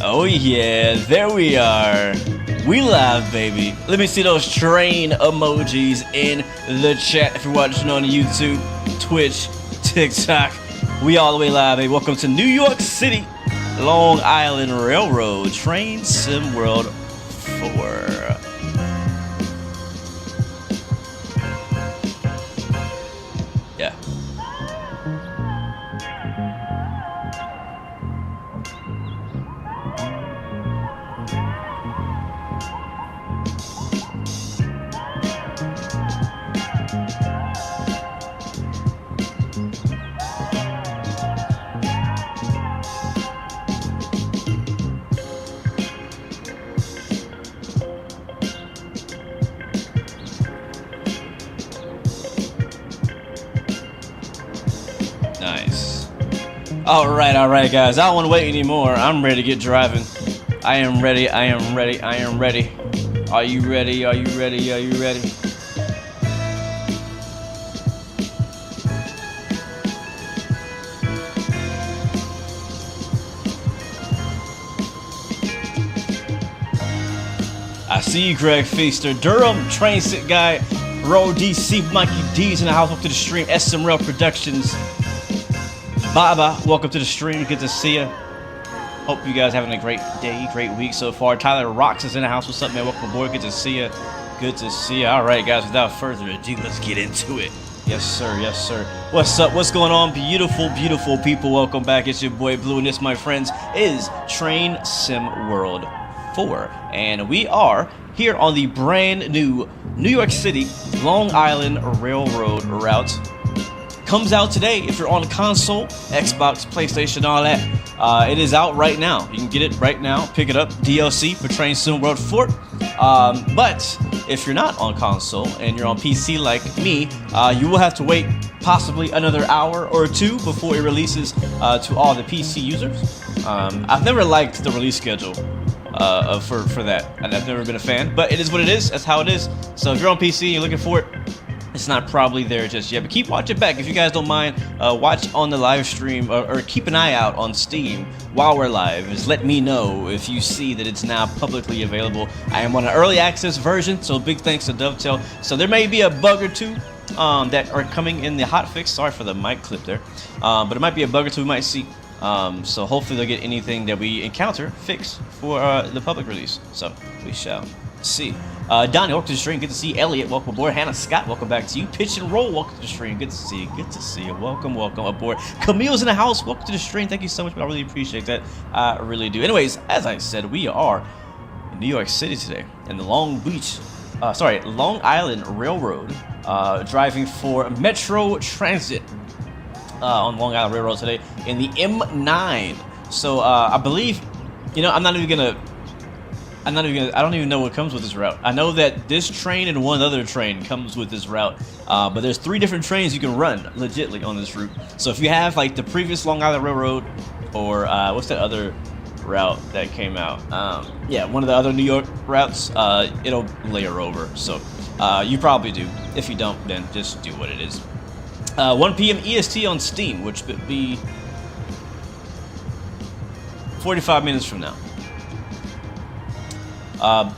Oh yeah, there we are. We live, baby. Let me see those train emojis in the chat if you're watching on YouTube, Twitch, TikTok. We all the way live, baby. Welcome to New York City, Long Island Railroad, Train Sim World 4. Yeah. Nice. All right, guys. I don't want to wait anymore. I'm ready to get driving. I am ready. I am ready. I am ready. Are you ready? Are you ready? Are you ready? I see you, Greg Feaster. Durham, Train Sit Guy, Road DC, Mikey D's in the house. Welcome to the stream. SM Rail Productions. Baba, welcome to the stream. Good to see you. Hope you guys having a great day, great week so far. Tyler Rocks is in the house. What's up, man? Welcome aboard. Good to see you. Good to see you. All right, guys. Without further ado, let's get into it. Yes, sir. Yes, sir. What's up? What's going on? Beautiful, beautiful people. Welcome back. It's your boy Blue, and this, my friends, is Train Sim World 4. And we are here on the brand new New York City Long Island Railroad route. Comes out today if you're on console, Xbox, PlayStation, all that. It is out right now. You can get it right now. Pick it up. DLC for Train Sim World 4. But if you're not on console and you're on PC like me, you will have to wait possibly another hour or two before it releases to all the PC users. I've never liked the release schedule for that, and I've never been a fan. But it is what it is. That's how it is. So if you're on PC and you're looking for it, it's not probably there just yet, but keep watching back. If you guys don't mind, watch on the live stream or keep an eye out on Steam while we're live. Just let me know if you see that it's now publicly available. I am on an early access version, so big thanks to Dovetail. So there may be a bug or two that are coming in the hotfix. Sorry for the mic clip there, but it might be a bug or two we might see. So hopefully they'll get anything that we encounter fixed for the public release. So we shall see. Donnie, welcome to the stream. Good to see Elliot. Welcome aboard. Hannah Scott, welcome back to you. Pitch and Roll, welcome to the stream. Good to see you. Good to see you. Welcome, welcome aboard. Camille's in the house. Welcome to the stream. Thank you so much. I really appreciate that. I really do. Anyways, as I said, we are in New York City today in the Long Island Railroad, driving for Metro Transit on Long Island Railroad today in the M9. So I believe, you know, I don't even know what comes with this route. I know that this train and one other train comes with this route, but there's 3 different trains you can run legitly on this route. So if you have like the previous Long Island Railroad, or what's that other route that came out? Yeah, one of the other New York routes, it'll layer over. So you probably do. If you don't, then just do what it is. 1 p.m. EST on Steam, which would be 45 minutes from now.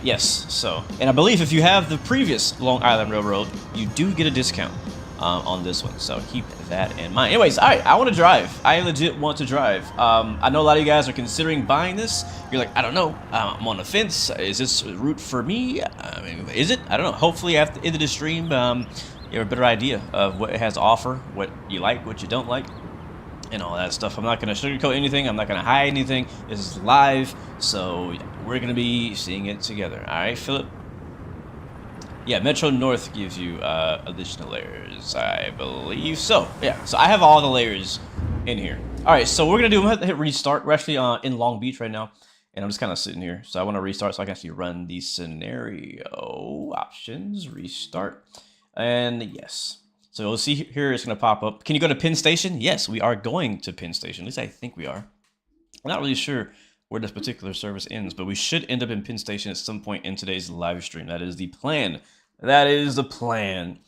Yes, so, and I believe if you have the previous Long Island Railroad, you do get a discount on this one, so keep that in mind. Anyways, alright, I want to drive. I legit want to drive. I know a lot of you guys are considering buying this. You're like, I don't know, I'm on the fence. Is this a route for me? I mean, is it? I don't know. Hopefully after the end of the stream, you have a better idea of what it has to offer, what you like, what you don't like, and all that stuff. I'm not going to sugarcoat anything. I'm not going to hide anything. This is live, so we're going to be seeing it together. All right, Philip? Yeah, Metro North gives you additional layers, I believe. So, yeah, so I have all the layers in here. All right, so we're going to do, I'm going to hit restart. We're actually in Long Beach right now, and I'm just kind of sitting here. So I want to restart so I can actually run the scenario options, restart, and yes. So you'll see here it's going to pop up. Can you go to Penn Station? Yes, we are going to Penn Station. At least I think we are. I'm not really sure where this particular service ends, but we should end up in Penn Station at some point in today's live stream. That is the plan. That is the plan.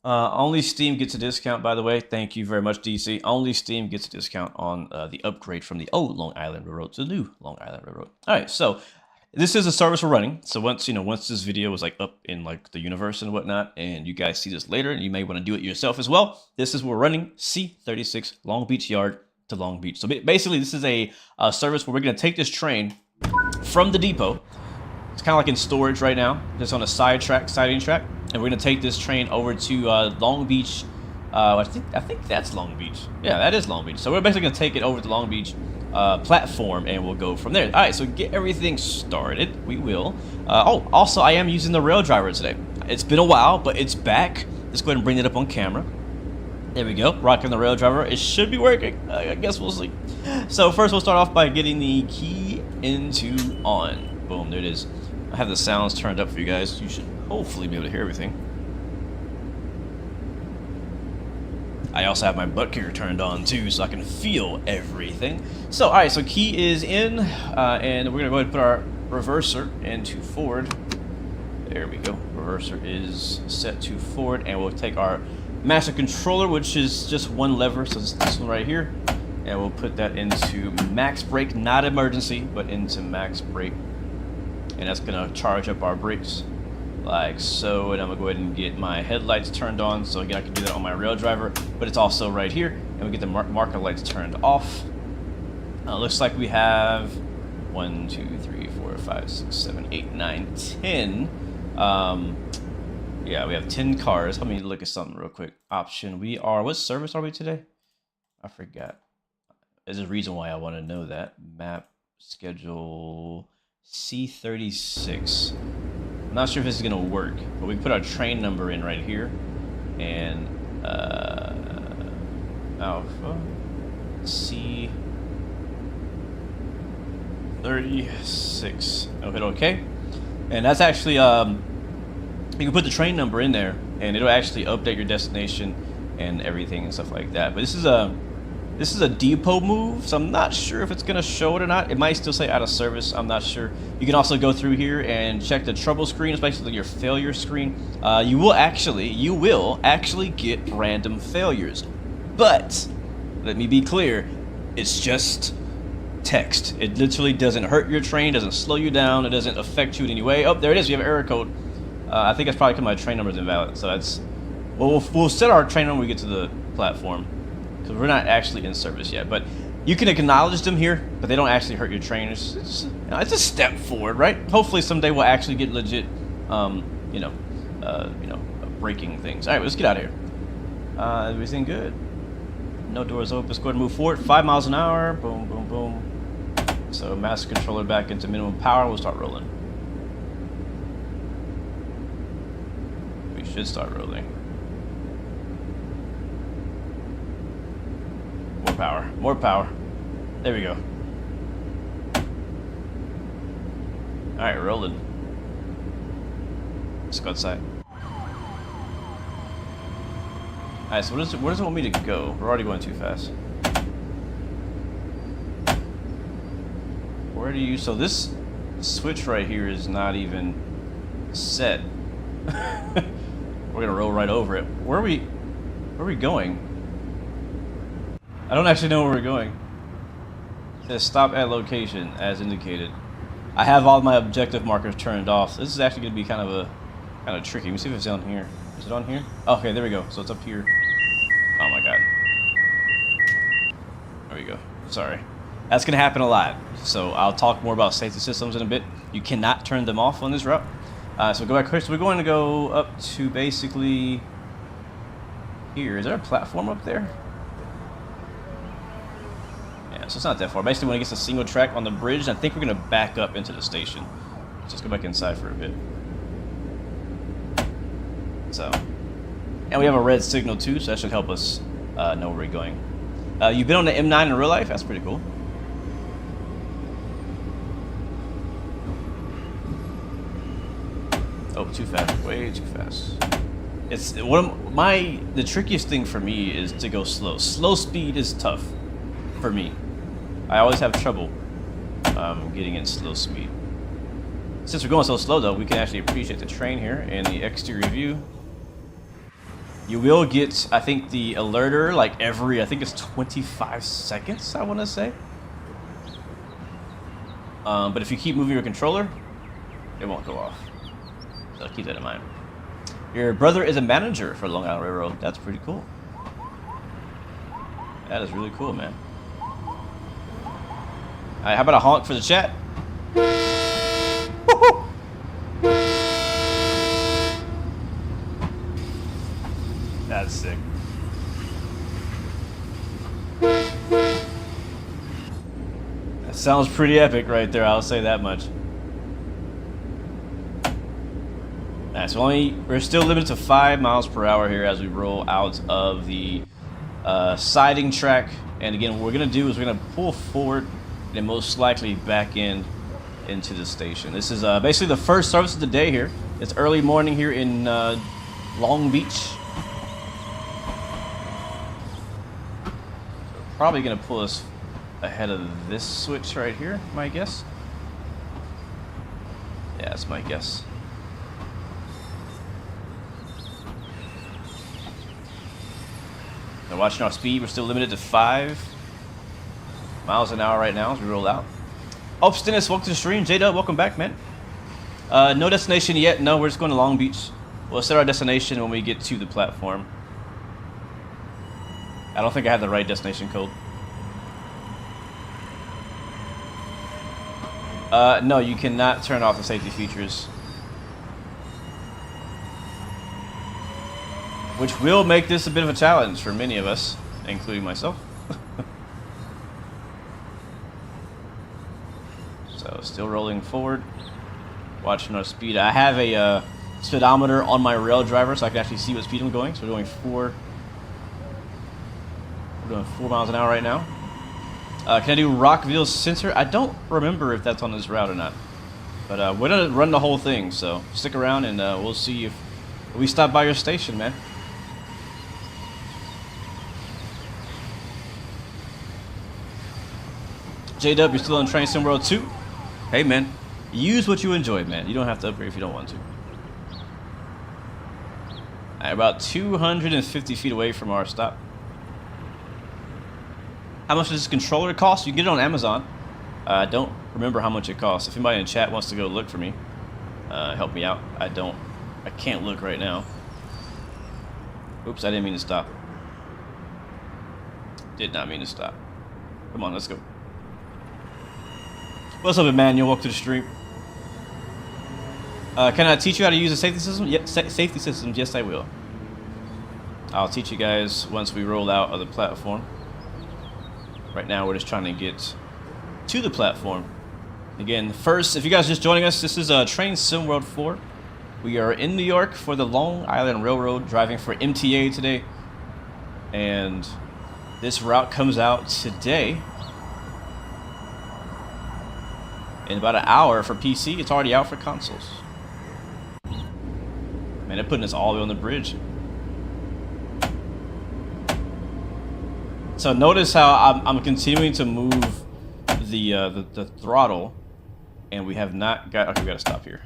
Only Steam gets a discount, by the way. Thank you very much, DC. Only Steam gets a discount on the upgrade from the old Long Island Railroad to the new Long Island Railroad. All right, so this is a service we're running. So once this video is like up in like the universe and whatnot, and you guys see this later, and you may want to do it yourself as well. This is what we're running: C36 Long Beach Yard to Long Beach. So basically, this is a service where we're going to take this train from the depot. It's kind of like in storage right now, just on a siding track, and we're gonna take this train over to Long Beach. I think that's Long Beach. Yeah, that is Long Beach. So we're basically gonna take it over to Long Beach platform, and we'll go from there. All right, so get everything started. We will. Oh, also, I am using the rail driver today. It's been a while, but it's back. Let's go ahead and bring it up on camera. There we go, rocking the rail driver. It should be working. I guess we'll see. So first, we'll start off by getting the key into on. Boom, there it is. I have the sounds turned up for you guys. You should hopefully be able to hear everything. I also have my butt kicker turned on too, so I can feel everything. So, all right, so key is in, and we're gonna go ahead and put our reverser into forward. There we go. Reverser is set to forward, and we'll take our master controller, which is just one lever, so it's this one right here, and we'll put that into max brake, not emergency, but into max brake. And that's gonna charge up our brakes like so, and I'm gonna go ahead and get my headlights turned on, so again I can do that on my rail driver, but it's also right here, and we get the marker lights turned off. Looks like we have 1, 2, 3, 4, 5, 6, 7, 8, 9, 10. Yeah, we have 10 cars. Let me look at something real quick. Option, we are, what service are we today? I forgot. There's a reason why I want to know that. Map, schedule, C36. I'm not sure if this is gonna work, but we put our train number in right here, and Alpha C36. I'll hit OK, and that's actually you can put the train number in there, and it'll actually update your destination and everything and stuff like that. But this is a depot move, so I'm not sure if it's going to show it or not. It might still say out of service. I'm not sure. You can also go through here and check the trouble screen, especially your failure screen. You will actually get random failures. But let me be clear, it's just text. It literally doesn't hurt your train, doesn't slow you down, it doesn't affect you in any way. Oh, there it is. We have an error code. I think that's probably because my train number is invalid. So that's, well, we'll set our train number when we get to the platform, because we're not actually in service yet. But you can acknowledge them here, but they don't actually hurt your train. It's a step forward, right? Hopefully someday we'll actually get legit, braking things. All right, let's get out of here. Everything good? No doors open. Let's go ahead and move forward. 5 miles an hour. Boom, boom, boom. So master controller back into minimum power. We'll start rolling. We should start rolling. More power, more power. There we go. All right, rolling. Let's go outside. All right, so where does it want me to go? We're already going too fast. Where do you? So this switch right here is not even set. We're gonna roll right over it. Where are we going? I don't actually know where we're going. It says stop at location as indicated. I have all my objective markers turned off. So this is actually gonna be kind of tricky. Let me see if it's down here. Is it on here? Okay, there we go. So it's up here. Oh my god. There we go. Sorry. That's gonna happen a lot. So I'll talk more about safety systems in a bit. You cannot turn them off on this route. So go back here. So we're going to go up to basically here. Is there a platform up there? Yeah, so it's not that far. Basically, when it gets a single track on the bridge, I think we're going to back up into the station. So let's go back inside for a bit. So, and we have a red signal too, so that should help us know where we're going. You've been on the M9 in real life? That's pretty cool. Oh, too fast. Way too fast. It's the trickiest thing for me is to go slow. Slow speed is tough for me. I always have trouble getting in slow speed. Since we're going so slow though, we can actually appreciate the train here and the exterior view. You will get, I think, the alerter like every, I think it's 25 seconds, I want to say. But if you keep moving your controller, it won't go off. So keep that in mind. Your brother is a manager for Long Island Railroad. That's pretty cool. That is really cool, man. All right, how about a honk for the chat? That's sick. That sounds pretty epic right there, I'll say that much. Alright, so we're still limited to 5 miles per hour here as we roll out of the siding track. And again, what we're going to do is we're going to pull forward and most likely back into the station. This is basically the first service of the day here. It's early morning here in Long Beach. Probably going to pull us ahead of this switch right here, my guess. Yeah, that's my guess. Now watching our speed, we're still limited to 5 miles an hour right now as we roll out. Obstinus, welcome to the stream. J-Dub, welcome back, man. No destination yet. No, we're just going to Long Beach. We'll set our destination when we get to the platform. I don't think I have the right destination code. No, you cannot turn off the safety features. Which will make this a bit of a challenge for many of us, including myself. So, still rolling forward. Watching our speed. I have a speedometer on my rail driver so I can actually see what speed I'm going. So we're going 4 miles an hour right now. Can I do Rockville Center? I don't remember if that's on this route or not. But we're going to run the whole thing, so stick around and we'll see if we stop by your station, man. J-Dub, you're still on Train Sim World 2? Hey, man. Use what you enjoy, man. You don't have to upgrade if you don't want to. Alright, about 250 feet away from our stop. How much does this controller cost? You can get it on Amazon. I don't remember how much it costs. If anybody in chat wants to go look for me, help me out. I can't look right now. Oops, I didn't mean to stop. Did not mean to stop. Come on, let's go. What's up, Emmanuel? Welcome to the stream. Can I teach you how to use a safety system? Yeah, safety systems. Yes, I will. I'll teach you guys once we roll out of the platform. Right now, we're just trying to get to the platform. Again, first, if you guys are just joining us, this is Train Sim World 4. We are in New York for the Long Island Railroad, driving for MTA today. And this route comes out today. In about an hour for PC. It's already out for consoles. Man, they're putting us all the way on the bridge. So notice how I'm continuing to move the throttle, and we have not got. Okay, we got to stop here.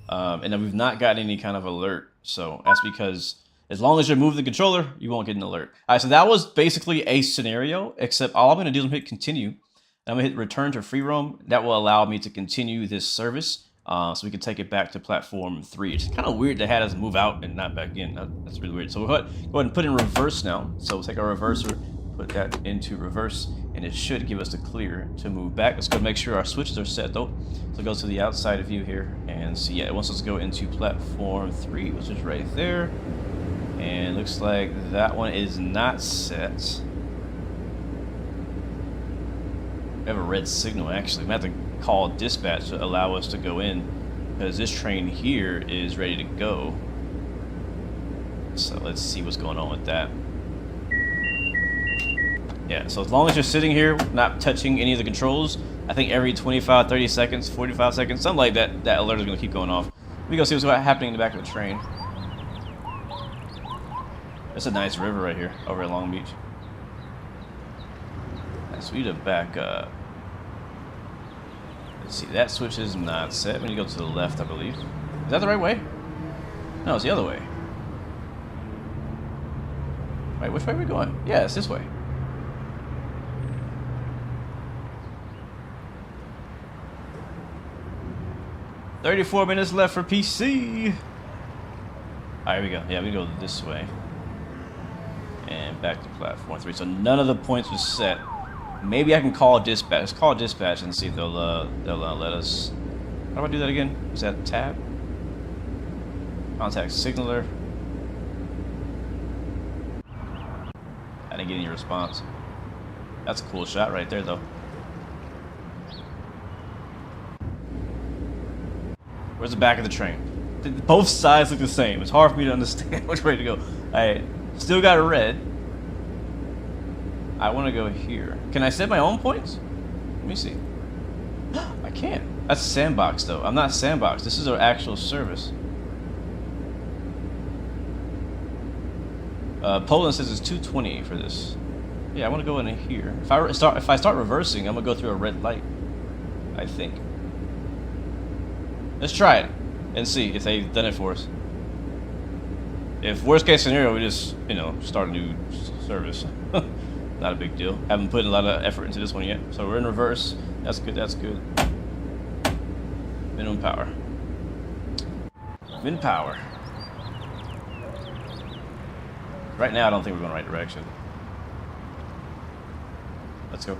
And then we've not gotten any kind of alert. So that's because as long as you move the controller, you won't get an alert. All right, so that was basically a scenario, except all I'm going to do is hit continue. I'm going to hit return to free roam. That will allow me to continue this service so we can take it back to platform 3. It's kind of weird they had us move out and not back in. That's really weird. So we'll go ahead and put in reverse now. So we'll take our reverser, put that into reverse, and it should give us the clear to move back. Let's go make sure our switches are set though. So go to the outside view here and see. Yeah, it wants us to go into platform 3, which is right there. And looks like that one is not set. We have a red signal actually. We have to call dispatch to allow us to go in because this train here is ready to go. So let's see what's going on with that. Yeah, so as long as you're sitting here, not touching any of the controls, I think every 25, 30 seconds, 45 seconds, something like that, that alert is going to keep going off. We go see what's happening in the back of the train. That's a nice river right here over at Long Beach. So we need to back up. Let's see, that switch is not set. We need to go to the left, I believe. Is that the right way? No, it's the other way. Wait, which way are we going? Yeah, it's this way. "34 minutes left for PC." Alright, here we go. Yeah, we go this way. And back to platform 3. So none of the points was set. Maybe I can call dispatch. Let's call dispatch and see if they'll let us. How do I do that again? Is that tab? Contact signaler. I didn't get any response. That's a cool shot right there, though. Where's the back of the train? Both sides look the same. It's hard for me to understand which way to go. I still got a red. I want to go here. Can I set my own points? Let me see. I can't. That's sandbox, though. I'm not sandbox. This is our actual service. Poland says it's 220 for this. Yeah, I want to go in here. If I start reversing, I'm gonna go through a red light. I think. Let's try it and see if they've done it for us. If worst case scenario, we just, you know, start a new service. Not a big deal. Haven't put a lot of effort into this one yet. So we're in reverse. That's good, that's good. Minimum power. Min power. Right now, I don't think we're going the right direction. Let's go.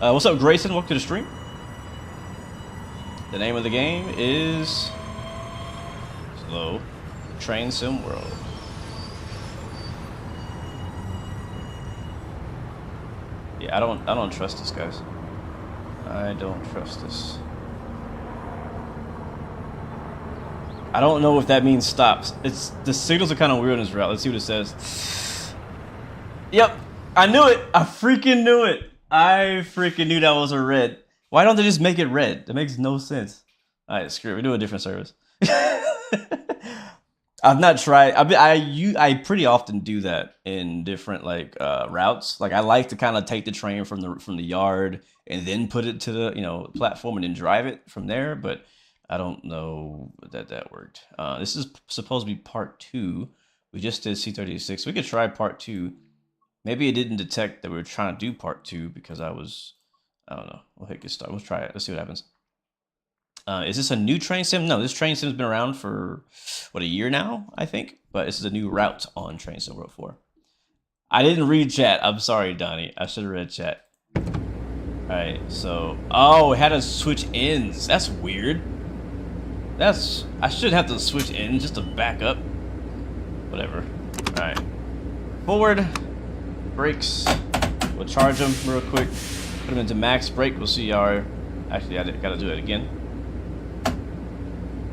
What's up, Grayson? Welcome to the stream. The name of the game is Slow Train Sim World. Yeah, I don't trust this, guys. I don't trust this. I don't know if that means stops. It's the signals are kind of weird on this route. Let's see what it says. Yep, I knew it. I freaking knew it. I freaking knew that was a red. Why don't they just make it red? That makes no sense. All right, screw it. We're doing a different service. I've not tried. I pretty often do that in different like routes. Like I like to kind of take the train from the yard and then put it to the platform and then drive it from there. But I don't know that worked. This is supposed to be part 2. We just did C36. We could try part 2. Maybe it didn't detect that we were trying to do part 2 because I don't know. We'll hit get started. Let's try it. Let's see what happens. Is this a new train sim? No, this train sim's been around for, what, a year now, I think? But this is a new route on Train Sim World 4. I didn't read chat. I'm sorry, Donnie. I should have read chat. Alright, so... Oh, it had to switch ends. That's weird. I should have to switch ends just to back up. Whatever. Alright. Forward. Brakes. We'll charge them real quick. Put them into max brake. We'll see our... Actually, I gotta do it again.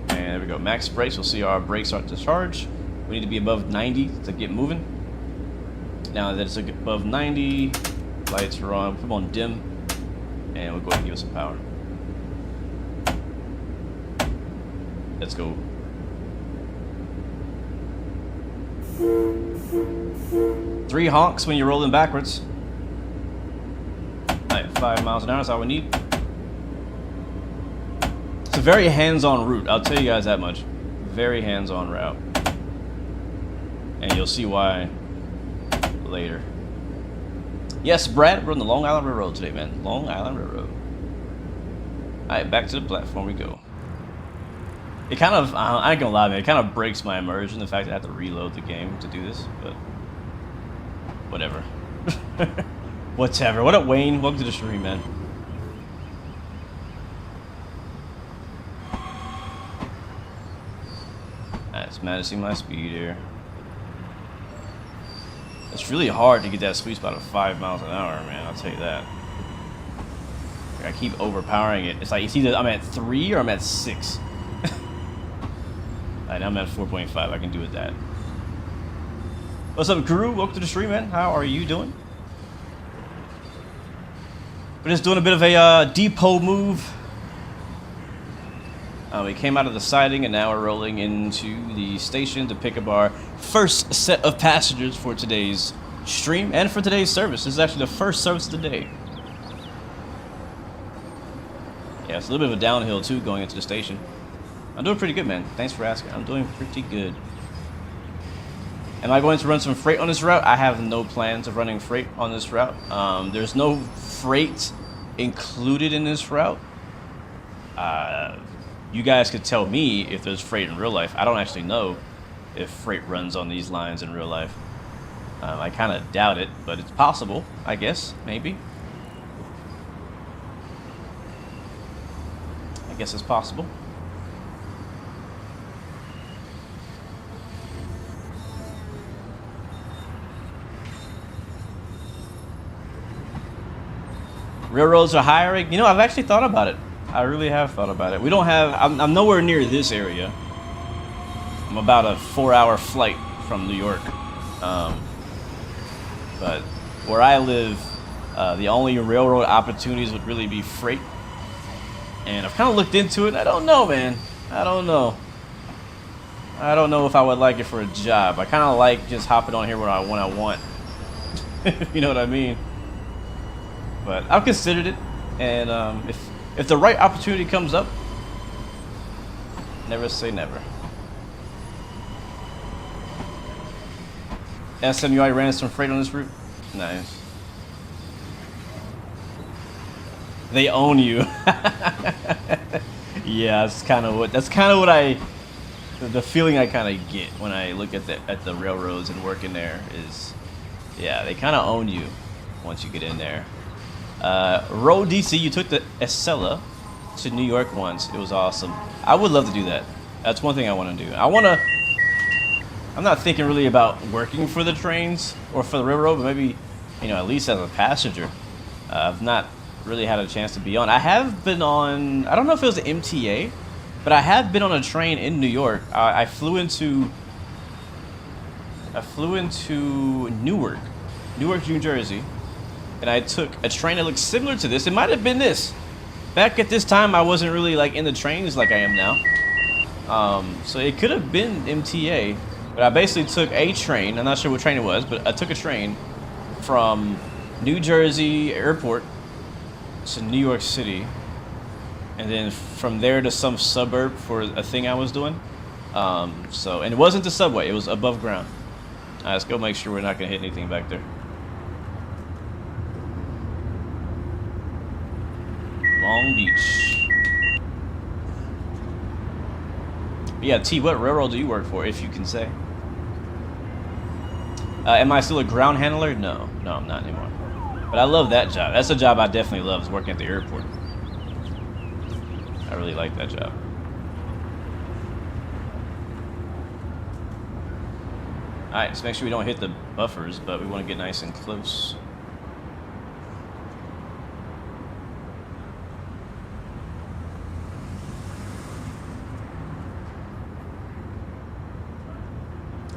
And there we go. Max brakes. We'll see our brakes start to charge. We need to be above 90 to get moving. Now that it's above 90, lights are on. Put them on dim. And we'll go ahead and give it some power. Let's go. Three honks when you're rolling backwards. Alright, 5 miles an hour is all we need. It's a very hands-on route, I'll tell you guys that much. Very hands-on route. And you'll see why later. Yes, Brad, we're on the Long Island Railroad today, man. Long Island Railroad. Alright, back to the platform we go. It kind of, I ain't gonna lie, man, it kind of breaks my immersion, the fact that I have to reload the game to do this, but whatever. Whatever. What up, Wayne? Welcome to the stream, man. It's mad to see my speed here. It's really hard to get that sweet spot of 5 miles an hour, man, I'll tell you that. I keep overpowering it. It's like, it's either I'm at 3 or I'm at 6. Alright, I'm at 4.5. I can do with that. What's up, Guru? Welcome to the stream, man. How are you doing? We're just doing a bit of a depot move. We came out of the siding and now we're rolling into the station to pick up our first set of passengers for today's stream and for today's service. This is actually the first service of the day. Yeah, it's a little bit of a downhill too going into the station. I'm doing pretty good, man. Thanks for asking. I'm doing pretty good. Am I going to run some freight on this route? I have no plans of running freight on this route. There's no freight included in this route. You guys could tell me if there's freight in real life. I don't actually know if freight runs on these lines in real life. I kind of doubt it, but it's possible, I guess, maybe. I guess it's possible. Railroads are hiring. You know, I've actually thought about it. I really have thought about it. We don't have, I'm nowhere near this area. I'm about a 4-hour flight from New York. But where I live, the only railroad opportunities would really be freight. And I've kind of looked into it. I don't know, man. I don't know. I don't know if I would like it for a job. I kind of like just hopping on here when I want. You know what I mean? But I've considered it, and if the right opportunity comes up, never say never. SMUI ran some freight on this route. Nice. They own you. Yeah, that's kind of what the feeling I kind of get when I look at the railroads and working there is, yeah, they kind of own you once you get in there. Road DC, you took the Acela to New York once. It was awesome. I would love to do that. That's one thing I want to do. I'm not thinking really about working for the trains or for the railroad, but maybe, you know, at least as a passenger. I've not really had a chance to be on. I have been on, I don't know if it was an MTA, but I have been on a train in New York. I flew into Newark, New Jersey. And I took a train that looked similar to this. It might have been this. Back at this time, I wasn't really like in the trains like I am now. So it could have been MTA, but I basically took a train. I'm not sure what train it was, but I took a train from New Jersey Airport to New York City, and then from there to some suburb for a thing I was doing. And it wasn't the subway; it was above ground. All right, let's go make sure we're not gonna hit anything back there. Long Beach. Yeah, T, what railroad do you work for, if you can say? Am I still a ground handler? No, I'm not anymore. But I love that job. That's a job I definitely love, is working at the airport. I really like that job. Alright, let's make sure we don't hit the buffers, but we want to get nice and close.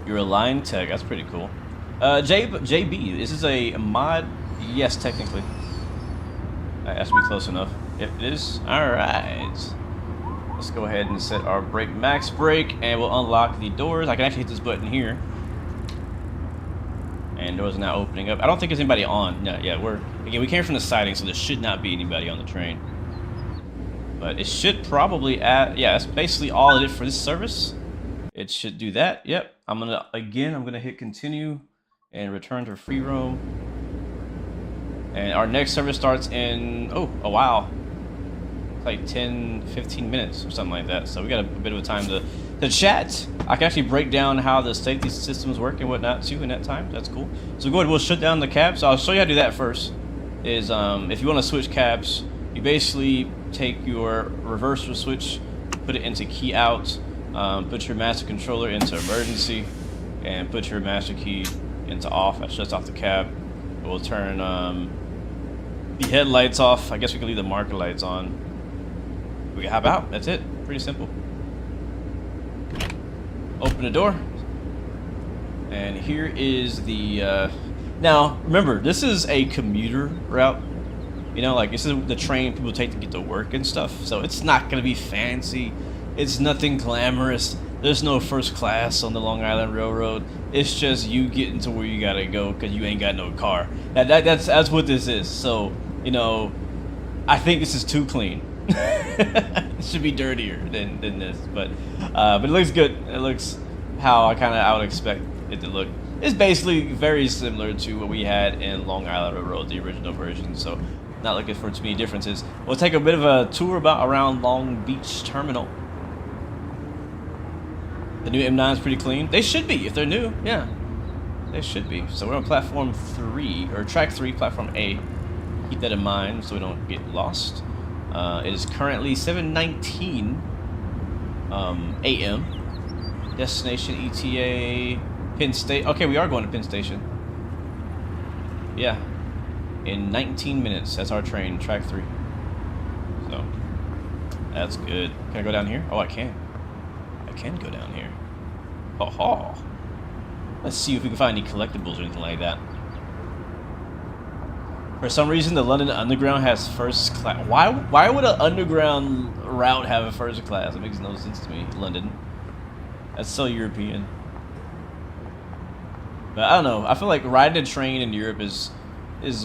You're a line tech. That's pretty cool. JB, this is a mod? Yes, technically. That has to be close enough. If it is, alright. Let's go ahead and set our brake max brake, and we'll unlock the doors. I can actually hit this button here. And doors are now opening up. I don't think there's anybody on. No, yeah, again, we came from the siding, so there should not be anybody on the train. But it should probably yeah, that's basically all it is for this service. It should do that. Yep. I'm gonna hit continue and return to free roam. And our next service starts in a while. It's like 10-15 minutes or something like that. So we got a bit of a time to chat. I can actually break down how the safety systems work and whatnot too in that time. That's cool. So go ahead, we'll shut down the cab. So I'll show you how to do that first. Is if you want to switch cabs, you basically take your reversal switch, put it into key out. Put your master controller into emergency, and put your master key into off. That shuts off the cab. It will turn the headlights off. I guess we can leave the marker lights on. We can hop out. That's it. Pretty simple. Open the door. And here is the... now, remember, this is a commuter route. You know, like, this is the train people take to get to work and stuff. So it's not going to be fancy. It's nothing glamorous. There's no first class on the Long Island Railroad. It's just you getting to where you gotta go because you ain't got no car. That's what this is. So, you know, I think this is too clean. It should be dirtier than this, but it looks good. It looks how I would expect get the look. It's basically very similar to what we had in Long Island Railroad, the original version. So not looking for too many differences. We'll take a bit of a tour around Long Beach Terminal. The new M9 is pretty clean. They should be if they're new. Yeah, they should be. So we're on platform 3 or track 3, platform A. Keep that in mind so we don't get lost. It is currently 7:19 a.m. Destination ETA Penn State. Okay, we are going to Penn Station. Yeah, in 19 minutes. That's our train, track 3. So that's good. Can I go down here? Oh, I can. I can go down here. Oh, let's see if we can find any collectibles or anything like that. For some reason, the London Underground has first class. Why would an underground route have a first class? It makes no sense to me. London. That's so European. But I don't know. I feel like riding a train in Europe is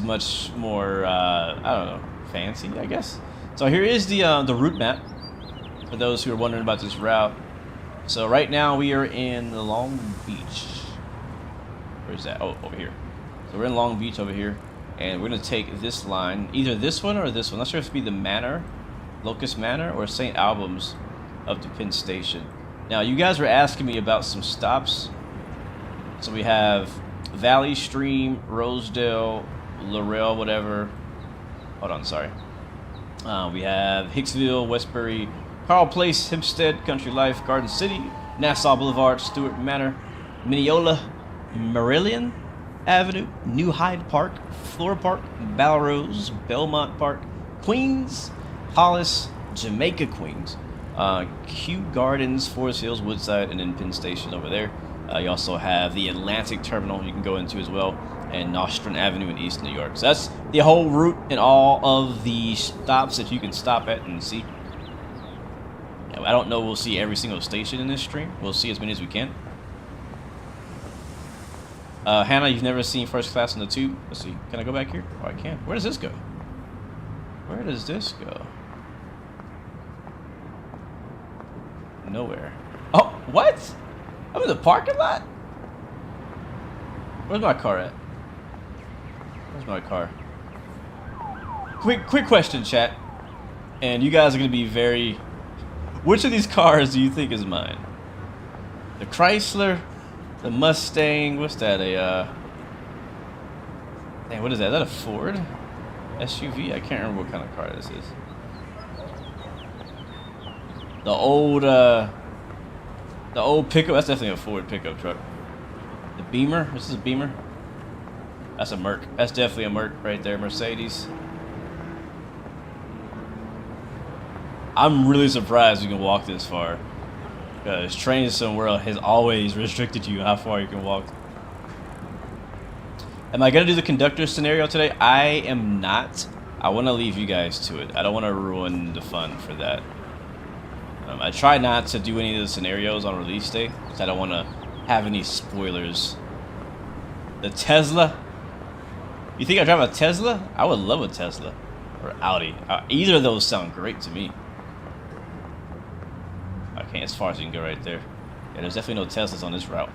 much more I don't know, fancy, I guess. So here is the route map for those who are wondering about this route. So right now we are in Long Beach. Where's that? Oh, over here. So we're in Long Beach over here, and we're gonna take this line, either this one or this one. Not sure if it's be the Manor, Locust Manor, or St. Albans of the Penn Station. Now you guys were asking me about some stops. So we have Valley Stream, Rosedale, Laurel, whatever. Hold on, sorry. We have Hicksville, Westbury, Carl Place, Hempstead, Country Life, Garden City, Nassau Boulevard, Stewart Manor, Mineola, Marillion Avenue, New Hyde Park, Flora Park, Balrose, Belmont Park, Queens, Hollis, Jamaica, Queens, Kew Gardens, Forest Hills, Woodside, and then Penn Station over there. You also have the Atlantic Terminal you can go into as well, and Nostrand Avenue in East New York. So that's the whole route and all of the stops that you can stop at and see. I don't know we'll see every single station in this stream. We'll see as many as we can. Hannah, you've never seen first class on the tube? Let's see. Can I go back here? Oh, I can. Where does this go? Where does this go? Nowhere. Oh, what? I'm in the parking lot? Where's my car at? Where's my car? Quick question, chat. And you guys are going to be very... Which of these cars do you think is mine? The Chrysler? The Mustang? What's that? Dang, what is that? Is that a Ford? SUV? I can't remember what kind of car this is. The old pickup. That's definitely a Ford pickup truck. The Beamer. This is a Beamer. That's a Merc. That's definitely a Merc right there. Mercedes. I'm really surprised you can walk this far. Because Train Somewhere has always restricted you how far you can walk. Am I going to do the conductor scenario today? I am not. I want to leave you guys to it. I don't want to ruin the fun for that. I try not to do any of the scenarios on release day because I don't want to have any spoilers. The Tesla? You think I drive a Tesla? I would love a Tesla. Or Audi. Either of those sound great to me. Okay, as far as you can go right there. Yeah, there's definitely no Teslas on this route.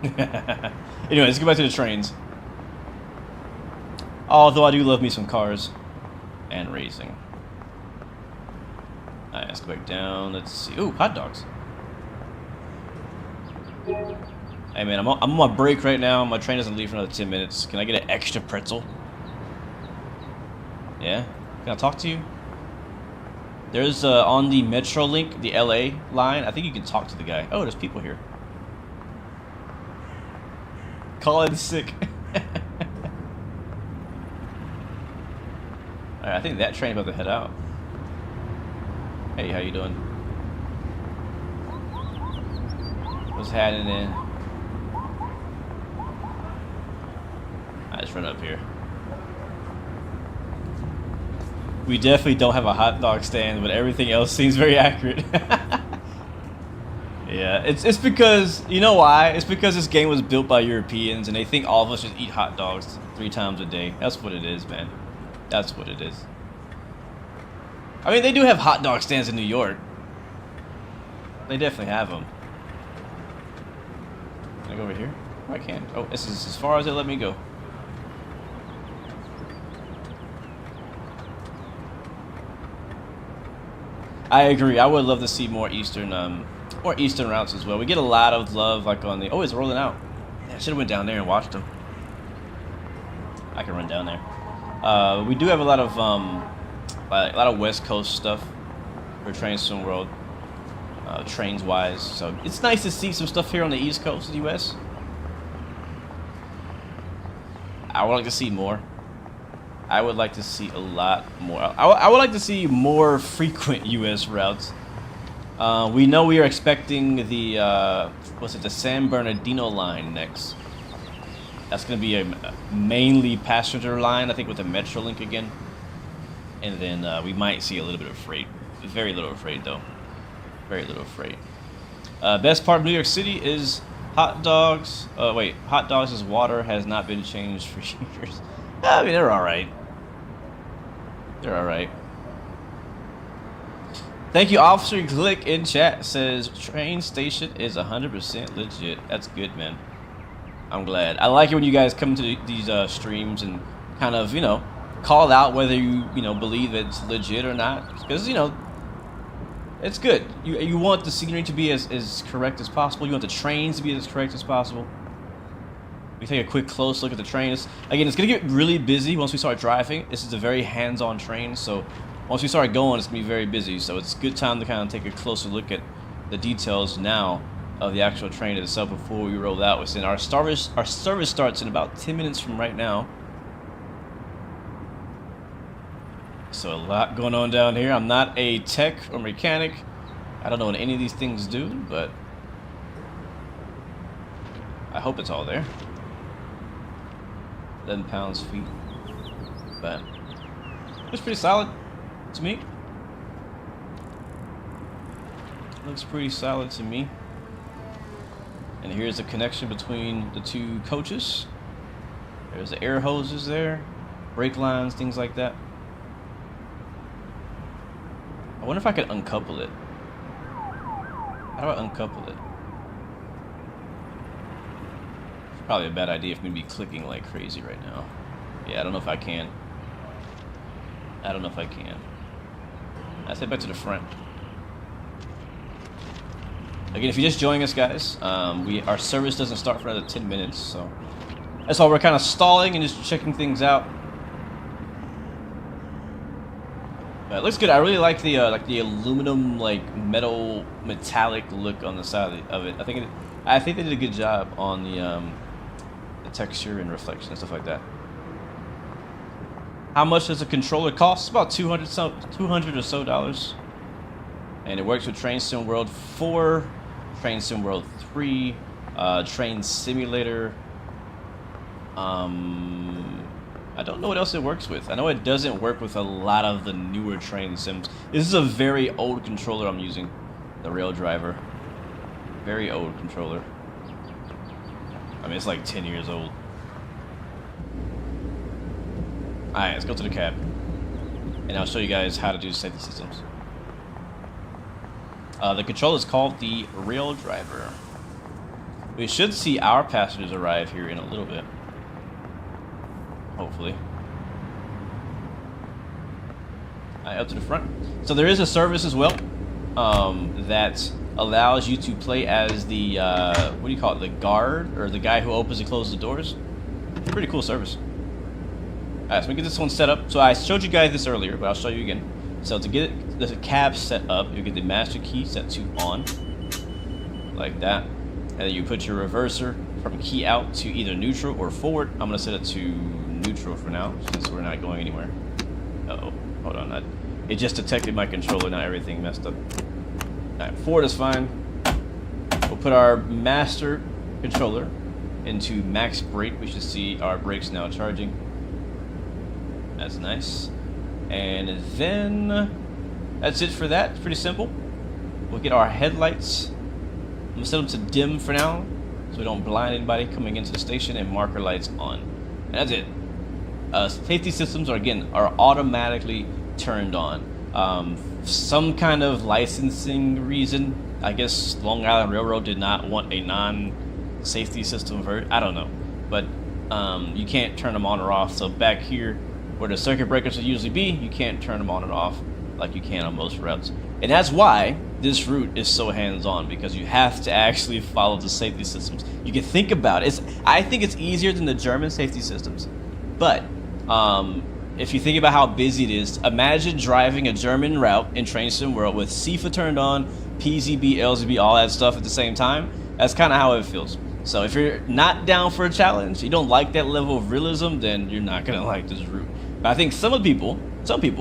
Anyway, let's go back to the trains. Although I do love me some cars. And racing. Alright, let's go back down. Let's see. Ooh, hot dogs. Hey man, I'm on my break right now. My train doesn't leave for another 10 minutes. Can I get an extra pretzel? Yeah? Can I talk to you? There's on the Metro link, the LA line, I think you can talk to the guy. Oh, there's people here. Call in sick. Alright, I think that train's about to head out. Hey, how you doing? What's happening? I just run up here. We definitely don't have a hot dog stand, but everything else seems very accurate. Yeah, it's because, you know why? It's because this game was built by Europeans and they think all of us just eat hot dogs 3 times a day. That's what it is, man. That's what it is. I mean, they do have hot dog stands in New York. They definitely have them. I go over here? Oh, I can. Oh, this is as far as it let me go. I agree. I would love to see more eastern routes as well. We get a lot of love like on the. Oh, it's rolling out. Yeah, I should have went down there and watched them. I can run down there. We do have a lot of West Coast stuff for Trainstone World, trains wise. So it's nice to see some stuff here on the East Coast of the U.S. I would like to see more. I would like to see a lot more. I would like to see more frequent U.S. routes. We know we are expecting the the San Bernardino line next. That's going to be a mainly passenger line, I think, with the Metrolink again. And then we might see a little bit of freight. Very little freight, though. Very little freight. Best part of New York City is hot dogs. Hot dogs' water has not been changed for years. I mean, they're alright. They're alright. Thank you, Officer Glick in chat. Says, train station is 100% legit. That's good, man. I'm glad. I like it when you guys come to these streams and kind of, call out whether you believe it's legit or not. Because, it's good. You want the scenery to be as correct as possible. You want the trains to be as correct as possible. We take a quick close look at the trains. Again, it's going to get really busy once we start driving. This is a very hands-on train, so once we start going, it's going to be very busy. So it's a good time to kind of take a closer look at the details now of the actual train itself before we roll out. Within our service starts in about 10 minutes from right now. So a lot going on down here. I'm not a tech or mechanic. I don't know what any of these things do, but I hope it's all there. 11 pounds feet. But it's pretty solid to me. Looks pretty solid to me. And here's the connection between the two coaches. There's the air hoses there, brake lines, things like that. I wonder if I could uncouple it. How do I uncouple it? It's probably a bad idea for me to be clicking like crazy right now. Yeah, I don't know if I can. I don't know if I can. Let's head back to the front. Again, if you're just joining us, guys, our service doesn't start for another 10 minutes, so that's why we're kind of stalling and just checking things out. But it looks good. I really like the aluminum, metal, metallic look on the side of it. I think they did a good job on the texture and reflection and stuff like that. How much does a controller cost? It's about $200 or so. And it works with Train Sim World 4, Train Sim World 3, Train Simulator. I don't know what else it works with. I know it doesn't work with a lot of the newer train sims. This is a very old controller I'm using, the Rail Driver. Very old controller. I mean, it's like 10 years old. Alright, let's go to the cab. And I'll show you guys how to do safety systems. The controller is called the Rail Driver. We should see our passengers arrive here in a little bit. Hopefully. Alright, up to the front. So there is a service as well that allows you to play as the, what do you call it, the guard, or the guy who opens and closes the doors. Pretty cool service. Alright, so we get this one set up. So I showed you guys this earlier, but I'll show you again. So to get the cab set up, you get the master key set to on, like that. And then you put your reverser from key out to either neutral or forward. I'm going to set it to neutral for now, since we're not going anywhere. Uh-oh, hold on. It just detected my controller, not everything messed up. Alright, forward is fine. We'll put our master controller into max brake. We should see our brakes now charging. That's nice. And then that's it for that. It's pretty simple. We'll get our headlights. I'm gonna set them to dim for now, so we don't blind anybody coming into the station, and marker lights on. And that's it. Safety systems are automatically turned on. Some kind of licensing reason, I guess Long Island Railroad did not want a safety system version. I don't know, but you can't turn them on or off. So back here, where the circuit breakers would usually be, you can't turn them on and off like you can on most routes. And that's why this route is so hands-on, because you have to actually follow the safety systems. You can think about it. I think it's easier than the German safety systems, but if you think about how busy it is, imagine driving a German route in Train Sim World with CIFA turned on, PZB, LZB, all that stuff at the same time. That's kind of how it feels. So if you're not down for a challenge, you don't like that level of realism, then you're not gonna like this route. But I think some people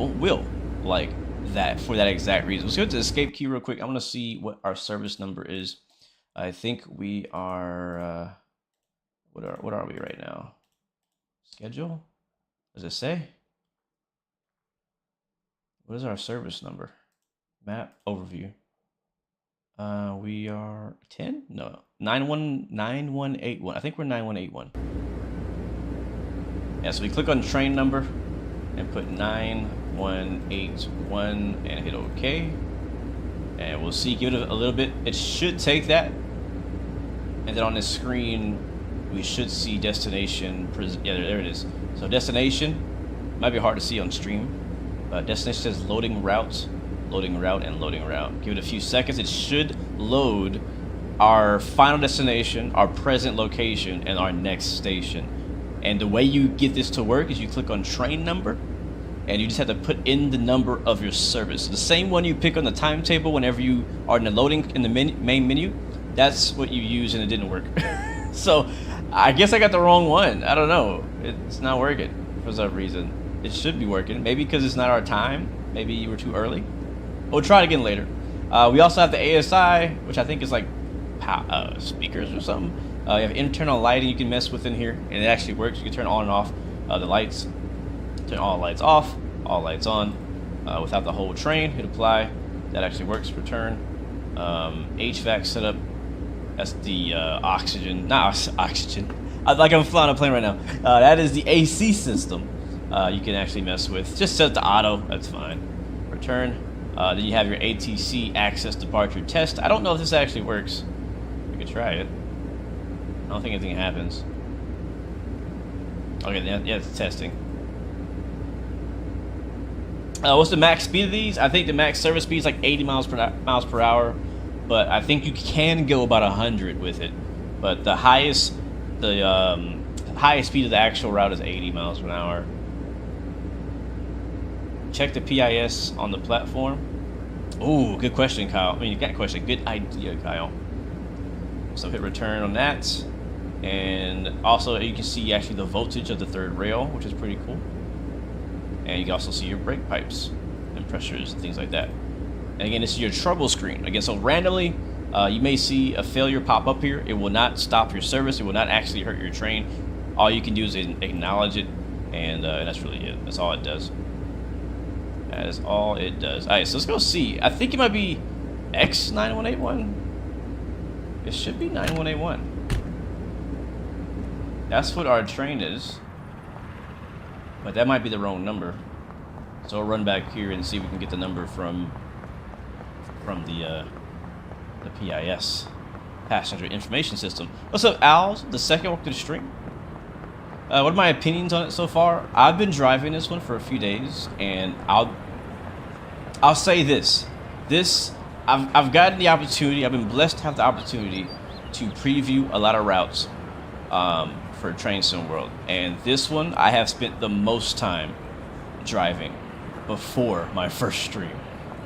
will like that for that exact reason. Let's go to the escape key real quick. I'm gonna see what our service number is. I think we are what are we right now? Schedule? Does it say? What is our service number? Map overview. We are 10? No, 9181. I think we're 9181. Yeah, so we click on train number and put 9181 and hit OK. And we'll see, give it a little bit. It should take that. And then on this screen, we should see destination. Yeah, there it is. So destination might be hard to see on stream. Destination says loading routes, loading route, and loading route. Give it a few seconds. It should load our final destination, our present location, and our next station. And the way you get this to work is you click on train number, and you just have to put in the number of your service. The same one you pick on the timetable whenever you are in the loading in the main menu. That's what you use, and it didn't work. So I guess I got the wrong one. I don't know. It's not working for some reason. It should be working. Maybe because it's not our time. Maybe you were too early. We'll try it again later. We also have the ASI, which I think is like speakers or something. You have internal lighting you can mess with in here, and it actually works. You can turn on and off the lights. Turn all lights off, all lights on, without the whole train. Hit apply. That actually works. Return. HVAC setup. That's the oxygen. Not oxygen. Like I'm flying a plane right now. That is the AC system. You can actually mess with. Just set to auto. That's fine. Return. Then you have your ATC access departure test. I don't know if this actually works. We could try it. I don't think anything happens. Okay, yeah, it's testing. What's the max speed of these? I think the max service speed is like 80 miles per hour, but I think you can go about 100 with it. But the highest speed of the actual route is 80 miles per hour. Check the PIS on the platform. Ooh, good question, Kyle. I mean, you got a question. Good idea, Kyle. So hit return on that. And also you can see actually the voltage of the third rail, which is pretty cool. And you can also see your brake pipes and pressures and things like that. And again, this is your trouble screen. Again, so randomly, you may see a failure pop up here. It will not stop your service. It will not actually hurt your train. All you can do is acknowledge it, and that's really it. That's all it does. That is all it does. All right, so let's go see. I think it might be X9181. It should be 9181. That's what our train is. But that might be the wrong number. So we'll run back here and see if we can get the number from the PIS, Passenger Information System. What's up, Owls? The second walk to the stream. What are my opinions on it so far? I've been driving this one for a few days, and I'll say this. I've gotten the opportunity. I've been blessed to have the opportunity to preview a lot of routes for Train Sim World, and this one I have spent the most time driving before my first stream,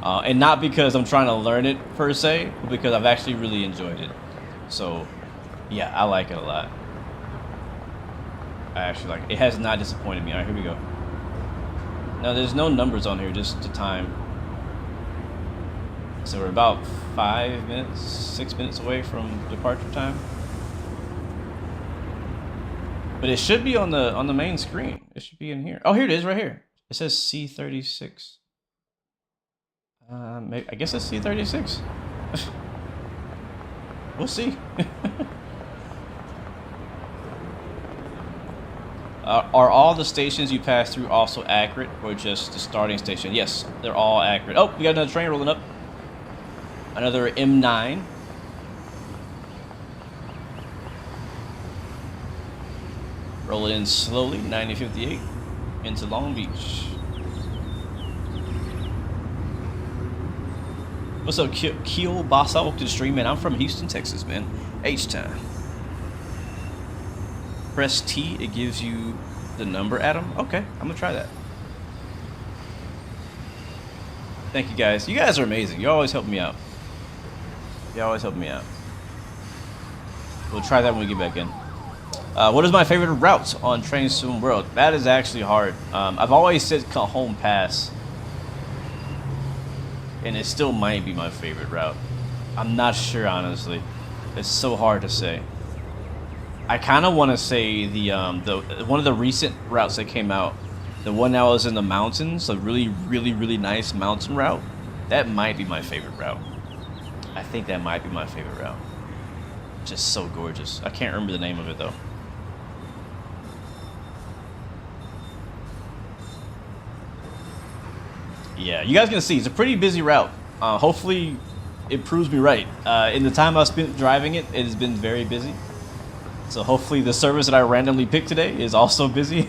and not because I'm trying to learn it per se, but because I've actually really enjoyed it. So yeah, I like it a lot. I actually like it. It has not disappointed me. All right, here we go. Now there's no numbers on here, just the time. So we're about 5 minutes, 6 minutes away from departure time. But it should be on the main screen. It should be in here. Oh, here it is, right here. It says C36. I guess it's C36. We'll see. Are all the stations you pass through also accurate, or just the starting station? Yes, they're all accurate. Oh, we got another train rolling up. Another M9. Roll in slowly, 9058 into Long Beach. What's up, Keel Boss? I welcome to the stream, man. I'm from Houston, Texas, man. H-time. Press T, it gives you the number, Adam. Okay, I'm gonna try that. Thank you, guys. You guys are amazing. You always help me out. You always help me out. We'll try that when we get back in. What is my favorite route on Train Sim World? That is actually hard. I've always said Cajon Pass, and it still might be my favorite route. I'm not sure, honestly. It's so hard to say. I kind of want to say the one of the recent routes that came out, the one that was in the mountains, a really nice mountain route. That might be my favorite route. I think that might be my favorite route. Just so gorgeous. I can't remember the name of it though. Yeah, you guys can see it's a pretty busy route. Hopefully it proves me right. In the time I've spent driving it, it has been very busy. So hopefully the service that I randomly picked today is also busy.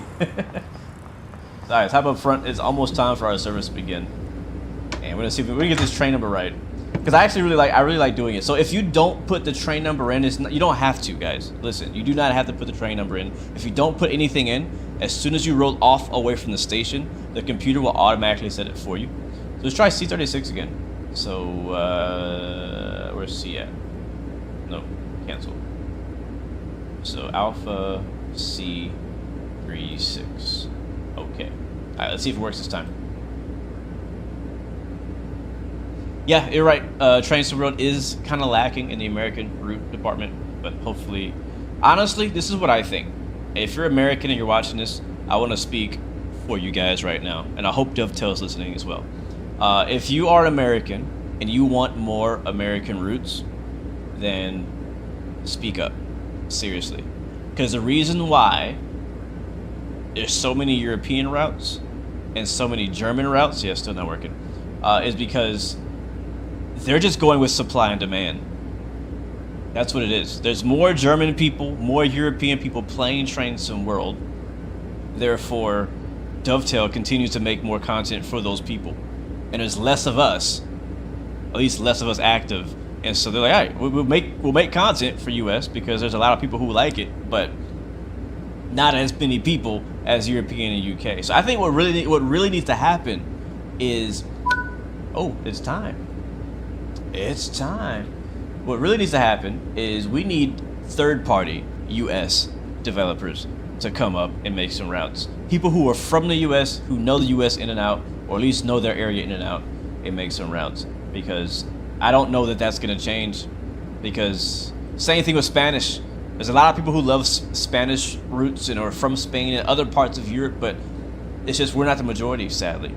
Alright, top up front. It's almost time for our service to begin. And we're gonna see if we can get this train number right. Because I actually really like doing it. So if you don't put the train number in, you don't have to, guys. Listen, you do not have to put the train number in. If you don't put anything in, as soon as you roll off away from the station, the computer will automatically set it for you. So let's try C36 again. So, where's C at? No, cancel. So Alpha C36. Okay. Alright, let's see if it works this time. Yeah, you're right. Train Sim World is kind of lacking in the American route department, but hopefully, honestly, this is what I think. If you're American and you're watching this, I want to speak for you guys right now, and I hope Dovetail's listening as well. If you are American and you want more American routes, then speak up. Seriously. Because the reason why there's so many European routes and so many German routes, yeah, still not working, is because they're just going with supply and demand. That's what it is. There's more German people, more European people playing Train Sim World. Therefore, Dovetail continues to make more content for those people. And there's less of us, at least less of us active. And so they're like, all right, we'll make content for US because there's a lot of people who like it, but not as many people as European and UK. So I think what really needs to happen is, oh, it's time. It's time. What really needs to happen is we need third-party US developers to come up and make some routes. People who are from the US, who know the US in and out, or at least know their area in and out, and make some routes. Because I don't know that that's going to change. Because same thing with Spanish. There's a lot of people who love Spanish routes and are from Spain and other parts of Europe, but it's just we're not the majority, sadly.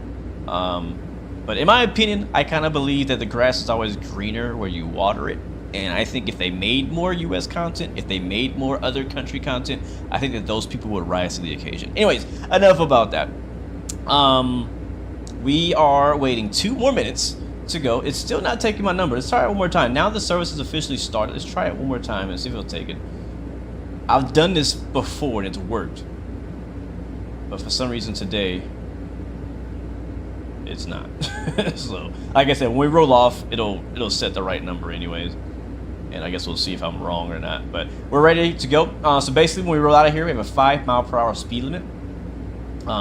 But in my opinion, I kind of believe that the grass is always greener where you water it. And I think if they made more US content, if they made more other country content, I think that those people would rise to the occasion. Anyways, enough about that. We are waiting 2 more minutes to go. It's still not taking my number. Let's try it one more time. Now the service is officially started. Let's try it one more time and see if it'll take it. I've done this before and it's worked. But for some reason today, it's not. So, like I said, when we roll off, it'll set the right number anyways. And I guess we'll see if I'm wrong or not. But we're ready to go. So basically, when we roll out of here, we have a 5-mile-per-hour speed limit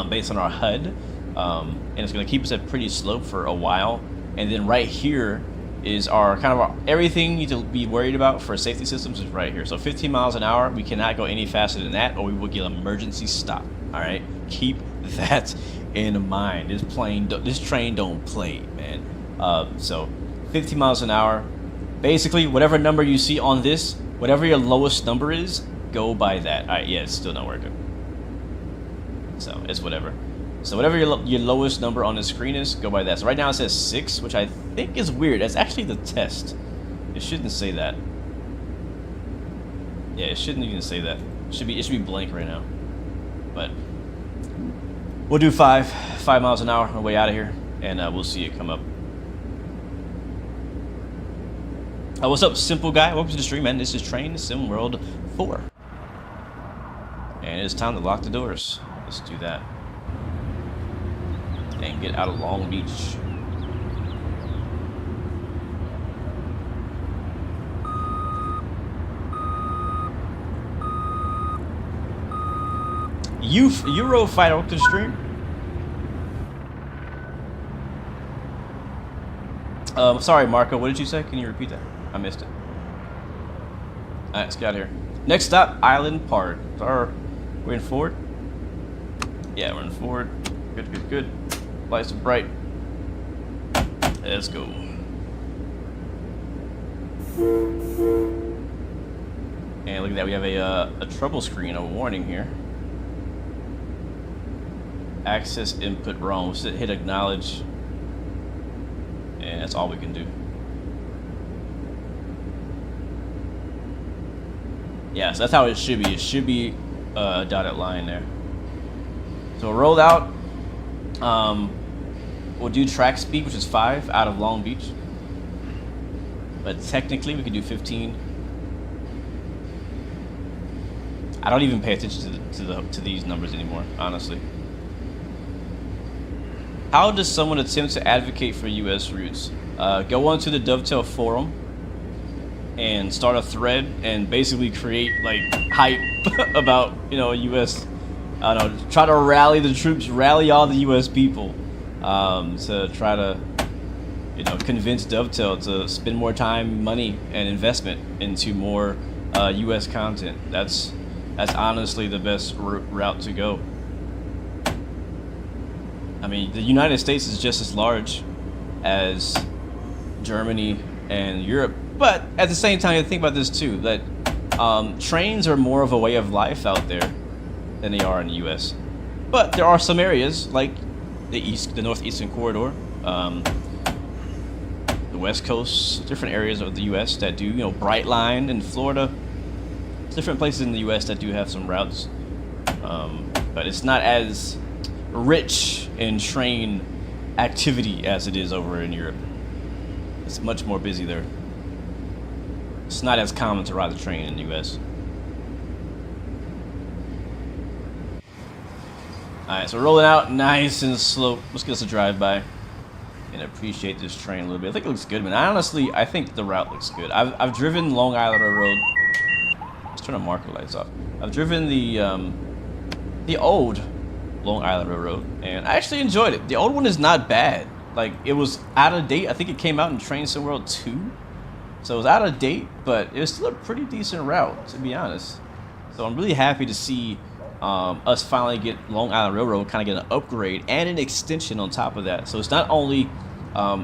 based on our HUD. And it's going to keep us at pretty slow for a while. And then right here is our everything you need to be worried about for safety systems is right here. So 15 miles an hour, we cannot go any faster than that, or we will get an emergency stop. All right, keep that in mind. This train don't play, man. So 15 miles an hour. Basically, whatever number you see on this, whatever your lowest number is, go by that. All right, yeah, it's still not working. So it's whatever. So whatever your lowest number on the screen is, go by that. So right now it says 6, which I think is weird. That's actually the test. It shouldn't say that. Yeah, it shouldn't even say that. It should be blank right now. But we'll do 5 miles an hour on the way out of here, and we'll see it come up. What's up, Simple Guy? Welcome to the stream, man. This is Train Sim World 4. And it's time to lock the doors. Let's do that. And get out of Long Beach. Eurofighter, welcome to the stream. Sorry, Marco, what did you say? Can you repeat that? I missed it. Alright, let's get out of here. Next stop, Island Park. We're in forward? Yeah, we're in forward. Good, good, good. Lights are bright. Let's go. And look at that, we have a trouble screen, a warning here. Access input wrong. We'll hit acknowledge. And that's all we can do. Yeah, so that's how it should be. It should be a dotted line there. So we'll roll out. We'll do track speed, which is 5 out of Long Beach. But technically, we could do 15. I don't even pay attention to these numbers anymore, honestly. How does someone attempt to advocate for U.S. routes? Go onto the Dovetail forum and start a thread and basically create like hype about, you know, U.S. I don't know, try to rally the troops, rally all the U.S. people to try to, you know, convince Dovetail to spend more time, money, and investment into more U.S. content. That's honestly the best route to go. I mean, the United States is just as large as Germany and Europe, but at the same time, you think about this too, that trains are more of a way of life out there than they are in the U.S. But there are some areas like the northeastern corridor, the West Coast, different areas of the U.S. that do, you know, Bright Line in Florida, different places in the U.S. that do have some routes, but it's not as rich in train activity as it is over in Europe. It's much more busy there. It's not as common to ride the train in the U.S. Alright, so rolling out nice and slow. Let's get us a drive-by and appreciate this train a little bit. I think it looks good, man. I think the route looks good. I've driven Long Island Railroad. Let's turn the marker lights off. I've driven the old Long Island Railroad, and I actually enjoyed it. The old one is not bad. Like, it was out of date. I think it came out in Train Sim World 2, so it was out of date, but it was still a pretty decent route, to be honest. So I'm really happy to see us finally get Long Island Railroad kind of get an upgrade and an extension on top of that. So it's not only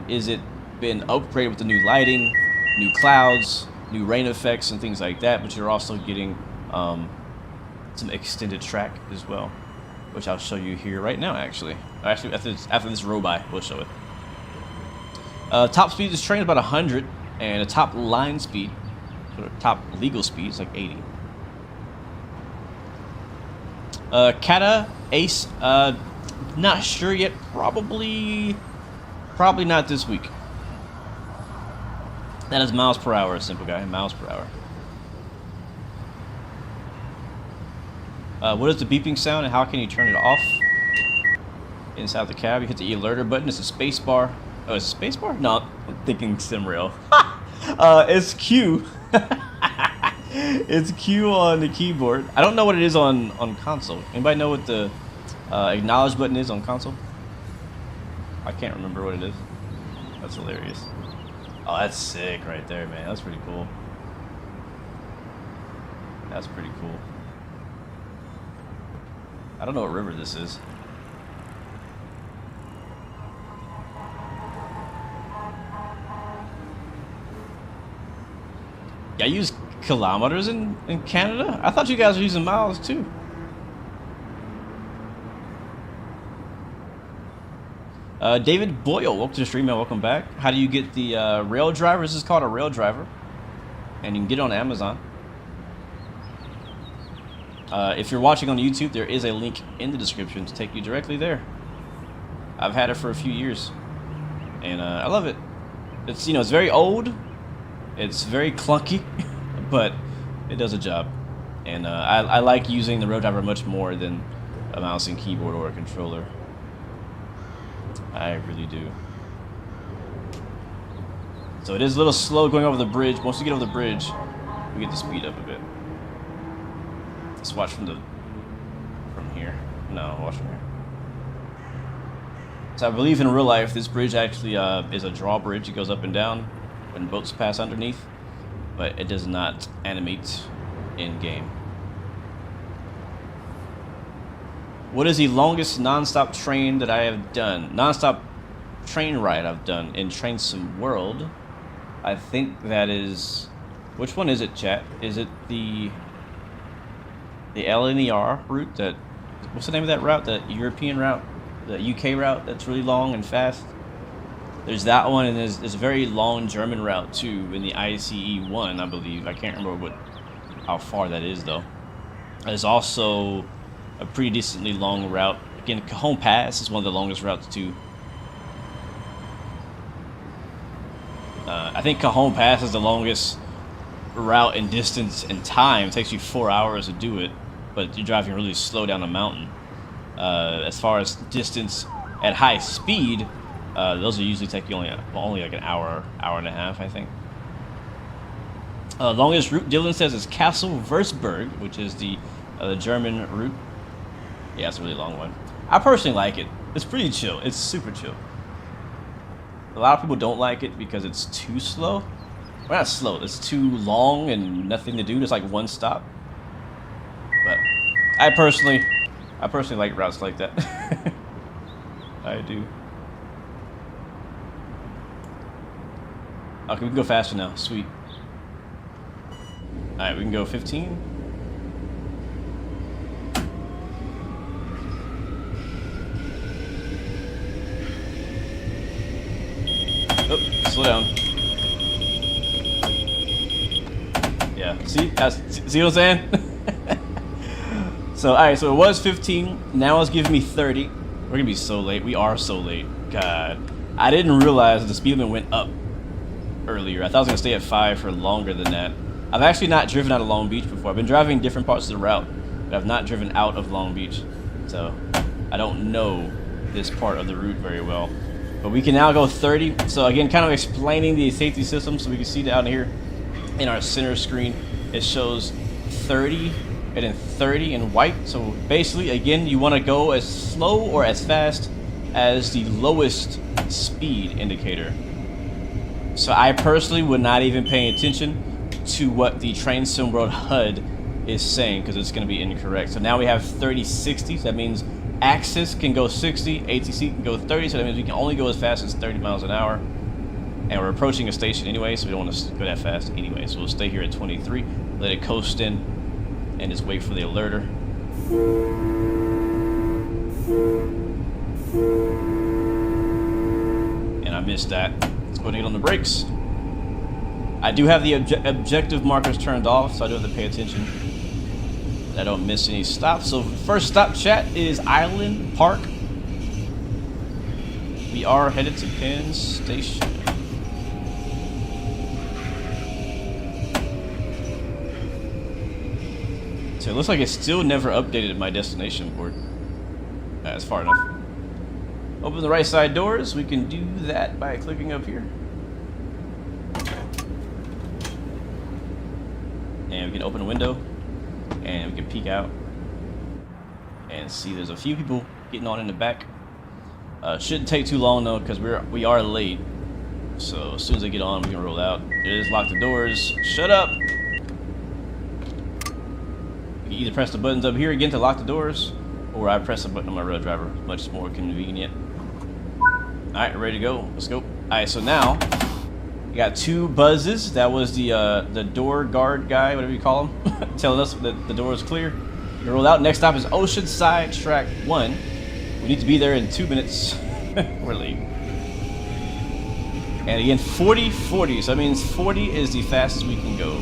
is it been upgraded with the new lighting, new clouds, new rain effects and things like that, but you're also getting some extended track as well, which I'll show you here right now, actually. Actually, after this row by, we'll show it. Top speed of this train is about 100, and the top line speed, or top legal speed, is like 80. Kata Ace, not sure yet. Probably not this week. That is miles per hour, simple guy. Miles per hour. What is the beeping sound and how can you turn it off? Inside the cab, you hit the alerter button. It's a space bar. Oh, it's a space bar? No, I'm thinking SimRail. It's Q. It's Q on the keyboard. I don't know what it is on console. Anybody know what the acknowledge button is on console? I can't remember what it is. That's hilarious. Oh, that's sick right there, man. That's pretty cool. That's pretty cool. I don't know what river this is. Yeah, I use kilometers in Canada? I thought you guys were using miles too. David Boyle, welcome to the stream, man. Welcome back. How do you get the rail driver? This is called a rail driver, and you can get it on Amazon. If you're watching on YouTube, there is a link in the description to take you directly there. I've had it for a few years, and I love it. It's, you know, it's very old, it's very clunky, but it does a job. And I like using the road driver much more than a mouse and keyboard or a controller. I really do. So it is a little slow going over the bridge. Once you get over the bridge, we get to speed up a bit. Let's watch from here. No, watch from here. So I believe in real life, this bridge actually is a drawbridge. It goes up and down when boats pass underneath, but it does not animate in game. What is the longest non-stop train that I have done? Non-stop train ride I've done in Train Sim World. I think that is... Which one is it, chat? Is it the LNER route? That... What's the name of that route? The European route? The UK route that's really long and fast? There's that one, and there's a very long German route, too, in the ICE1, I believe. I can't remember how far that is, though. There's also a pretty decently long route. Again, Cajon Pass is one of the longest routes too. I think Cajon Pass is the longest route in distance and time. It takes you 4 hours to do it, but you're driving really slow down a mountain. As far as distance at high speed, those will usually take you only like an hour and a half, I think. Longest route, Dylan says, is Castle Würzburg, which is the German route. Yeah, it's a really long one. I personally like it. It's pretty chill. It's super chill. A lot of people don't like it because it's too slow. Well, not slow. It's too long and nothing to do. There's like one stop. But I personally like routes like that. I do. Okay, we can go faster now. Sweet. All right, we can go 15. Oh, slow down. Yeah, see what I'm saying? So, alright, so it was 15. Now it's giving me 30. We're gonna be so late. We are so late. God. I didn't realize that the speed limit went up earlier. I thought I was gonna stay at 5 for longer than that. I've actually not driven out of Long Beach before. I've been driving different parts of the route, but I've not driven out of Long Beach. So, I don't know this part of the route very well. But we can now go 30. So again, kind of explaining the safety system. So we can see down here in our center screen, it shows 30 and then 30 in white. So basically, again, you want to go as slow or as fast as the lowest speed indicator. So I personally would not even pay attention to what the Train Sim World HUD is saying, because it's going to be incorrect. So now we have 30/60. So that means Axis can go 60, ATC can go 30, so that means we can only go as fast as 30 miles an hour. And we're approaching a station anyway, so we don't want to go that fast anyway. So we'll stay here at 23, let it coast in, and just wait for the alerter. And I missed that. Let's go ahead and get on the brakes. I do have the objective markers turned off, so I do have to pay attention I don't miss any stops. So first stop, chat, is Island Park. We are headed to Penn Station. So it looks like it's still never updated my destination board. That's far enough. Open the right side doors. We can do that by clicking up here. And we can open a window. And we can peek out and see there's a few people getting on in the back. Shouldn't take too long though, because we are late. So as soon as they get on, we can roll out. Just lock the doors. Shut up. You can either press the buttons up here again to lock the doors, or I press a button on my rail driver. Much more convenient. All right, ready to go. Let's go. All right, so now we got two buzzes. That was the door guard guy, whatever you call him, telling us that the door is clear. You roll out. Next stop is Oceanside Track 1. We need to be there in 2 minutes. We're late. And again, 40/40. So that means 40 is the fastest we can go.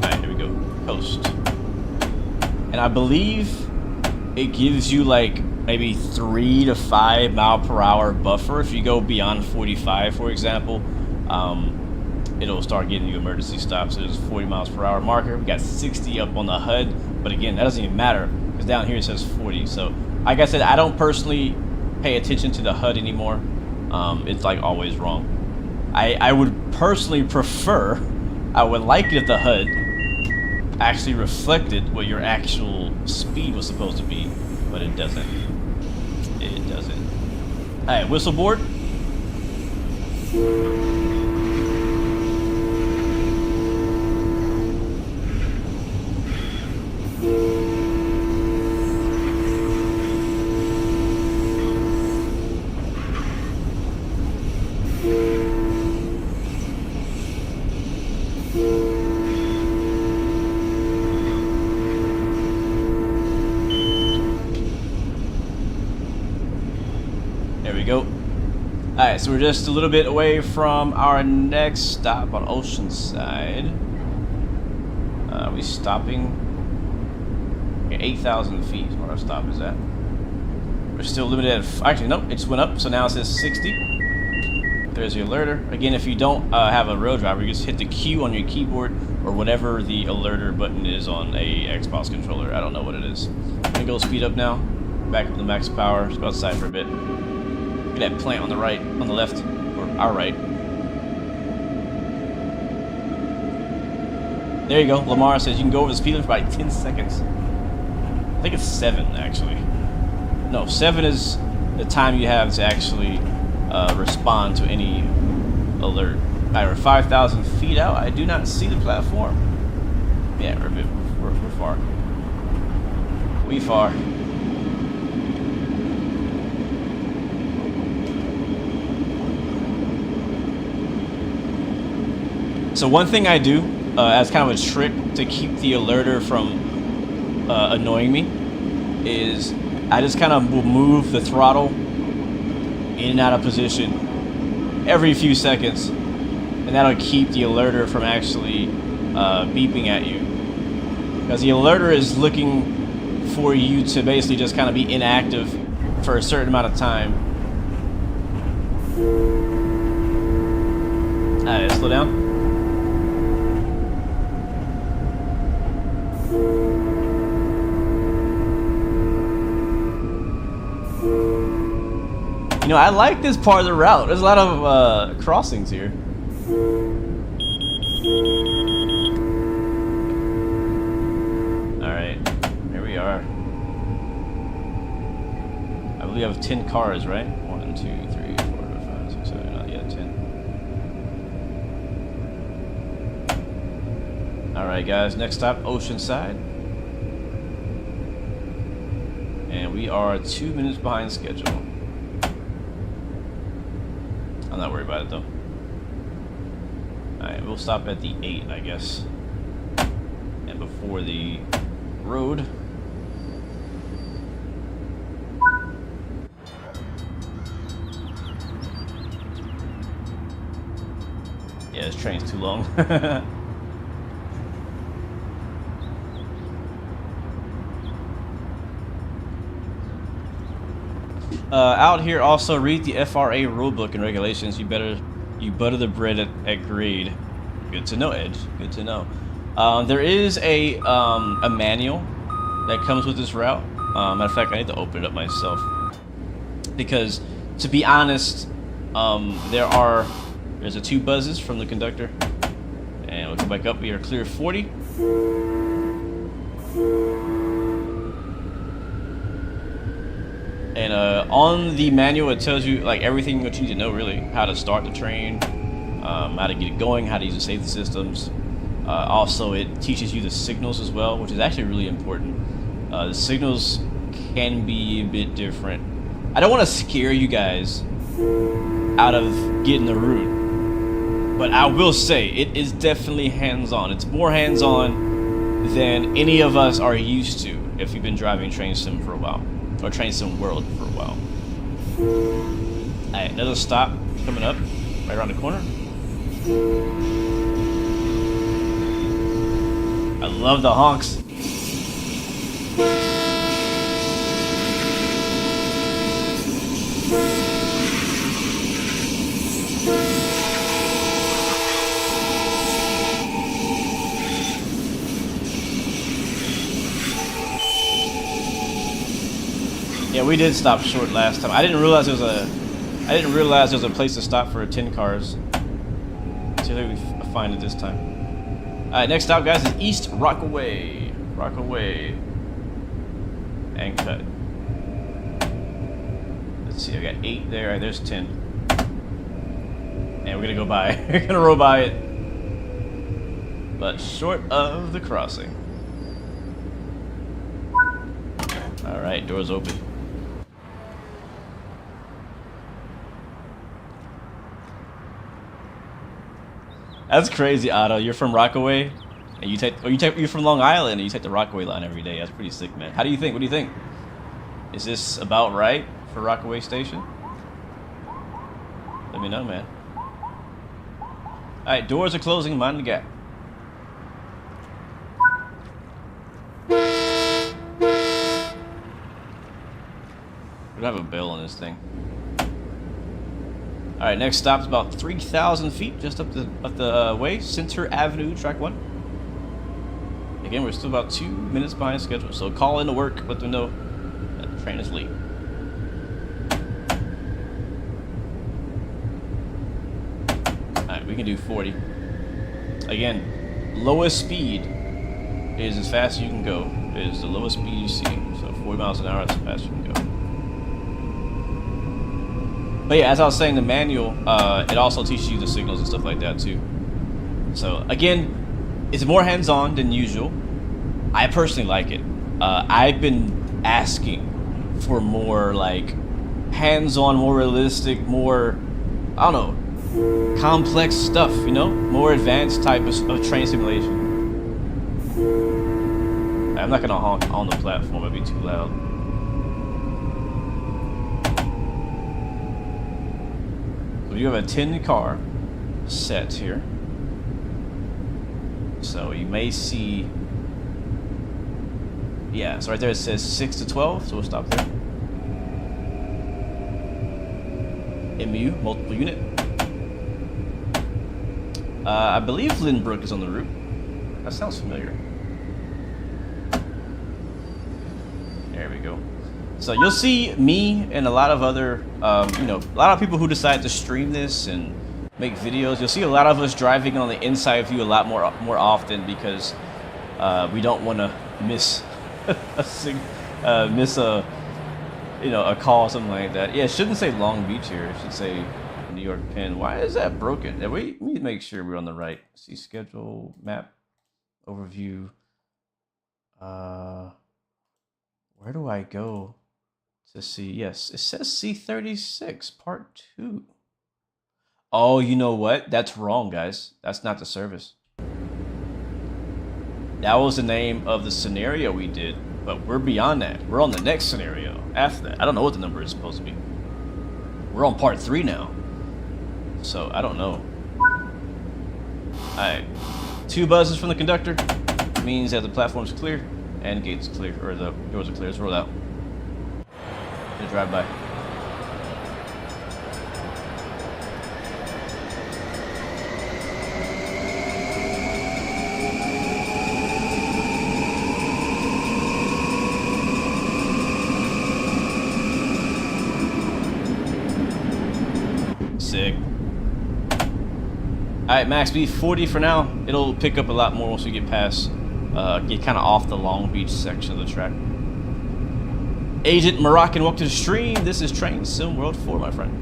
Alright, here we go. Coast. And I believe it gives you like maybe 3 to 5 mile per hour buffer if you go beyond 45, for example. it'll start getting you emergency stops. So there's a 40 miles per hour marker. We got 60 up on the HUD, but again, that doesn't even matter because down here it says 40. So like I said, I don't personally pay attention to the HUD anymore. It's like always wrong. I would personally prefer, I would like it if the HUD actually reflected what your actual speed was supposed to be, but it doesn't. It doesn't. Alright, whistle board. There we go. Alright, so we're just a little bit away from our next stop on Oceanside. We stopping 8,000 feet is what our stop is at. We're still limited at, actually nope, it just went up, so now it says 60. There's your alerter. Again, if you don't have a road driver, you just hit the Q on your keyboard or whatever the alerter button is on a Xbox controller. I don't know what it is. I'm gonna go speed up now. Back up to max power. Let's go outside for a bit. Look at that plant on the right, on the left, or our right. There you go. Lamar says you can go over the speed limit for about 10 seconds. I think it's 7 actually. No, 7 is the time you have to actually respond to any alert. Alright, we're 5,000 feet out. I do not see the platform. Yeah, we're a bit, we're far. We far. So one thing I do as kind of a trick to keep the alerter from annoying me is I just kind of will move the throttle in and out of position every few seconds, and that'll keep the alerter from actually beeping at you, because the alerter is looking for you to basically just kind of be inactive for a certain amount of time. Alright, slow down. You know, I like this part of the route. There's a lot of crossings here. Alright, here we are. I believe I have 10 cars, right? 1, 2, 3, 4, 5, 6, 7, not yet 10. Alright guys, next stop, Oceanside. And we are 2 minutes behind schedule. I'm not worried about it though. Alright, we'll stop at the 8, I guess. And before the road. Yeah, this train's too long. Out here, also read the FRA rulebook and regulations. You butter the bread at grade. Good to know, Edge. Good to know. There is a manual that comes with this route. Matter of fact, I need to open it up myself because, to be honest, there's a 2 buzzes from the conductor, and we'll come back up. We are clear 40. And on the manual, it tells you like everything that you need to know, really. How to start the train, how to get it going, how to use the safety systems. Also, it teaches you the signals as well, which is actually really important. The signals can be a bit different. I don't want to scare you guys out of getting the route, but I will say it is definitely hands-on. It's more hands-on than any of us are used to if you've been driving Train Sim for a while. Or Train Sim World for a while. Alright, another stop coming up, right around the corner. I love the honks. Yeah, we did stop short last time. I didn't realize there was a place to stop for 10 cars. Let's see if we find it this time. All right, next stop, guys, is East Rockaway. Rockaway. And cut. Let's see, I got 8 there. All right, there's 10. And we're gonna go by. We're gonna roll by it. But short of the crossing. All right, doors open. That's crazy, Otto. You're from Rockaway, and you're from Long Island, and you take the Rockaway line every day. That's pretty sick, man. How do you think? What do you think? Is this about right for Rockaway Station? Let me know, man. All right, doors are closing. Mind the gap. We don't have a bell on this thing. All right, next stop's about 3,000 feet, just up the way, Center Avenue, track 1. Again, we're still about 2 minutes behind schedule, so call into work, let them know that the train is late. All right, we can do 40. Again, lowest speed is as fast as you can go. It is the lowest speed you see, so 40 miles an hour is as fast as you can go. But yeah, as I was saying, the manual, it also teaches you the signals and stuff like that too. So again, it's more hands-on than usual. I personally like it. I've been asking for more like hands-on, more realistic, more, I don't know, complex stuff, you know? More advanced type of train simulation. I'm not gonna honk on the platform, it'd be too loud. You have a 10 car set here, so you may see, yeah, so right there it says 6 to 12, so we'll stop there. MU, multiple unit. I believe Lynbrook is on the route. That sounds familiar. There we go. So you'll see me and a lot of other, you know, a lot of people who decide to stream this and make videos. You'll see a lot of us driving on the inside view a lot more often because we don't want to miss miss a, you know, a call or something like that. Yeah, it shouldn't say Long Beach here. It should say New York Penn. Why is that broken? We need to make sure we're on the right. See schedule, map, overview. Where do I go to see? Yes, it says C36 part 2. Oh, you know what? That's wrong, guys. That's not the service. That was the name of the scenario we did, but we're beyond that. We're on the next scenario after that. I don't know what the number is supposed to be. We're on part 3 now, so I don't know. Alright, 2 buzzes from the conductor means that the platform's clear and gates clear, or the doors are clear. Let's roll out. Gonna drive by. Sick. Alright, max speed 40 for now. It'll pick up a lot more once we get past, get kind of off the Long Beach section of the track. Agent Moroccan, welcome to the stream. This is Train Sim World 4, my friend.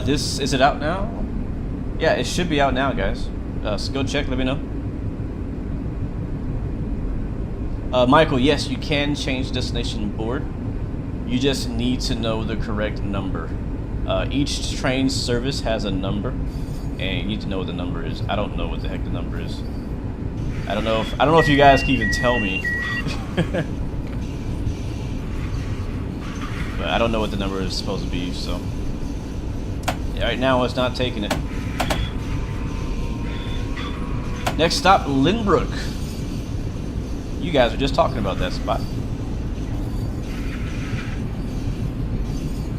This, is it out now? Yeah, it should be out now, guys. So go check, let me know. Michael, yes, you can change destination board. You just need to know the correct number. Each train service has a number, and you need to know what the number is. I don't know what the heck the number is. I don't know if you guys can even tell me. But I don't know what the number is supposed to be, so. Yeah, right now it's not taking it. Next stop, Lynbrook. You guys were just talking about that spot.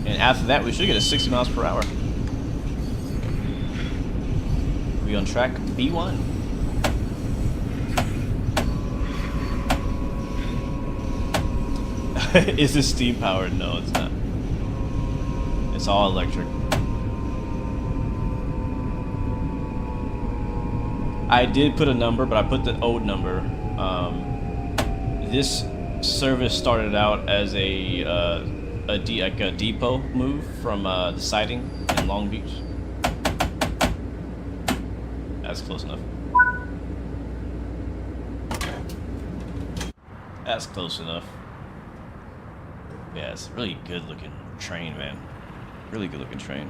And after that, we should get a 60 miles per hour. We on track B1. Is this steam powered? No, it's not. It's all electric. I did put a number, but I put the old number. This service started out as a depot move from the siding in Long Beach. That's close enough. That's close enough. Yeah, it's a really good looking train, man. Really good looking train.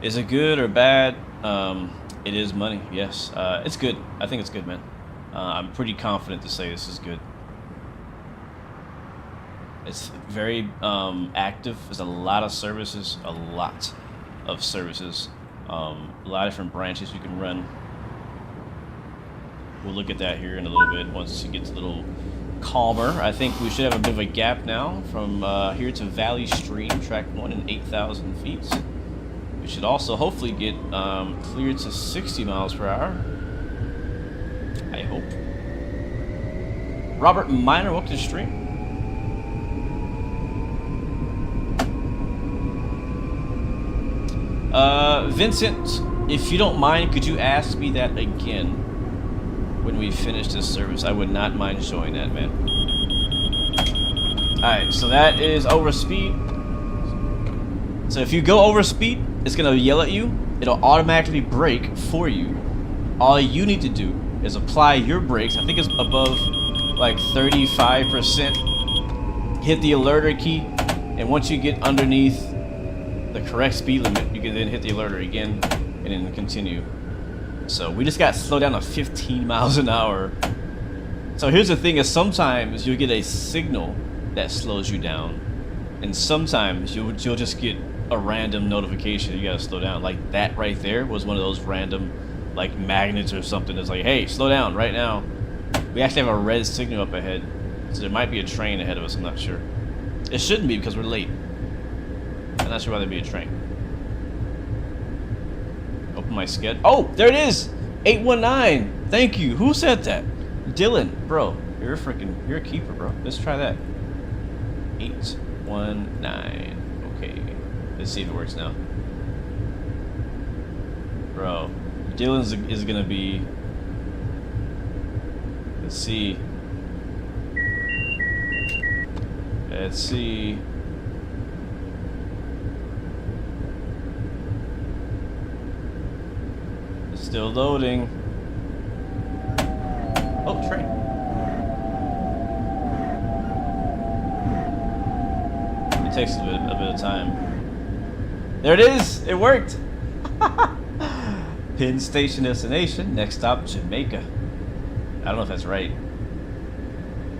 Is it good or bad? It is money, yes. It's good. I think it's good, man. I'm pretty confident to say this is good. It's very active. There's a lot of services, a lot of services. A lot of different branches you can run. We'll look at that here in a little bit once it gets a little calmer. I think we should have a bit of a gap now from here to Valley Stream, track 1 and 8,000 feet. We should also hopefully get cleared to 60 miles per hour. I hope. Robert Miner, welcome to the stream. Vincent, if you don't mind, could you ask me that again when we finish this service? I would not mind showing that, man. Alright, so that is over speed. So if you go over speed, it's gonna yell at you. It'll automatically brake for you. All you need to do is apply your brakes. I think it's above like 35%. Hit the alerter key, and once you get underneath the correct speed limit, you can then hit the alerter again and then continue. So we just got slowed down to 15 miles an hour. So here's the thing: is sometimes you'll get a signal that slows you down, and sometimes you'll just get a random notification you gotta slow down. Like that right there was one of those random like magnets or something that's like, hey, slow down right now. We actually have a red signal up ahead, so there might be a train ahead of us. I'm not sure. It shouldn't be because we're late. I'm not sure why there'd be a train. Open my schedule. Oh, there it is! 819! Thank you. Who said that? Dylan, bro. You're a keeper, bro. Let's try that. 819. Okay. Let's see if it works now. Bro. Dylan's is gonna be... Let's see. Let's see. Still loading. Oh, train. It takes a bit of time. There it is. It worked. Penn Station destination. Next stop, Jamaica. I don't know if that's right.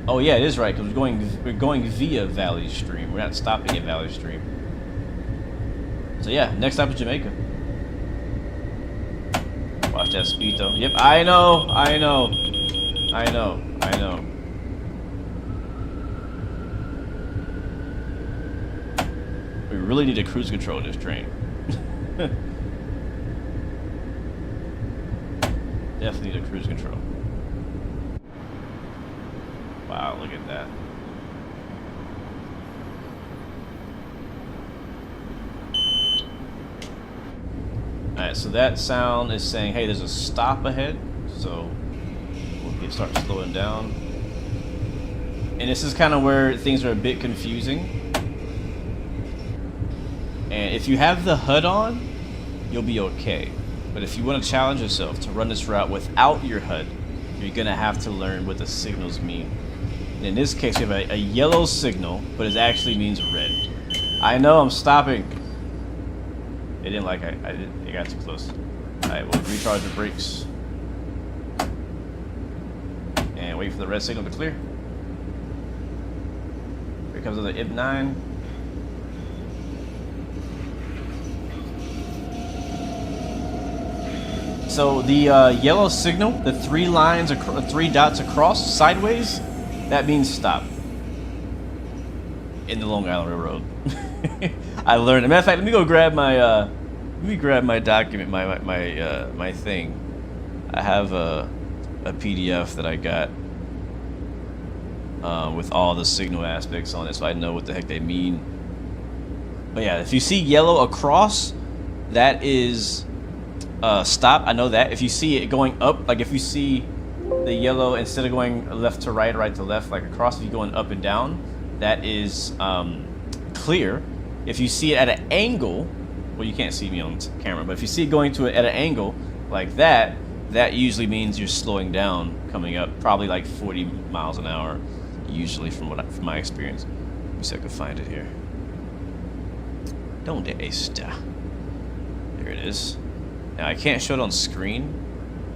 Oh yeah, it is right because we're going via Valley Stream. We're not stopping at Valley Stream. So yeah, next stop is Jamaica. Watch that speed though. Yep, I know. We really need to cruise control this train. Definitely need a cruise control. Wow, look at that. Alright, so that sound is saying, hey, there's a stop ahead. So we'll start slowing down. And this is kind of where things are a bit confusing. And if you have the HUD on, you'll be okay. But if you want to challenge yourself to run this route without your HUD, you're going to have to learn what the signals mean. And in this case, we have a yellow signal, but it actually means red. I know, I'm stopping. It didn't like it got too close. Alright, we'll recharge the brakes. And wait for the red signal to clear. Here comes the IP9. So the yellow signal, the three dots across sideways, that means stop. In the Long Island Railroad. I learned. As a matter of fact, let me go grab my document, my thing. I have a PDF that I got with all the signal aspects on it, so I know what the heck they mean. But yeah, if you see yellow across, that is stop. I know that. If you see it going up, like if you see the yellow instead of going left to right, right to left, like across, if you're going up and down, that is clear. If you see it at an angle, well, you can't see me on camera, but if you see it going to it at an angle like that, that usually means you're slowing down coming up, probably like 40 miles an hour, usually from my experience. Let me see if I can find it here. Donde está? There it is. Now I can't show it on screen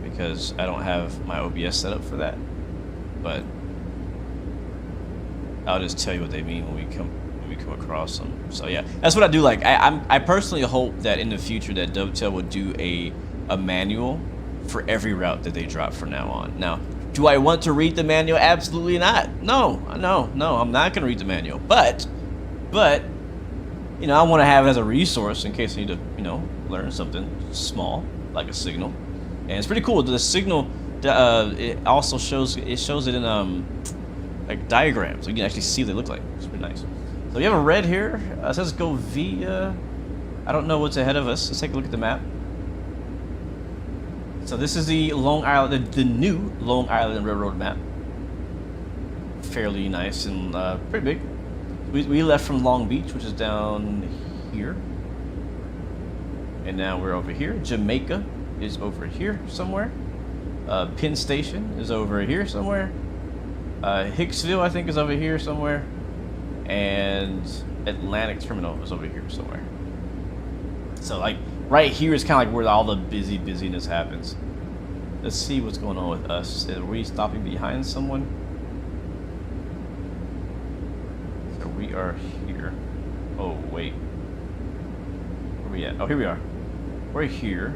because I don't have my OBS set up for that, but I'll just tell you what they mean when we come across them. So yeah, that's what I do like. I personally hope that in the future that Dovetail will do a manual for every route that they drop from now on. Now, do I want to read the manual? Absolutely not. No, I'm not gonna read the manual. But you know, I want to have it as a resource in case I need to, you know, learn something small like a signal. And it's pretty cool. The signal, it also shows it in like diagrams. So you can actually see what they look like. It's pretty nice. So we have a red here. It says go via. I don't know what's ahead of us. Let's take a look at the map. So this is the Long Island, the new Long Island Railroad map. Fairly nice and pretty big. We left from Long Beach, which is down here. And now we're over here. Jamaica is over here somewhere. Penn Station is over here somewhere. Hicksville, I think, is over here somewhere. And Atlantic Terminal is over here somewhere. So, like, right here is kind of like where all the busyness happens. Let's see what's going on with us. Are we stopping behind someone? So we are here. Oh, wait. Where are we at? Oh, here we are. We're here.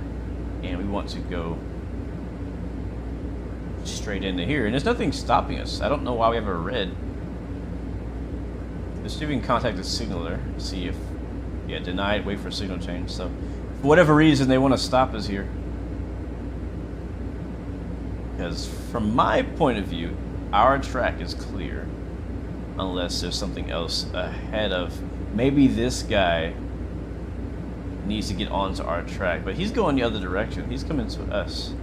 And we want to go straight into here. And there's nothing stopping us. I don't know why we have a red. Let's see if we can contact the signaler. See if... Yeah, denied. Wait for signal change. So, for whatever reason, they want to stop us here. Because from my point of view, our track is clear. Unless there's something else ahead of... Maybe this guy needs to get onto our track. But he's going the other direction. He's coming to us.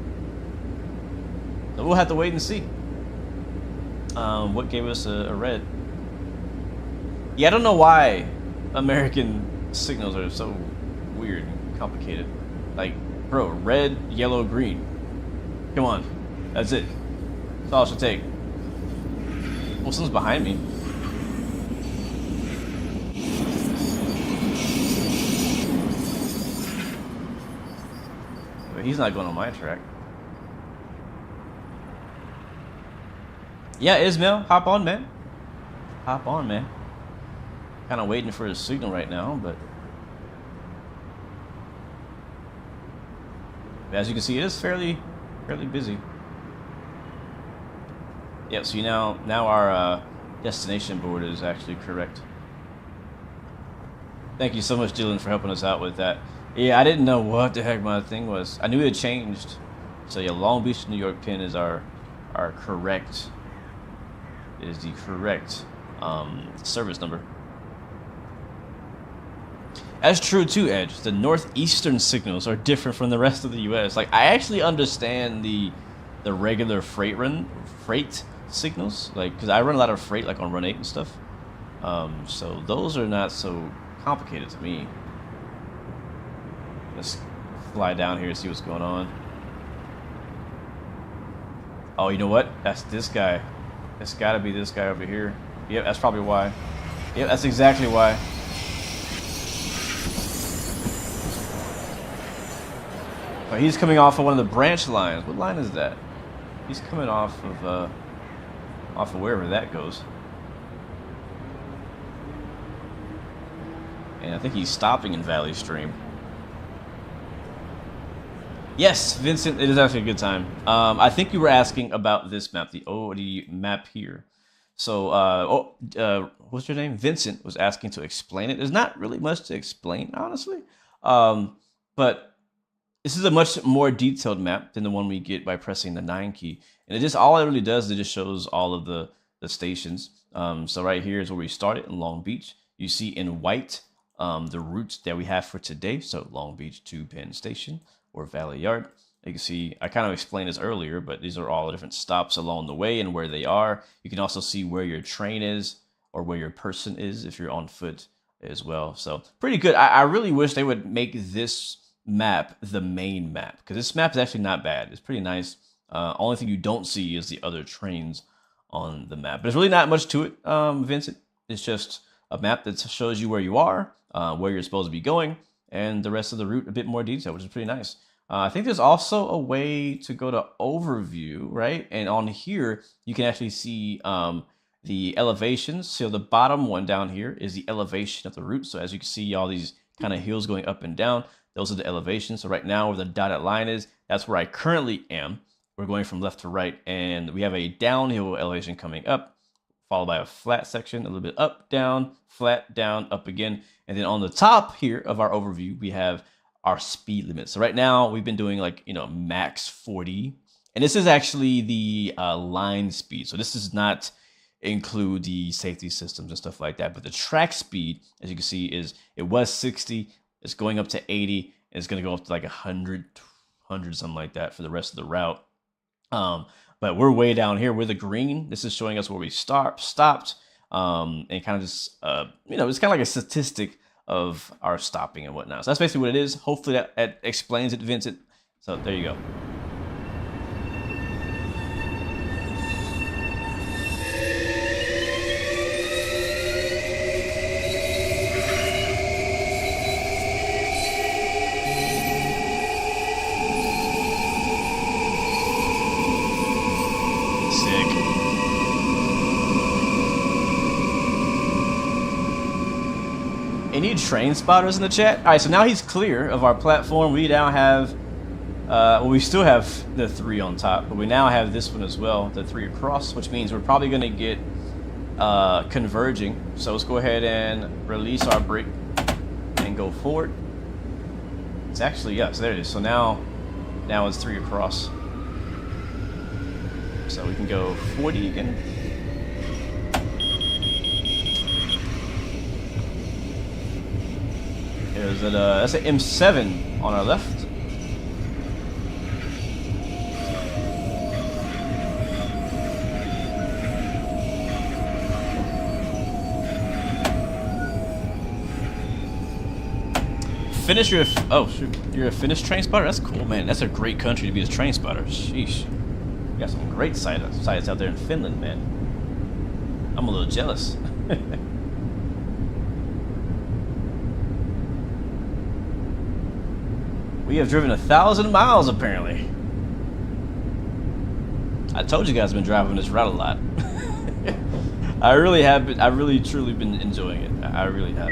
So we'll have to wait and see. What gave us a red? Yeah, I don't know why American signals are so weird and complicated. Like, bro, red, yellow, green. Come on. That's it. That's all it should take. Well, someone's behind me. But he's not going on my track. Yeah, Ismail, hop on, man. Hop on, man. Kind of waiting for his signal right now, but as you can see, it is fairly busy. Yep. So now our destination board is actually correct. Thank you so much, Dylan, for helping us out with that. Yeah, I didn't know what the heck my thing was. I knew it had changed. So yeah, Long Beach, New York, Penn is our correct. Is the correct service number. That's true too, Edge. The northeastern signals are different from the rest of the U.S. Like, I actually understand the regular freight signals, like, because I run a lot of freight, like on Run 8 and stuff. So those are not so complicated to me. Let's fly down here and see what's going on. Oh, you know what? That's this guy. It's got to be this guy over here. Yep, that's probably why. Yep, that's exactly why. Oh, he's coming off of one of the branch lines. What line is that? He's coming off of wherever that goes. And I think he's stopping in Valley Stream. Yes, Vincent, it is actually a good time. I think you were asking about this map, the OD map here. So, what's your name? Vincent was asking to explain it. There's not really much to explain, honestly. But this is a much more detailed map than the one we get by pressing the 9 key. And it just, all it really does is it just shows all of the the stations. So right here is where we started in Long Beach. You see in white the routes that we have for today. So Long Beach to Penn Station or Valley Yard. You can see, I kind of explained this earlier, but these are all the different stops along the way and where they are. You can also see where your train is or where your person is if you're on foot as well. So pretty good. I really wish they would make this map the main map, because this map is actually not bad. It's pretty nice. Only thing you don't see is the other trains on the map. But there's really not much to it, Vincent. It's just a map that shows you where you are, where you're supposed to be going, and the rest of the route a bit more detail, which is pretty nice. I think there's also a way to go to overview, right? And on here, you can actually see the elevations. So the bottom one down here is the elevation of the route. So as you can see, all these kind of hills going up and down, those are the elevations. So right now where the dotted line is, that's where I currently am. We're going from left to right, and we have a downhill elevation coming up, followed by a flat section, a little bit up, down, flat, down, up again. And then on the top here of our overview, we have our speed limit. So right now we've been doing like, max 40. And this is actually the line speed. So this does not include the safety systems and stuff like that. But the track speed, as you can see, it was 60. It's going up to 80. And it's going to go up to like 100, something like that for the rest of the route. But we're way down here. We're the green. This is showing us where we stopped. And kind of just, it's kind of like a statistic of our stopping and whatnot. So that's basically what it is. Hopefully that explains it, Vincent. So there you go. Any train spotters in the chat? All right, so now he's clear of our platform. We now have, we still have the 3 on top, but we now have this one as well, the 3 across, which means we're probably going to get converging. So let's go ahead and release our brake and go forward. It's actually, yeah, so there it is. So now it's 3 across. So we can go 40 again. That's an M7 on our left. Finish your, oh shoot, you're a Finnish train spotter? That's cool, man. That's a great country to be a train spotter. Sheesh. You got some great sites out there in Finland, man. I'm a little jealous. We have driven 1,000 miles, apparently. I told you guys I've been driving this route a lot. I really have been. I really, truly been enjoying it. I really have.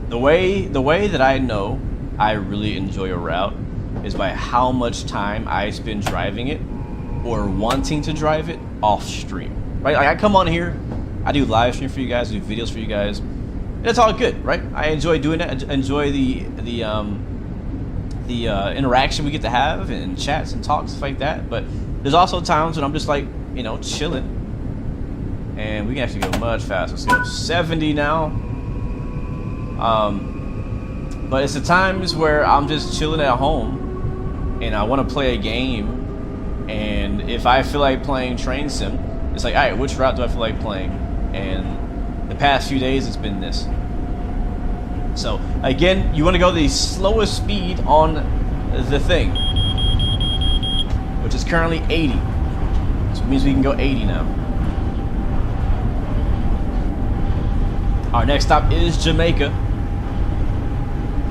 The way that I know I really enjoy a route is by how much time I spend driving it or wanting to drive it off stream. Right? Like I come on here, I do live stream for you guys, do videos for you guys. It's all good, right? I enjoy doing that. I enjoy the interaction we get to have and chats and talks, stuff like that. But there's also times when I'm just like, chilling, and we can actually go much faster. Let's go 70 now. But it's the times where I'm just chilling at home and I want to play a game, and if I feel like playing Train Sim, it's like, all right, which route do I feel like playing? And the past few days it's been this. So again, you want to go the slowest speed on the thing, which is currently 80. So it means we can go 80 now. Our next stop is Jamaica.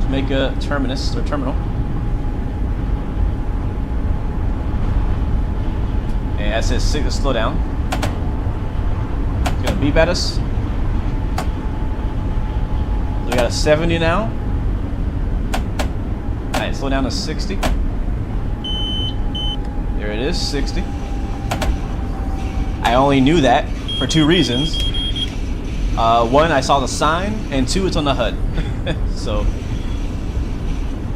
Jamaica terminus or terminal. And that says slow down. It's gonna beep at us. We got a 70 now. Alright, slow down to 60. There it is, 60. I only knew that for 2 reasons. One, I saw the sign, and 2, it's on the HUD. So,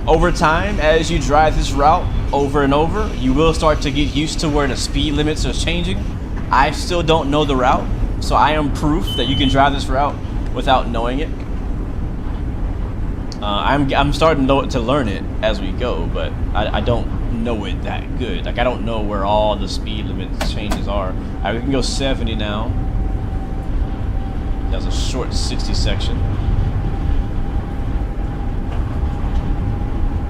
over time, as you drive this route over and over, you will start to get used to where the speed limits are changing. I still don't know the route, so I am proof that you can drive this route without knowing it. I'm starting to learn it as we go, but I don't know it that good. Like, I don't know where all the speed limit changes are. Alright, we can go 70 now. That was a short 60 section.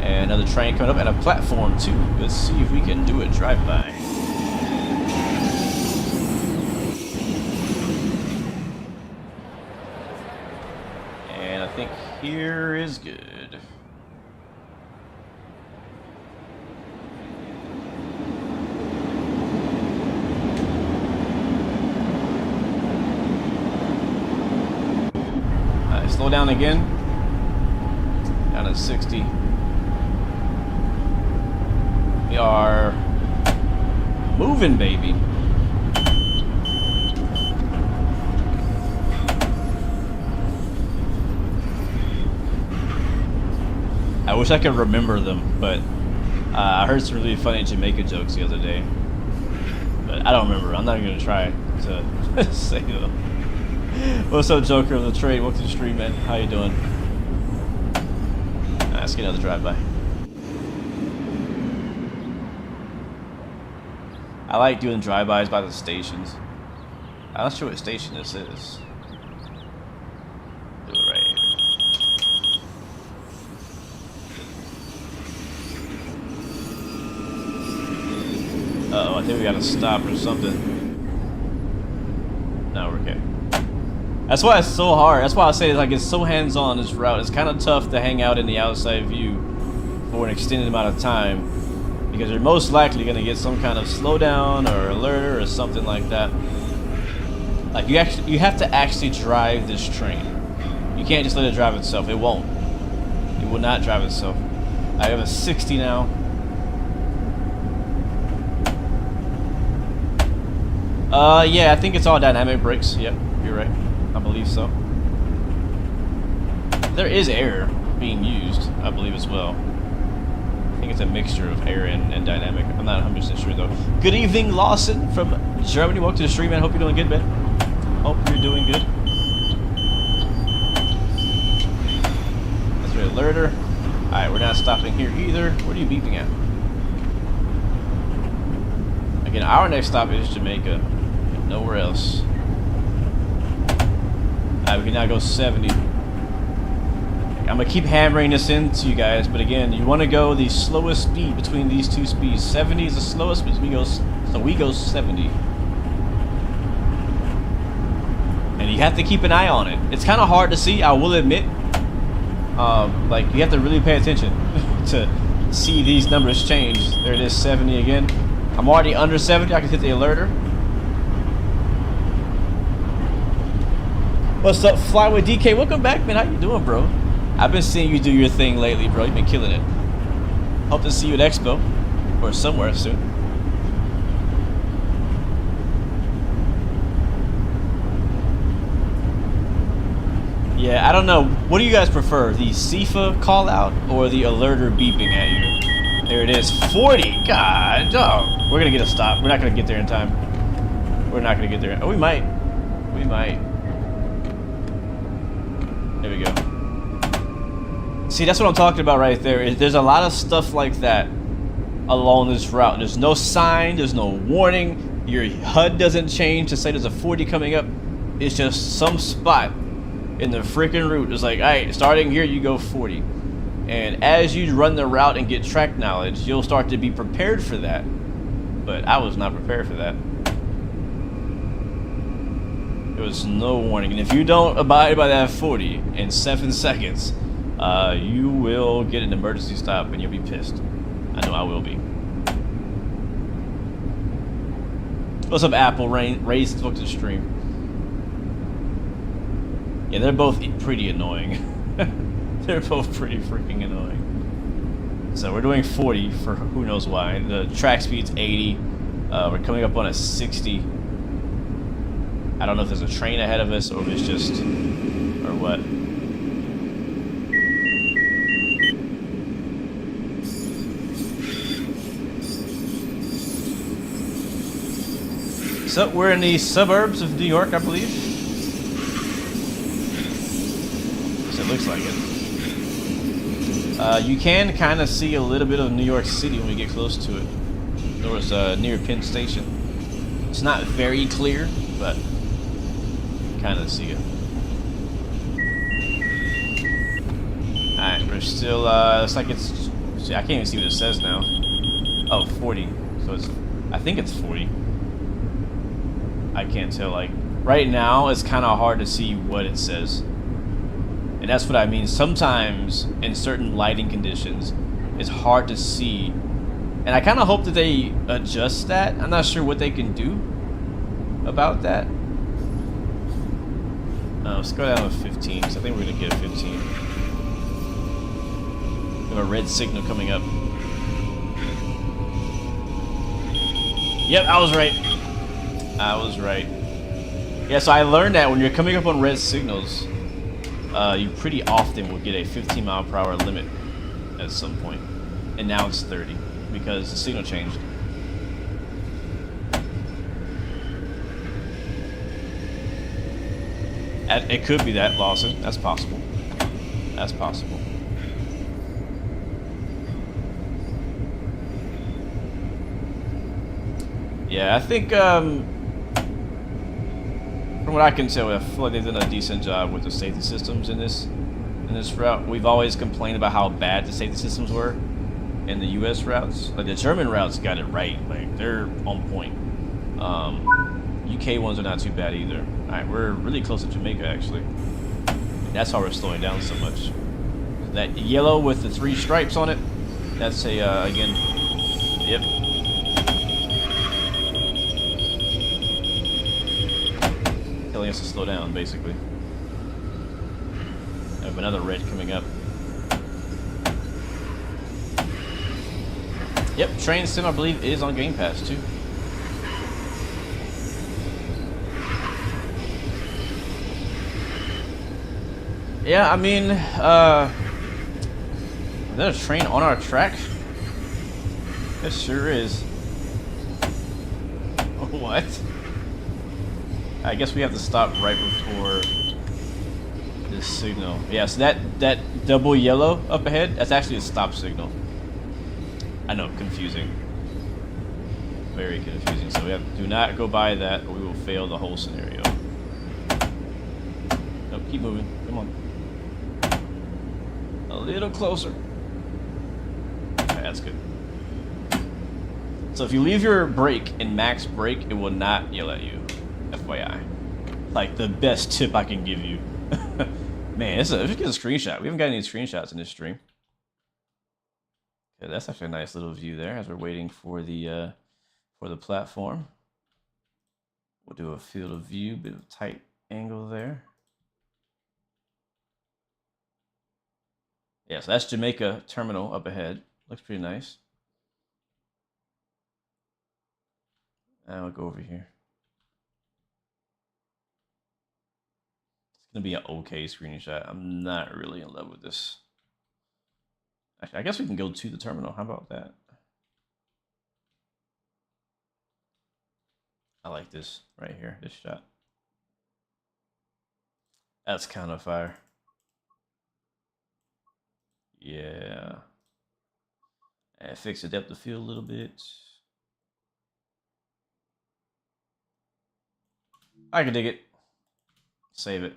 And another train coming up, and a platform too. Let's see if we can do a drive-by. And I think here is good. Alright, slow down again. Down at 60. We are moving, baby. I wish I could remember them, but I heard some really funny Jamaica jokes the other day. But I don't remember. I'm not even going to try to say them. What's up, Joker of the Trade? Welcome to the stream, man. How you doing? Let's get another drive-by. I like doing drive-bys by the stations. I'm not sure what station this is. Do it right here. Uh-oh, I think we gotta stop or something. No, we're okay. That's why it's so hard. That's why I say like it's so hands-on this route. It's kind of tough to hang out in the outside view for an extended amount of time, because you're most likely going to get some kind of slowdown or alerter or something like that. Like you have to actually drive this train. You can't just let it drive itself. It won't. It will not drive itself. I have a 60 now. Yeah, I think it's all dynamic brakes. Yep, you're right. I believe so. There is air being used, I believe, as well. I think it's a mixture of air and dynamic. I'm not 100% sure though. Good evening, Lawson from Germany. Welcome to the stream, man. Hope you're doing good, man. Hope you're doing good. That's your alerter. Alright, we're not stopping here either. What are you beeping at? Again, our next stop is Jamaica. Nowhere else. Alright, we can now go 70. I'm gonna keep hammering this into you guys, but again, you want to go the slowest speed between these two speeds. 70 is the slowest speed, so we go 70. And you have to keep an eye on it. It's kind of hard to see, I will admit. Like, you have to really pay attention to see these numbers change. There it is, 70 again. I'm already under 70, I can hit the alerter. What's up, Flyway DK? Welcome back, man. How you doing, bro? I've been seeing you do your thing lately, bro. You've been killing it. Hope to see you at Expo or somewhere soon. Yeah, I don't know. What do you guys prefer? The SIFA call out or the alerter beeping at you? There it is. 40. God, oh. We're gonna get a stop. We're not gonna get there in time. We're not gonna get there. Oh, we might. We might. There we go. See, that's what I'm talking about right there. There's a lot of stuff like that along this route. There's no sign, there's no warning. Your HUD doesn't change to say there's a 40 coming up. It's just some spot in the freaking route. It's like, all right, starting here, you go 40. And as you run the route and get track knowledge, you'll start to be prepared for that. But I was not prepared for that. There was no warning. And if you don't abide by that 40 in 7 seconds, you will get an emergency stop and you'll be pissed. I know I will be. What's up, Apple? Raised look to the stream. Yeah, they're both pretty annoying. They're both pretty freaking annoying. So we're doing 40 for who knows why. The track speed's 80. We're coming up on a 60. I don't know if there's a train ahead of us or if it's just, or what. So we're in the suburbs of New York, I believe. So it looks like it. You can kind of see a little bit of New York City when we get close to it. There was near Penn Station. It's not very clear, but you kind of see it. Alright, we're still, looks like it's, see, I can't even see what it says now. Oh, 40. So it's, I think it's 40. I can't tell, like, right now it's kind of hard to see what it says. And that's what I mean. Sometimes, in certain lighting conditions, it's hard to see. And I kind of hope that they adjust that. I'm not sure what they can do about that. Let's go down to 15, because I think we're going to get a 15. We have a red signal coming up. Yep, I was right. I was right. Yeah, so I learned that when you're coming up on red signals, you pretty often will get a 15-mile-per-hour limit at some point. And now it's 30 because the signal changed. It could be that, Lawson. That's possible. That's possible. Yeah, I think, from what I can tell, I feel like they've done a decent job with the safety systems in this route. We've always complained about how bad the safety systems were in the U.S. routes. Like, the German routes got it right. Like, they're on point. UK ones are not too bad either. Alright, we're really close to Jamaica, actually. That's how we're slowing down so much. That yellow with the 3 stripes on it, that's a, again, yep. Telling us to slow down, basically. I have another red coming up. Yep, Train Sim, I believe, is on Game Pass, too. Yeah, I mean, is there a train on our track? It sure is. What? I guess we have to stop right before this signal. Yeah, so that double yellow up ahead, that's actually a stop signal. I know, confusing. Very confusing. So we have to do not go by that or we will fail the whole scenario. Nope, keep moving. Come on. A little closer. Okay, that's good. So if you leave your brake in max brake, it will not yell at you. FYI. Like the best tip I can give you. Man, let's get a screenshot. We haven't got any screenshots in this stream. Okay, that's actually a nice little view there as we're waiting for the platform. We'll do a field of view, bit of tight angle there. Yeah, so that's Jamaica Terminal up ahead. Looks pretty nice. And we'll go over here. It's gonna be an okay screenshot. I'm not really in love with this. Actually, I guess we can go to the terminal. How about that? I like this right here, this shot. That's kind of fire. Yeah. And fix the depth of field a little bit. I can dig it. Save it.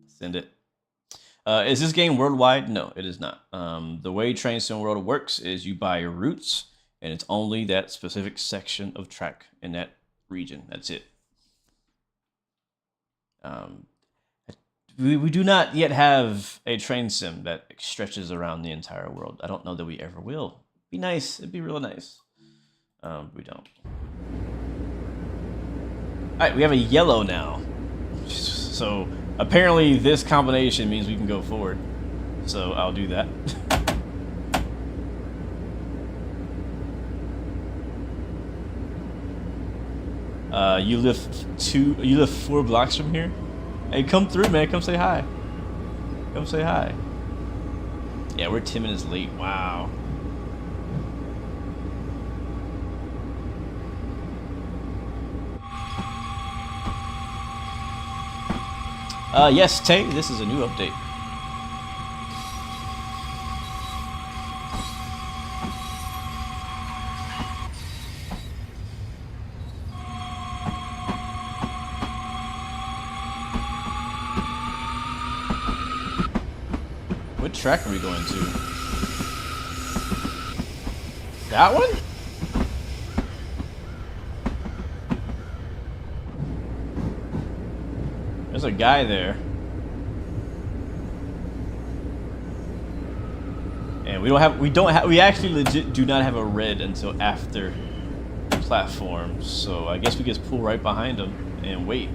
Send it. Is this game worldwide? No, it is not. The way Train Sim World works is you buy routes, and it's only that specific section of track in that region. That's it. We do not yet have a train sim that stretches around the entire world. I don't know that we ever will. Be nice. It'd be real nice. We don't. All right, we have a yellow now. So apparently this combination means we can go forward. So I'll do that. You live 4 blocks from here? Hey, come through, man. Come say hi. Come say hi. Yeah, we're 10 minutes late. Wow. Yes, Tay, this is a new update. What track are we going to? That one? There's a guy there. And we actually legit do not have a red until after platform. So I guess we just pull right behind him and wait.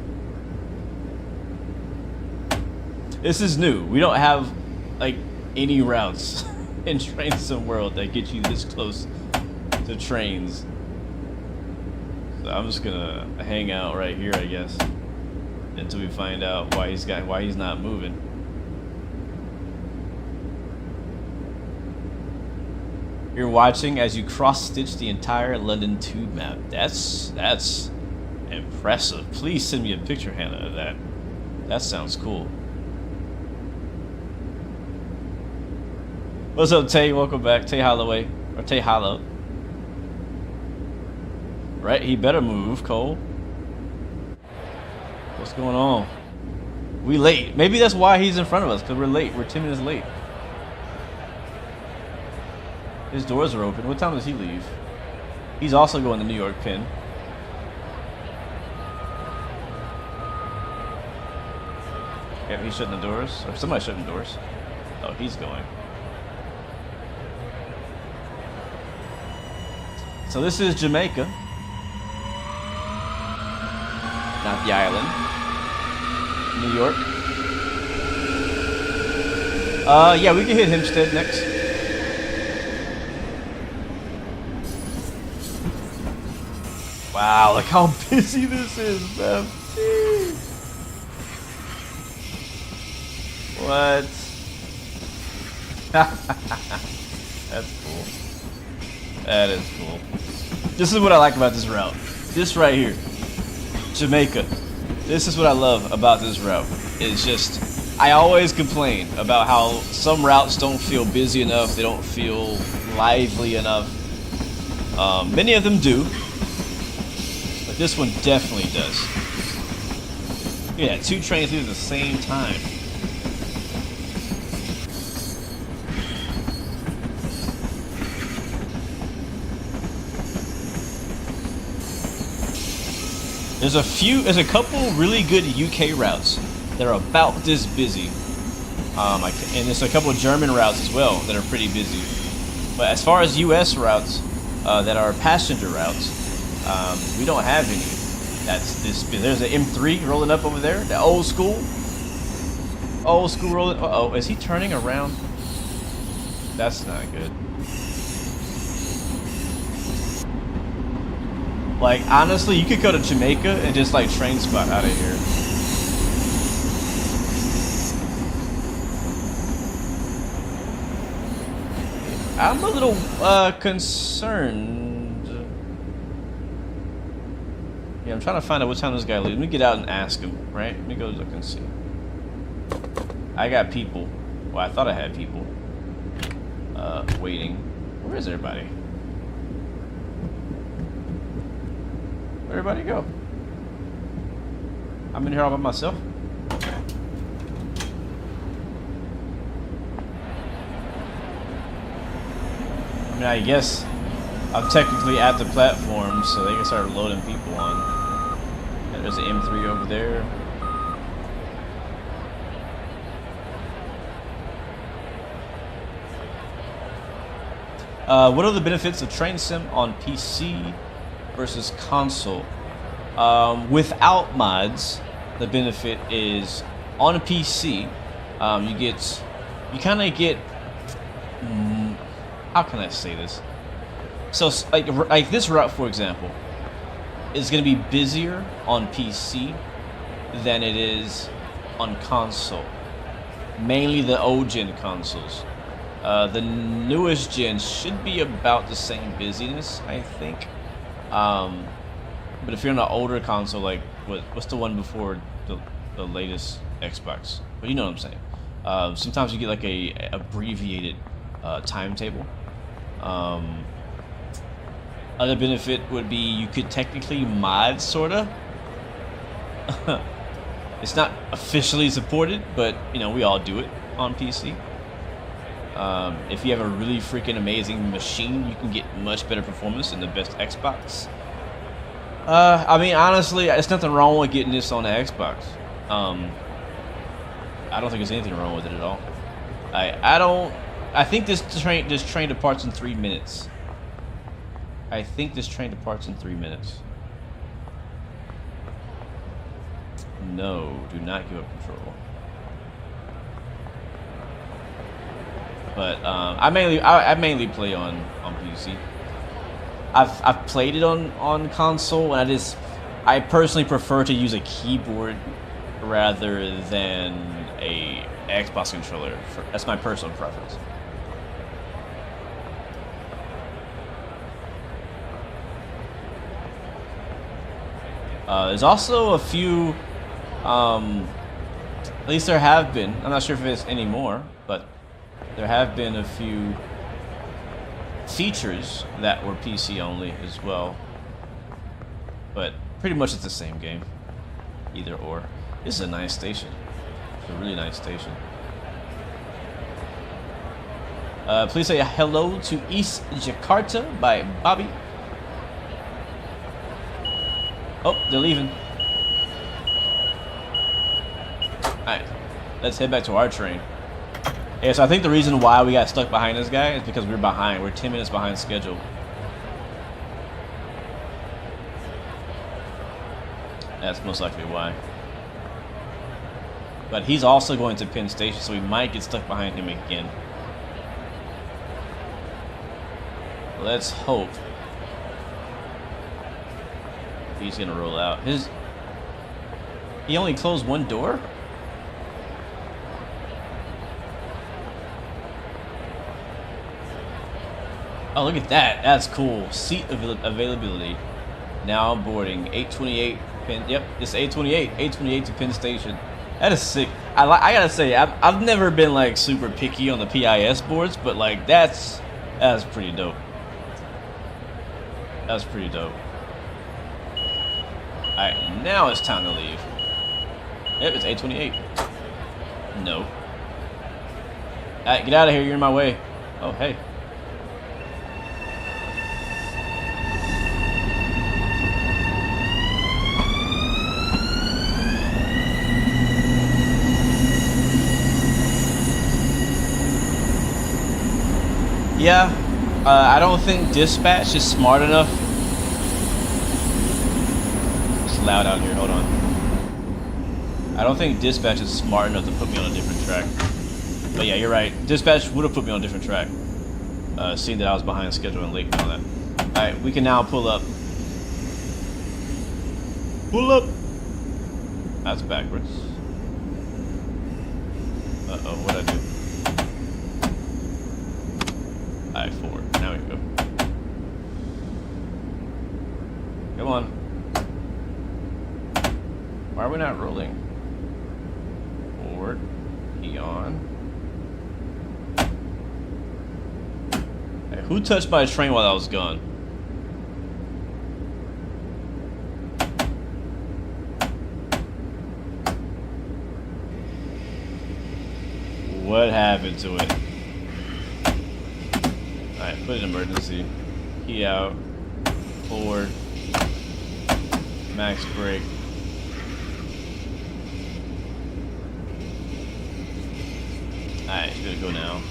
This is new. We don't have like any routes in Train Sim World that get you this close to trains. So I'm just gonna hang out right here, I guess, until we find out why he's not moving. You're watching as you cross-stitch the entire London Tube map. That's impressive. Please send me a picture, Hannah, of that. That sounds cool. What's up, Tay? Welcome back. Tay Holloway. Or Tay Hollow. Right? He better move, Cole. What's going on? We late. Maybe that's why he's in front of us, because we're late. We're 10 minutes late. His doors are open. What time does he leave? He's also going to New York Penn. Yeah, he's shutting the doors. Or somebody's shutting the doors. Oh, he's going. So this is Jamaica. Not the island. New York. Yeah, we can hit Hempstead next. Wow, look how busy this is, man. Jeez. What? That's cool. That is cool. This is what I like about this route. This right here. Jamaica. This is what I love about this route. It's just, I always complain about how some routes don't feel busy enough. They don't feel lively enough. Many of them do. But this one definitely does. Yeah, 2 trains leave at the same time. There's a couple really good UK routes that are about this busy. And there's a couple of German routes as well that are pretty busy. But as far as US routes that are passenger routes, we don't have any. That's this busy. There's an M3 rolling up over there, the old school rolling. Uh-oh, is he turning around? That's not good. Like, honestly, you could go to Jamaica and just, like, train spot out of here. I'm a little, concerned. Yeah, I'm trying to find out what time this guy leaves. Let me get out and ask him, right? Let me go look and see. I got people. Well, I thought I had people. Waiting. Where is everybody? Where'd everybody go? I'm in here all by myself. I mean, I guess I'm technically at the platform, so they can start loading people on. And there's an M3 over there. What are the benefits of Train Sim on PC versus console? Without mods, the benefit is on a PC, you kind of get, how can I say this? So like this route, for example, is going to be busier on PC than it is on console. Mainly the old gen consoles. The newest gen should be about the same busyness, I think. But if you're on an older console, like what's the one before the the latest Xbox, but you know what I'm saying. Sometimes you get like a abbreviated timetable. Other benefit would be you could technically mod, sorta. It's not officially supported, but you know, we all do it on PC. If you have a really freaking amazing machine, you can get much better performance than the best Xbox. I mean, honestly, there's nothing wrong with getting this on the Xbox. I don't think there's anything wrong with it at all. I think this train departs in 3 minutes. I think this train departs in 3 minutes. No, do not give up control. But I mainly play on PC. I've played it on console, and I personally prefer to use a keyboard rather than a Xbox controller. That's my personal preference. There's also a few, at least there have been, I'm not sure if it's anymore, but there have been a few features that were PC only as well. But pretty much it's the same game, either or. This is a nice station. It's a really nice station. Please say hello to East Jakarta by Bobby. Oh, they're leaving. Alright, let's head back to our train. Yeah, so I think the reason why we got stuck behind this guy is because we're behind. We're 10 minutes behind schedule. That's most likely why. But he's also going to Penn Station, so we might get stuck behind him again. Let's hope he's gonna roll out. He only closed one door? Oh, look at that. That's cool. Seat availability. Now boarding. 828 Penn. Yep, it's 828. 828 to Penn Station. That is sick. I gotta say, I've never been like super picky on the PIS boards, but like that's pretty dope. That's pretty dope. Alright, now it's time to leave. Yep, it's 828. No. Alright, get out of here, you're in my way. Oh, hey. Yeah, I don't think dispatch is smart enough. It's loud out here, hold on. I don't think dispatch is smart enough to put me on a different track. But yeah, you're right. Dispatch would have put me on a different track. Seeing that I was behind schedule and late and all that. Alright, we can now pull up. Pull up! That's backwards. Uh-oh, what'd I do? Alright, forward. Now we can go. Come on. Why are we not rolling? Forward. Eon. Hey, who touched my train while I was gone? What happened to it? Alright, put in emergency. Key out. Forward. Max brake. Alright, it's gonna go now.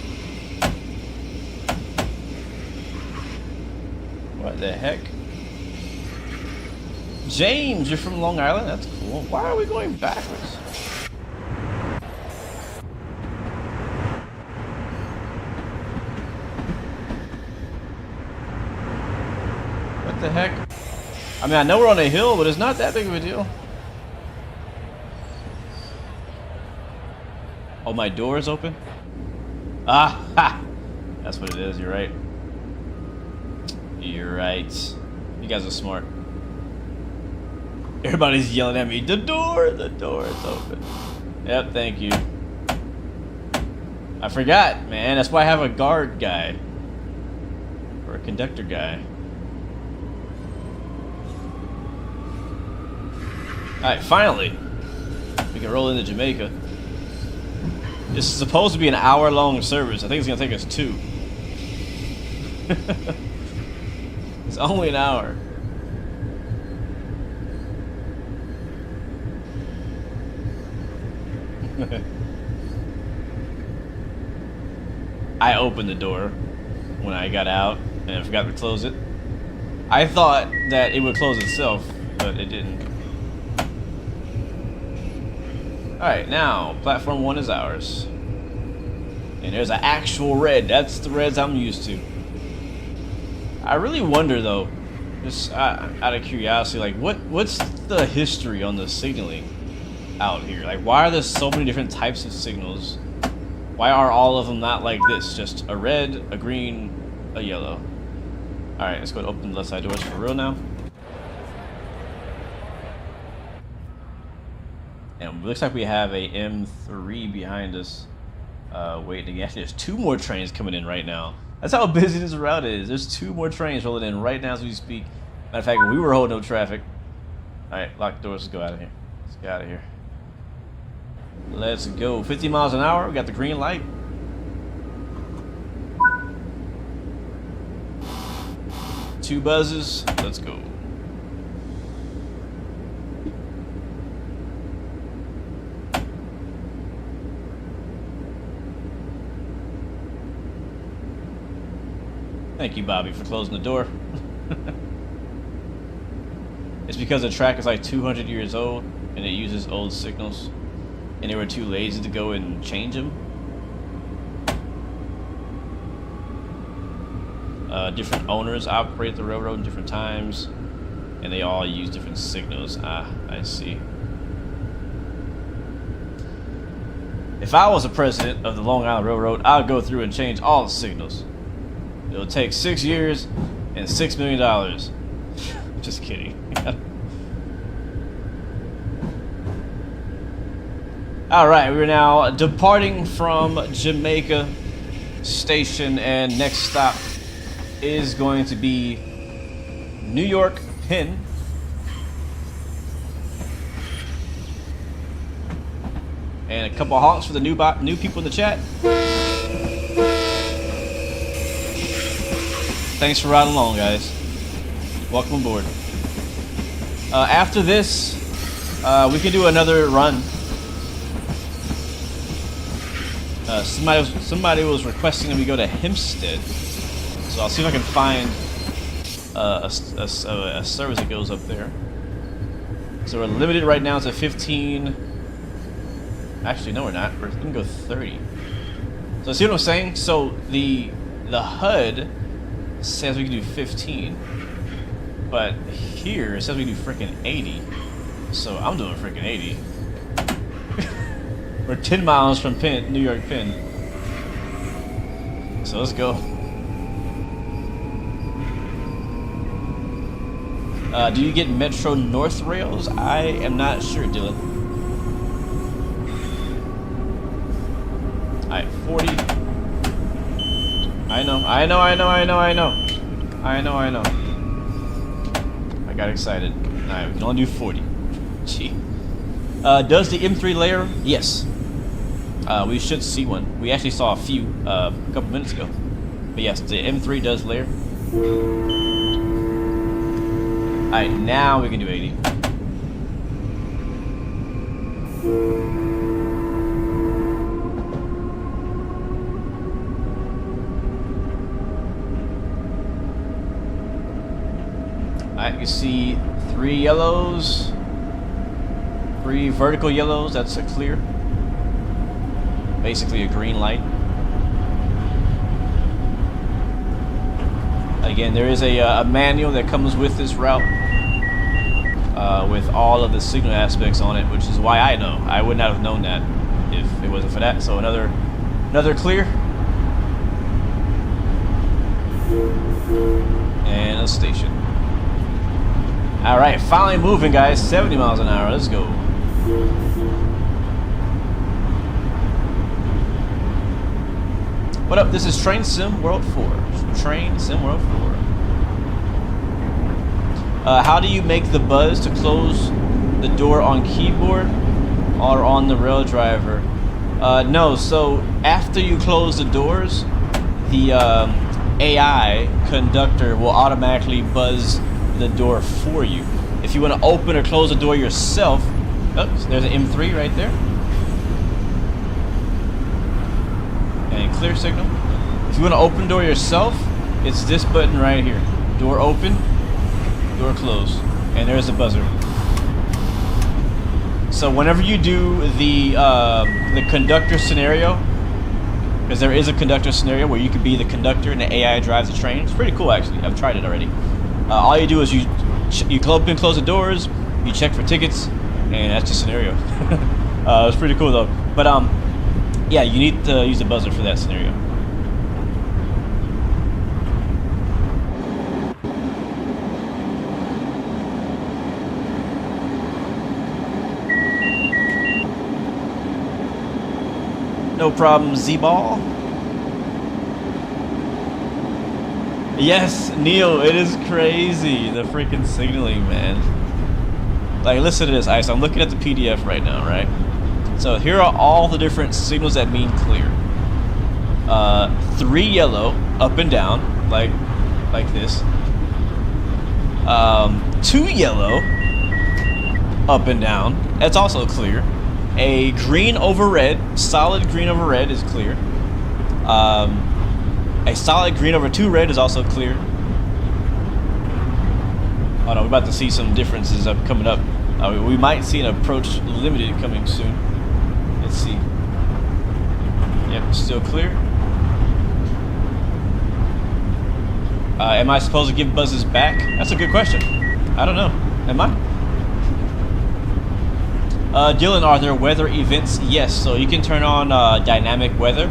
What the heck? James, you're from Long Island? That's cool. Why are we going backwards? What the heck? I mean, I know we're on a hill, but it's not that big of a deal. Oh, my door is open? Ah, ha! That's what it is, you're right. You're right. You guys are smart. Everybody's yelling at me. The door is open. Yep, thank you. I forgot, man. That's why I have a guard guy. Or a conductor guy. Alright, finally. We can roll into Jamaica. This is supposed to be an hour-long service. I think it's going to take us 2. It's only an hour. I opened the door when I got out and I forgot to close it. I thought that it would close itself, but it didn't. Alright, now platform 1 is ours. And there's an actual red. That's the reds I'm used to. I really wonder though, just out of curiosity, like what's the history on the signaling out here? Like, why are there so many different types of signals? Why are all of them not like this? Just a red, a green, a yellow. Alright, let's go and open the left side doors for real now. And it looks like we have a M3 behind us waiting. Actually, there's 2 more trains coming in right now. That's how busy this route is. There's 2 more trains rolling in right now as we speak. Matter of fact, we were holding no traffic. Alright, lock the doors. Let's go out of here. Let's get out of here. Let's go. 50 miles an hour. We got the green light. Two buzzes. Let's go. Thank you, Bobby, for closing the door. It's because the track is like 200 years old and it uses old signals, and they were too lazy to go and change them. Different owners operate the railroad in different times, and they all use different signals. Ah, I see. If I was the president of the Long Island Railroad, I would go through and change all the signals. It'll take 6 years and $6 million. Just kidding. Alright, we're now departing from Jamaica Station, and next stop is going to be New York, Penn. And a couple of honks for the new people in the chat. Thanks for riding along, guys. Welcome aboard. After this, we can do another run. Somebody was requesting that we go to Hempstead, so I'll see if I can find a service that goes up there. So we're limited right now to 15. Actually, no, we're not. We're gonna go 30. So see what I'm saying? So the HUD says we can do 15, but here it says we can do freaking 80. So I'm doing freaking 80. We're 10 miles from Penn, New York, Penn. So let's go. Do you get Metro North rails? I am not sure, Dylan. Alright, 40. I know. I got excited. Alright, we can only do 40. Gee. Does the M3 layer? Yes. We should see one. We actually saw a few a couple minutes ago. But yes, the M3 does layer. Alright, now we can do 80. Alright, you see 3 yellows. 3 vertical yellows, that's a clear. Basically a green light. Again, there is a manual that comes with this route with all of the signal aspects on it, which is why I know. I would not have known that if it wasn't for that. So another clear. And a station. All right, finally moving, guys. 70 miles an hour. Let's go. What up? This is Train Sim World 4. Train Sim World 4. How do you make the buzz to close the door on keyboard or on the rail driver? No, so after you close the doors, the AI conductor will automatically buzz the door for you. If you want to open or close the door yourself, oops, there's an M3 right there. And clear signal. If you want to open the door yourself, it's this button right here. Door open, door close, and there's the buzzer. So whenever you do the conductor scenario, because there is a conductor scenario where you could be the conductor and the AI drives the train. It's pretty cool, actually. I've tried it already. All you do is you open and close the doors, you check for tickets, and that's the scenario. It's pretty cool though. But yeah, you need to use the buzzer for that scenario. No problem, Z-Ball. Yes, Neil, it is crazy, the freaking signaling, man. Like, listen to this, Ice. I'm looking at the PDF right now, right? So here are all the different signals that mean clear. 3 yellow, up and down, like this. 2 yellow, up and down. That's also clear. A green over red, solid green over red is clear. A solid green over 2 red is also clear. Oh no, we're about to see some differences coming up. We might see an approach limited coming soon. Let's see. Yep, still clear. Am I supposed to give buzzes back? That's a good question. I don't know. Am I? Dylan, are there weather events? Yes, so you can turn on dynamic weather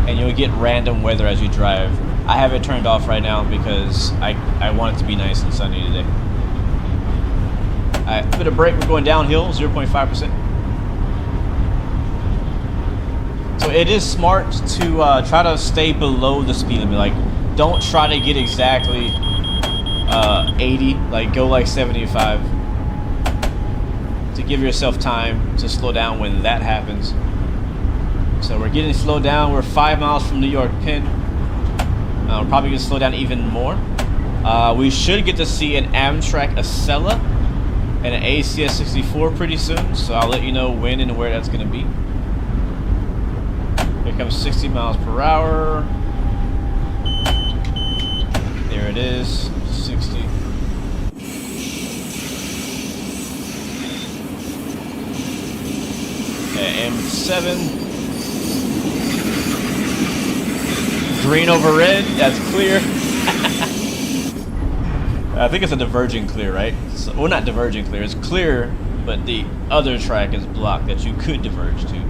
and you'll get random weather as you drive. I have it turned off right now because I want it to be nice and sunny today. Alright, bit of break, we're going downhill, 0.5%. So it is smart to try to stay below the speed limit. Like, don't try to get exactly 80, like go like 75. To give yourself time to slow down when that happens. So we're getting slowed down. We're 5 miles from New York Penn. We're probably going to slow down even more. We should get to see an Amtrak Acela and an ACS 64 pretty soon. So I'll let you know when and where that's going to be. Here comes 60 miles per hour. There it is, 60. M7. Green over red, that's clear. I think it's a diverging clear, right? So, well, not diverging clear, it's clear, but the other track is blocked that you could diverge to.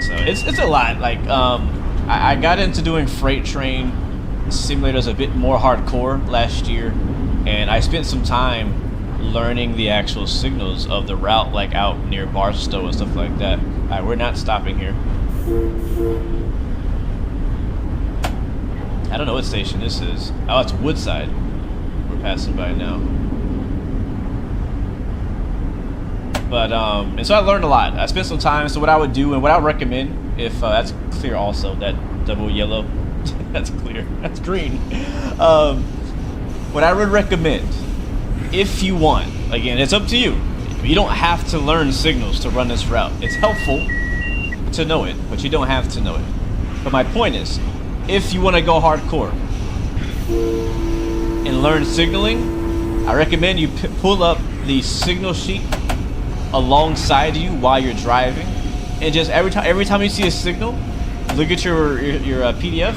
So it's a lot. Like, I got into doing freight train simulators a bit more hardcore last year, and I spent some time learning the actual signals of the route, like out near Barstow and stuff like that. Alright, we're not stopping here. I don't know what station this is. Oh, it's Woodside. We're passing by now. But, and so I learned a lot. I spent some time, so what I would do and what I would recommend, if that's clear also, that double yellow, that's clear, that's green. What I would recommend, if you want, again, it's up to you. You don't have to learn signals to run this route. It's helpful to know it, but you don't have to know it. But my point is, if you want to go hardcore and learn signaling, I recommend you pull up the signal sheet alongside you while you're driving, and just every time you see a signal, look at your PDF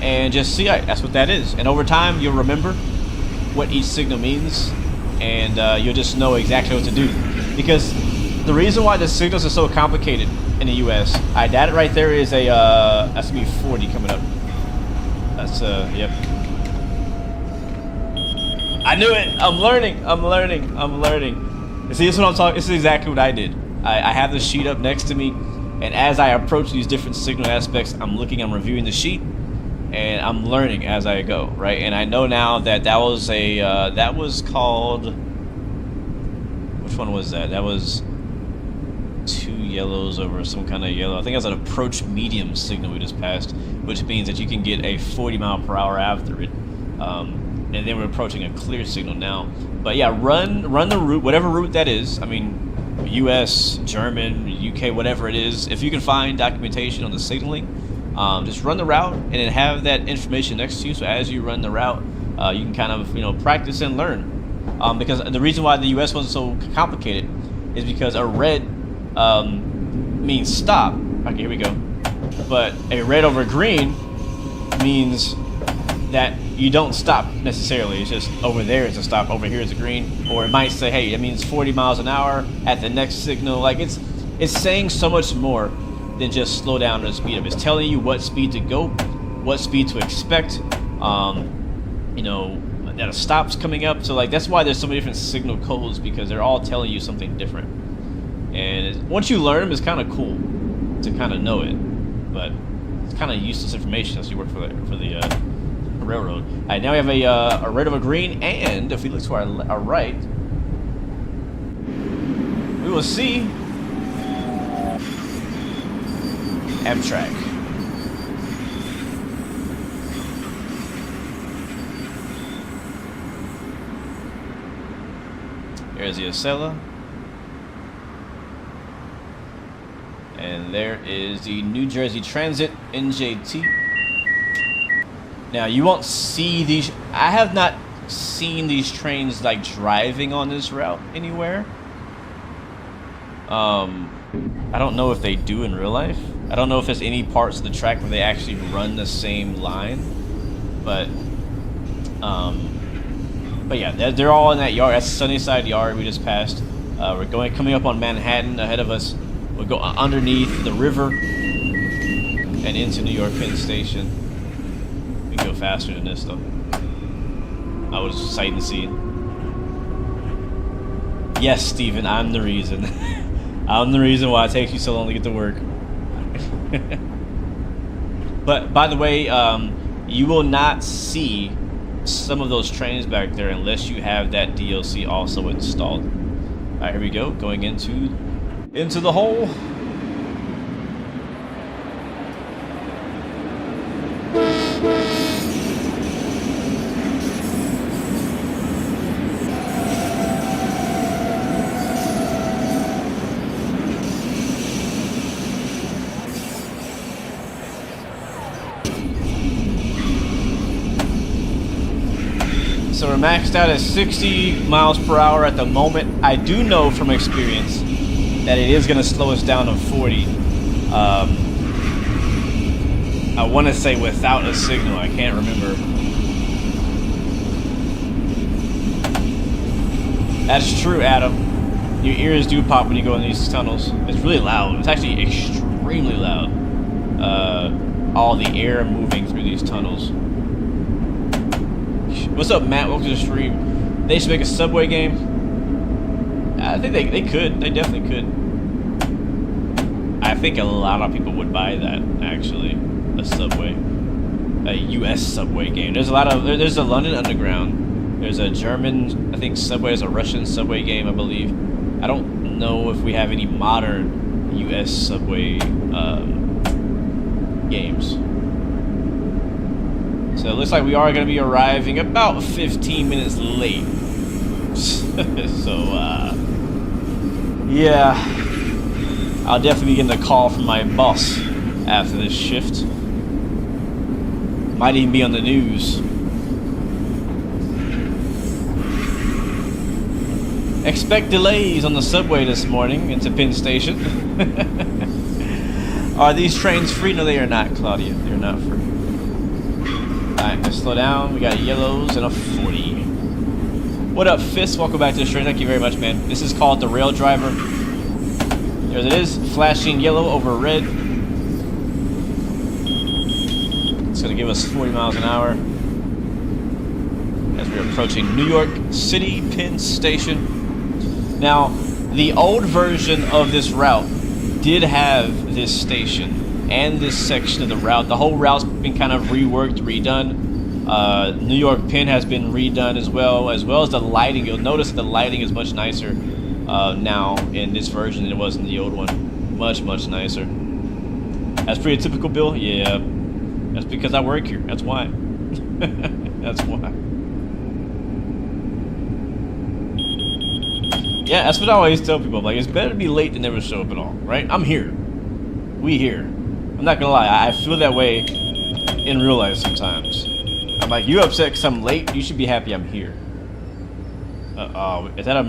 and just see, all right, that's what that is. And over time, you'll remember what each signal means, and you'll just know exactly what to do. Because the reason why the signals are so complicated in the US, that right there is a that's gonna be 40 coming up. That's yep. I knew it. I'm learning. I'm learning. I'm learning. See, this is what I'm talking. This is exactly what I did. I have the sheet up next to me, and as I approach these different signal aspects, I'm reviewing the sheet, and I'm learning as I go, right? And I know now that that was a that was called, which one was that? That was 2 yellows over some kind of yellow. I think that's an approach medium signal we just passed, which means that you can get a 40 mile per hour after it. And then we're approaching a clear signal now. But yeah, run the route, whatever route that is. I mean, US, German, UK, whatever it is. If you can find documentation on the signaling, just run the route and then have that information next to you. So as you run the route, you can kind of, you know, practice and learn. Because the reason why the US wasn't so complicated is because a red means stop. Okay, here we go. But a red over green means that you don't stop necessarily. It's just over there is a stop, over here is a green. Or it might say, hey, it means 40 miles an hour at the next signal. Like it's saying so much more than just slow down or speed up. It's telling you what speed to go, what speed to expect. You know, that a stop's coming up. So like that's why there's so many different signal codes, because they're all telling you something different. And once you learn them, it's kind of cool to kind of know it, but it's kind of useless information as you work for the railroad. All right, now we have a red over green, and if we look to our right, we will see Amtrak. There's the Acela. And there is the New Jersey Transit NJT. Now you won't see these. I have not seen these trains like driving on this route anywhere. I don't know if they do in real life. I don't know if there's any parts of the track where they actually run the same line. But yeah, they're all in that yard. That's Sunnyside Yard we just passed. We're coming up on Manhattan ahead of us. We'll go underneath the river and into New York Penn Station. We can go faster than this though. I was sight and seeing. Yes, Steven, I'm the reason. I'm the reason why it takes you so long to get to work. But by the way, you will not see some of those trains back there unless you have that DLC also installed. All right, here we go, going into the hole. So we're maxed out at 60 miles per hour at the moment. I do know from experience that it is going to slow us down to 40. I want to say without a signal. I can't remember. That's true, Adam. Your ears do pop when you go in these tunnels. It's really loud. It's actually extremely loud. All the air moving through these tunnels. What's up, Matt? Welcome to the stream. They should make a Subway game. I think they could. They definitely could. I think a lot of people would buy that, actually. A Subway. A US Subway game. There's a lot of... There's a London Underground. There's a German... I think Subway is a Russian Subway game, I believe. I don't know if we have any modern US Subway games. So it looks like we are going to be arriving about 15 minutes late. So, yeah. I'll definitely be getting a call from my boss after this shift. Might even be on the news. Expect delays on the subway this morning into Penn Station. Are these trains free? No, they are not, Claudia. They're not free. Alright, let's slow down. We got yellows and a 40. What up, Fist? Welcome back to the stream. Thank you very much, man. This is called the Rail Driver. There it is, flashing yellow over red. It's going to give us 40 miles an hour as we We're approaching New York City Penn Station. Now, the old version of this route did have this station and this section of the route. The whole route's been kind of reworked, redone. New York Penn has been redone as well as the lighting. You'll notice the lighting is much nicer now in this version than it was in the old one. Much nicer. That's pretty typical, Bill. Yeah, that's because I work here. That's why. That's why. Yeah, that's what I always tell people. Like, it's better to be late than never show up at all, right? I'm here. We here. I'm not gonna lie. I feel that way in real life sometimes. I'm like, you upset because I'm late? You should be happy I'm here. Is that a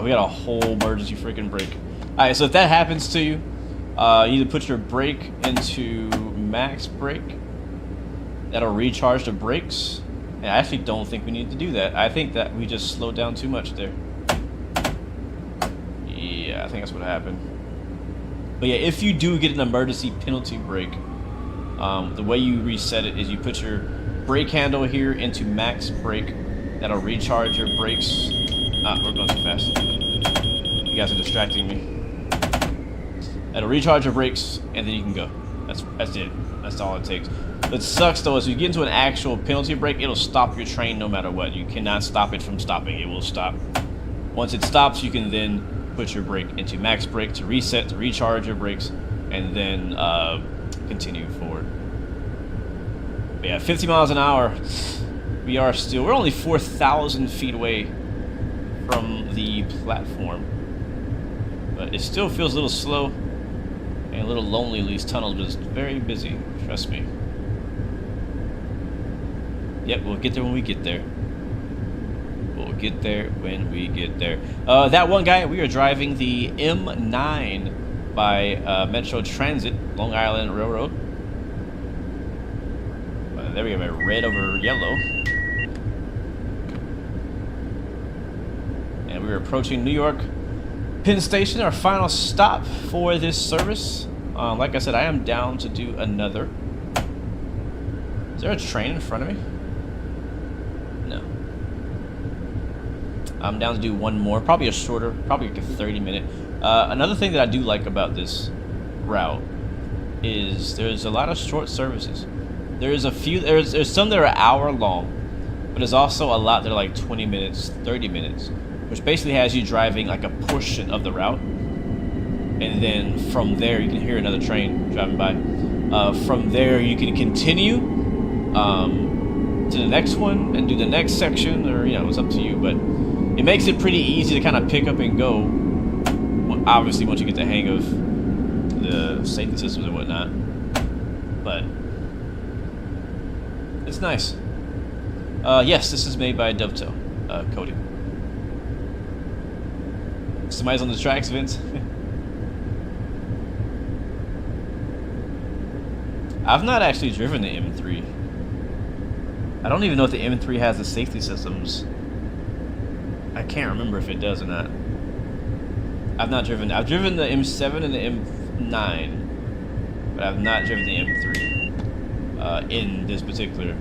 we got a whole emergency freaking brake. All right, so if that happens to you, you either put your brake into max brake. That'll recharge the brakes. And I actually don't think we need to do that. I think that we just slowed down too much there. Yeah, I think that's what happened. But yeah, if you do get an emergency penalty brake, the way you reset it is you put your brake handle here into max brake. That'll recharge your brakes. We're going too fast. You guys are distracting me. That'll recharge your brakes, and then you can go. That's it. That's all it takes. What sucks though is if you get into an actual penalty brake, it'll stop your train no matter what. You cannot stop it from stopping. It will stop. Once it stops, you can then put your brake into max brake to reset, to recharge your brakes, and then continue forward. But yeah, 50 miles an hour. We're only 4,000 feet away from the platform. But it still feels a little slow and a little lonely in these tunnels, but it's very busy, trust me. Yep, we'll get there when we get there. We'll get there when we get there. That one guy, we are driving the M9 by Metro Transit, Long Island Railroad. There we go, red over yellow. And we're approaching New York Penn Station, our final stop for this service. Like I said, I am down to do another. Is there a train in front of me? No. I'm down to do one more, probably a shorter, probably like a 30-minute. Another thing that I do like about this route is there's a lot of short services. There's a few, there's some that are an hour long, but there's also a lot that are like 20 minutes, 30 minutes, which basically has you driving like a portion of the route. And then from there, you can hear another train driving by. From there, you can continue to the next one and do the next section, or, you know, it's up to you. But it makes it pretty easy to kind of pick up and go, obviously, once you get the hang of the safety systems and whatnot. But it's nice. Yes, this is made by Dovetail Coding. Somebody's on the tracks, Vince. I've not actually driven the M3. I don't even know if the M3 has the safety systems. I can't remember if it does or not. I've driven the M7 and the M9, but I've not driven the M3 in this particular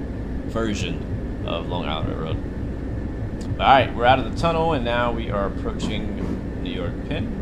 version of Long Island Railroad. Alright, we're out of the tunnel and now we are approaching New York Penn.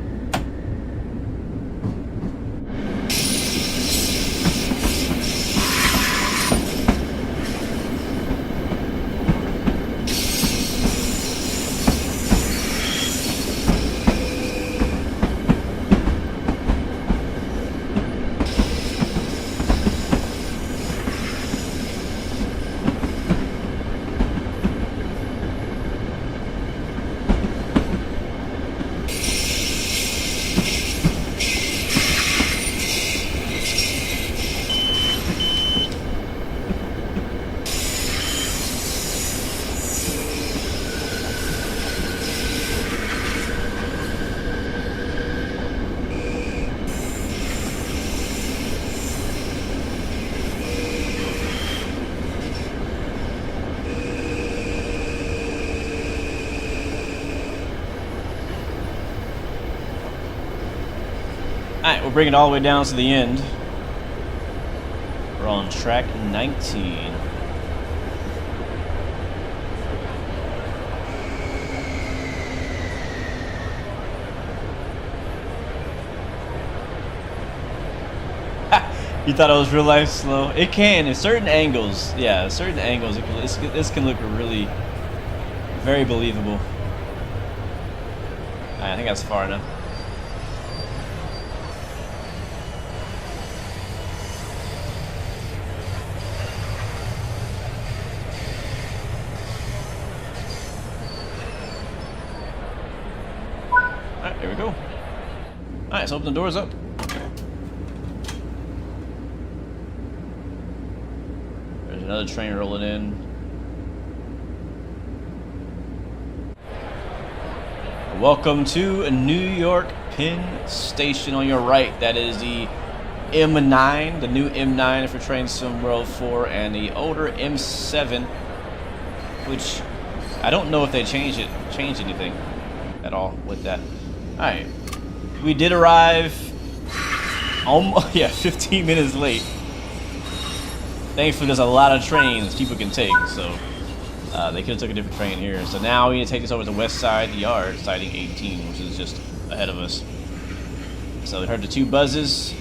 Alright, we'll bring it all the way down to the end. We're on track 19. You thought it was real life slow? It can in certain angles. Yeah, certain angles. This can look really very believable. All right, I think that's far enough. All right, here we go. All right, let's open the doors up. There's another train rolling in. Welcome to New York Penn Station. On your right, that is the M9, the new M9 for Train Sim World 4, and the older M7, which I don't know if they changed anything at all with that. All right, we did arrive. Almost, yeah, 15 minutes late. Thankfully, there's a lot of trains people can take, so. They could have took a different train here. So now we need to take this over to the west side yard, siding 18, which is just ahead of us. So we heard the 2 buzzes.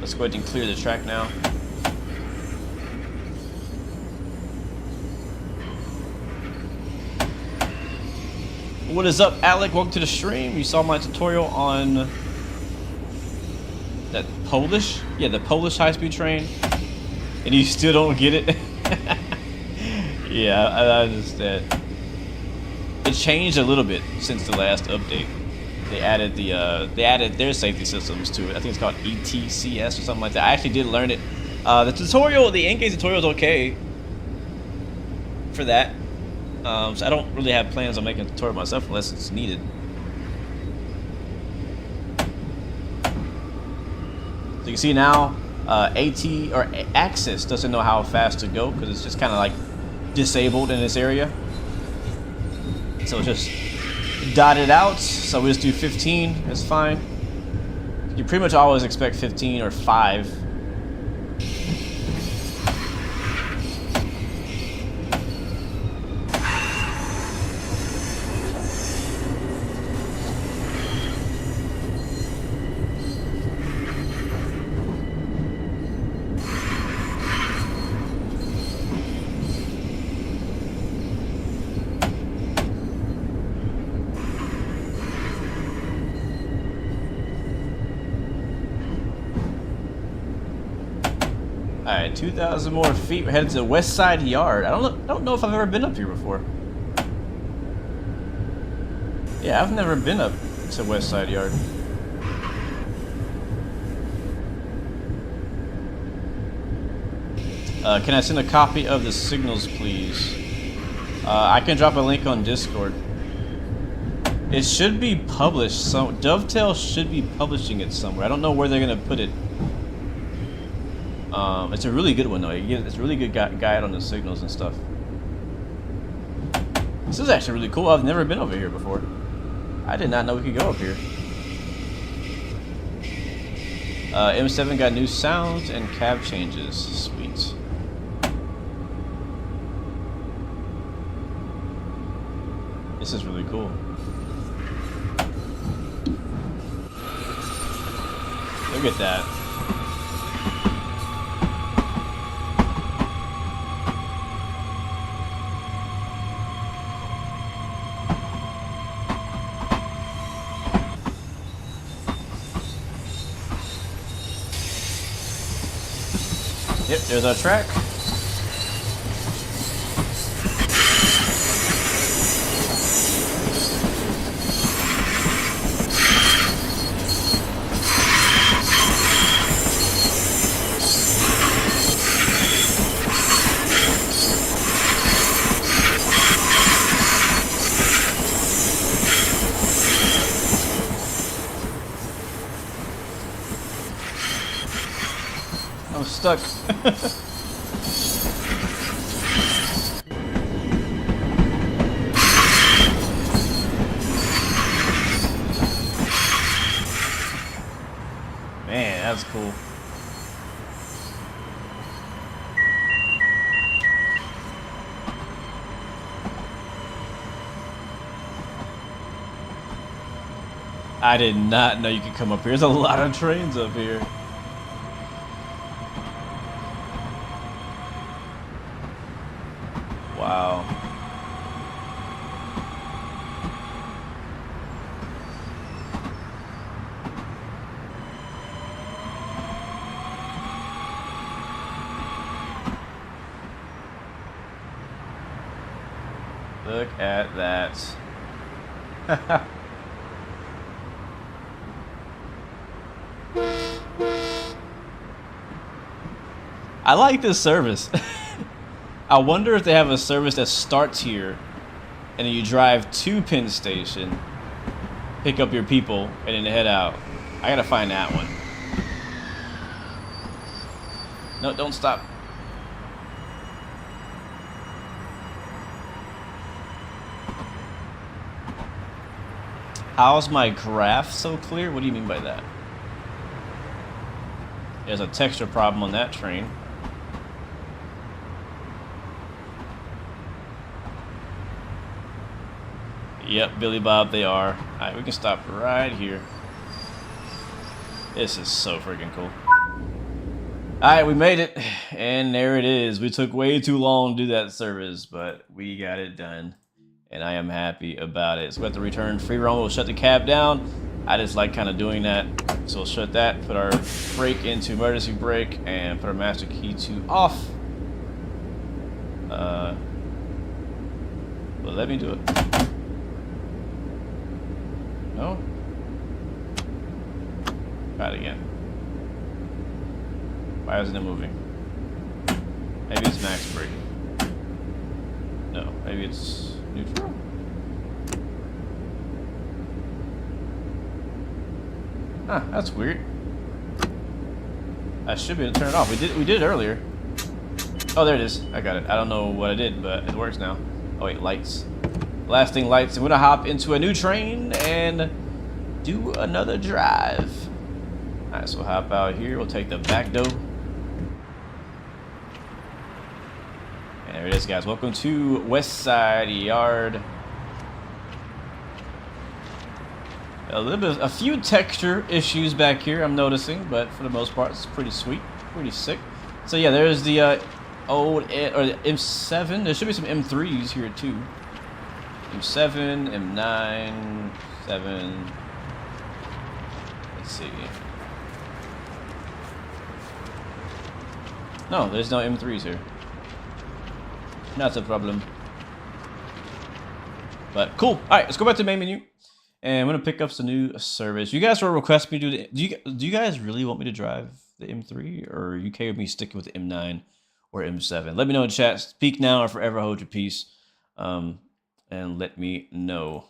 Let's go ahead and clear the track now. What is up, Alec? Welcome to the stream. You saw my tutorial on that Polish? Yeah, the Polish high-speed train. And you still don't get it? Yeah, I understand. It changed a little bit since the last update. They added their safety systems to it. I think it's called E-ATX or something like that. I actually did learn it. The tutorial, the in-game tutorial is okay for that. So I don't really have plans on making a tutorial myself unless it's needed. So you can see now, Access doesn't know how fast to go because it's just kind of like disabled in this area, so it's just dotted out. So we just do 15. It's fine. You pretty much always expect 15 or 5. Alright, 2,000 more feet. We're headed to the west side yard. I don't know if I've ever been up here before. Yeah, I've never been up to west side yard. Can I send a copy of the signals, please? I can drop a link on Discord. It should be published. So Dovetail should be publishing it somewhere. I don't know where they're gonna put it. It's a really good one though. It's a really good guide on the signals and stuff. This is actually really cool. I've never been over here before. I did not know we could go up here. M7 got new sounds and cab changes. Sweet. This is really cool. Look at that. Yep, there's our track. I'm stuck. Man, that's cool. I did not know you could come up here. There's a lot of trains up here. Look at that. I like this service. I wonder if they have a service that starts here and then you drive to Penn Station, pick up your people, and then head out. I gotta find that one. No, don't stop. How's my graph so clear? What do you mean by that? There's a texture problem on that train. Yep, Billy Bob, they are. Alright, we can stop right here. This is so freaking cool. Alright, we made it. And there it is. We took way too long to do that service, but we got it done. And I am happy about it. So we have to return free roam. We'll shut the cab down. I just like kind of doing that. So we'll shut that, put our brake into emergency brake, and put our master key to off. Well, let me do it. No? Try it again. Why isn't it moving? Maybe it's max brake. No, maybe it's neutral. Huh, that's weird. I should be able to turn it off. We did it earlier. Oh, there it is. I got it. I don't know what I did, but it works now. Oh wait, lights. Last thing, lights. I'm gonna hop into a new train and do another drive. Alright, so we'll hop out here. We'll take the back door. And there it is, guys. Welcome to West Side Yard. A few texture issues back here, I'm noticing, but for the most part, it's pretty sweet, pretty sick. So yeah, there's the old or the M7. There should be some M3s here too. M7, M9, 7. Let's see. No, there's no M3s here. Not a problem. But cool. All right, let's go back to the main menu. And I'm gonna pick up some new service. You guys were requesting me to do you guys really want me to drive the M3, or are you okay with me sticking with the M9 or M7? Let me know in chat. Speak now or forever hold your peace. And let me know.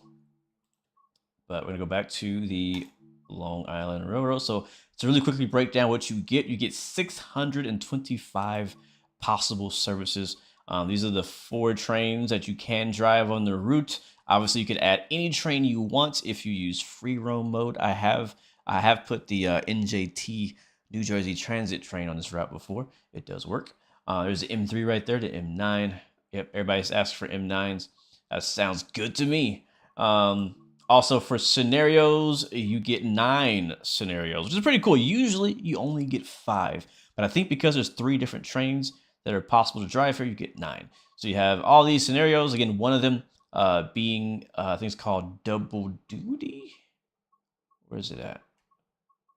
But we're gonna go back to the Long Island Railroad. So to really quickly break down what you get 625 possible services. These are the 4 trains that you can drive on the route. Obviously, you could add any train you want if you use free roam mode. I have put the NJT New Jersey Transit train on this route before. It does work. There's the M3 right there, the M9. Yep, everybody's asked for M9s. That sounds good to me. Also, for scenarios, you get 9 scenarios, which is pretty cool. Usually, you only get 5. But I think because there's 3 different trains that are possible to drive here, you get 9. So you have all these scenarios. Again, one of them being, I think it's called double duty. Where is it at?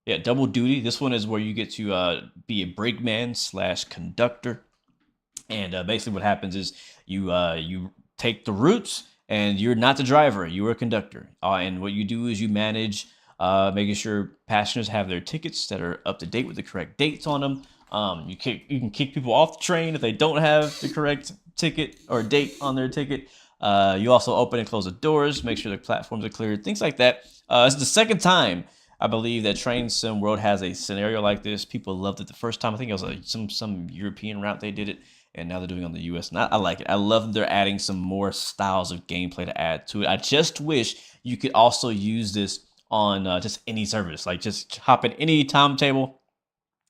Yeah, double duty. This one is where you get to be a brakeman / conductor. And basically what happens is you take the routes and you're not the driver, you're a conductor. And what you do is you manage making sure passengers have their tickets that are up to date with the correct dates on them. You can kick people off the train if they don't have the correct ticket or date on their ticket. You also open and close the doors, make sure the platforms are cleared, things like that. This is the second time I believe that Train Sim World has a scenario like this. People loved it the first time. I think it was some European route they did it, and now they're doing it on the US. And I like it. I love that they're adding some more styles of gameplay to add to it. I just wish you could also use this on just any service. Like just hop in any timetable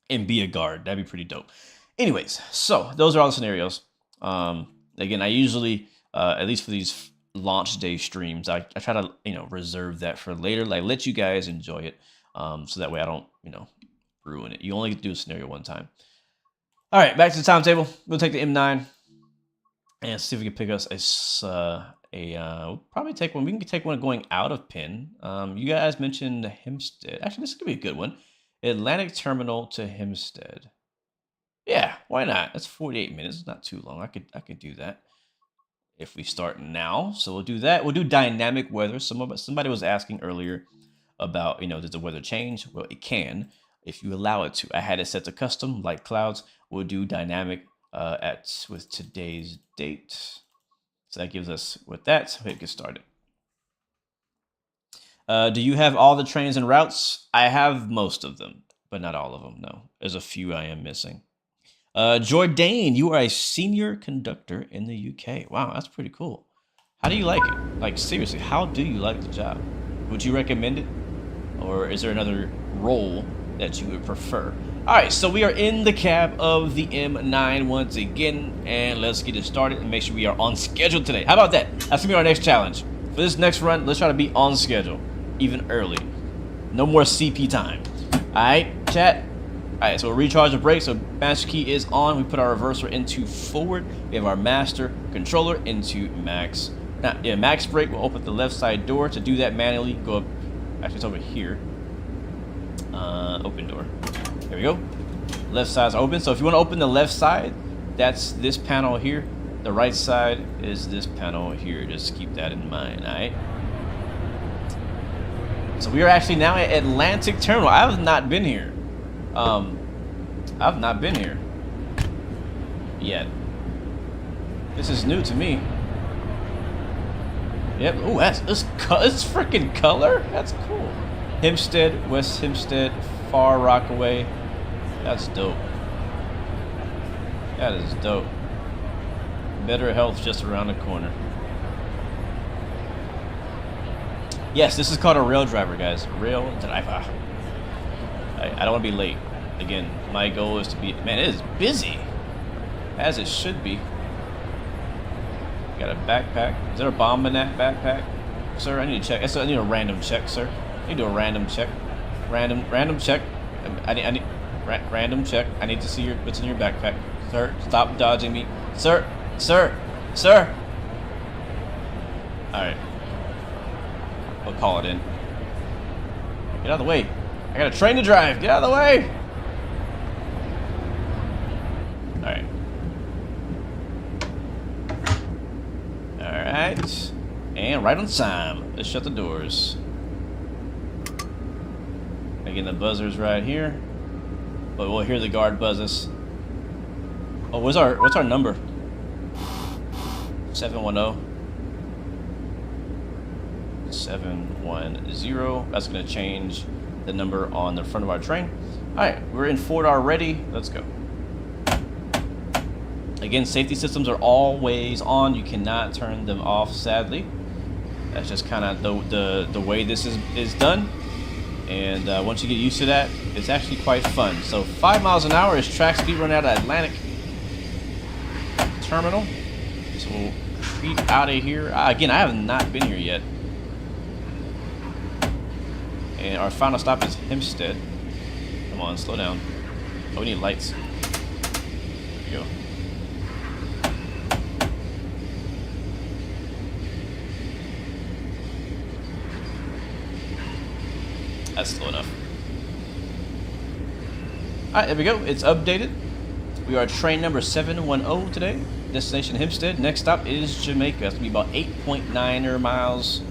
and be a guard. That'd be pretty dope. Anyways, so those are all the scenarios. Again, I usually, at least for these launch day streams, I try to reserve that for later, like let you guys enjoy it, so that way I don't ruin it. You only get to do a scenario one time. All right, back to the timetable. We'll take the M9 and see if we can pick us we'll probably take one. We can take one going out of Penn. You guys mentioned Hempstead. Actually, this could be a good one. Atlantic Terminal to Hempstead. Yeah, why not? That's 48 minutes. It's not too long. I could do that. if we start now. So we'll do that. We'll do dynamic weather. Somebody was asking earlier about, does the weather change? Well, it can if you allow it to. I had it set to custom, light clouds. We'll do dynamic with today's date. So that gives us with that. So we get started. Do you have all the trains and routes? I have most of them, but not all of them. No, there's a few I am missing. Jordan, you are a senior conductor in the UK. Wow, that's pretty cool. How do you like it? Like, seriously, how do you like the job? Would you recommend it? Or is there another role that you would prefer? All right, so we are in the cab of the M9 once again, and let's get it started and make sure we are on schedule today. How about that? That's gonna be our next challenge. For this next run, let's try to be on schedule, even early. No more CP time. All right, chat. All right, so we'll recharge the brake. So master key is on. We put our reverser into forward. We have our master controller into max. Max brake. We'll open the left side door. To do that manually, go up. Actually, it's over here. Open door. There we go. Left side's open. So if you want to open the left side, that's this panel here. The right side is this panel here. Just keep that in mind. All right. So we are actually now at Atlantic Terminal. I have not been here. I've not been here yet. This is new to me. Yep. Oh, it's freaking color. That's cool. Hempstead, West Hempstead, Far Rockaway. That's dope. That is dope. Better health just around the corner. Yes, this is called a rail driver, guys. Rail driver. I don't want to be late. Again, my goal is to be... Man, it is busy. As it should be. Got a backpack. Is there a bomb in that backpack? Sir, I need to check. I need a random check, sir. I need to do a random check. Random check. I need random check. I need to see what's in your backpack. Sir, stop dodging me. Sir. Alright. We'll call it in. Get out of the way. I got a train to drive. Get out of the way. Alright. Alright. And right on time. Let's shut the doors. Again, the buzzer's right here. But we'll hear the guard buzz us. Oh, what's our number? 710. 710. That's gonna change the number on the front of our train. Alright, we're in Ford already. Let's go. Again, safety systems are always on. You cannot turn them off, sadly. That's just kind of the way this is done. And once you get used to that, it's actually quite fun. So 5 miles an hour is track speed running out of Atlantic Terminal. So we'll creep out of here. Again, I have not been here yet. And our final stop is Hempstead. Come on, slow down. Oh, we need lights. There we go. That's slow enough. Alright, there we go. It's updated. We are train number 710 today. Destination Hempstead. Next stop is Jamaica. That's going to be about 8.9 miles.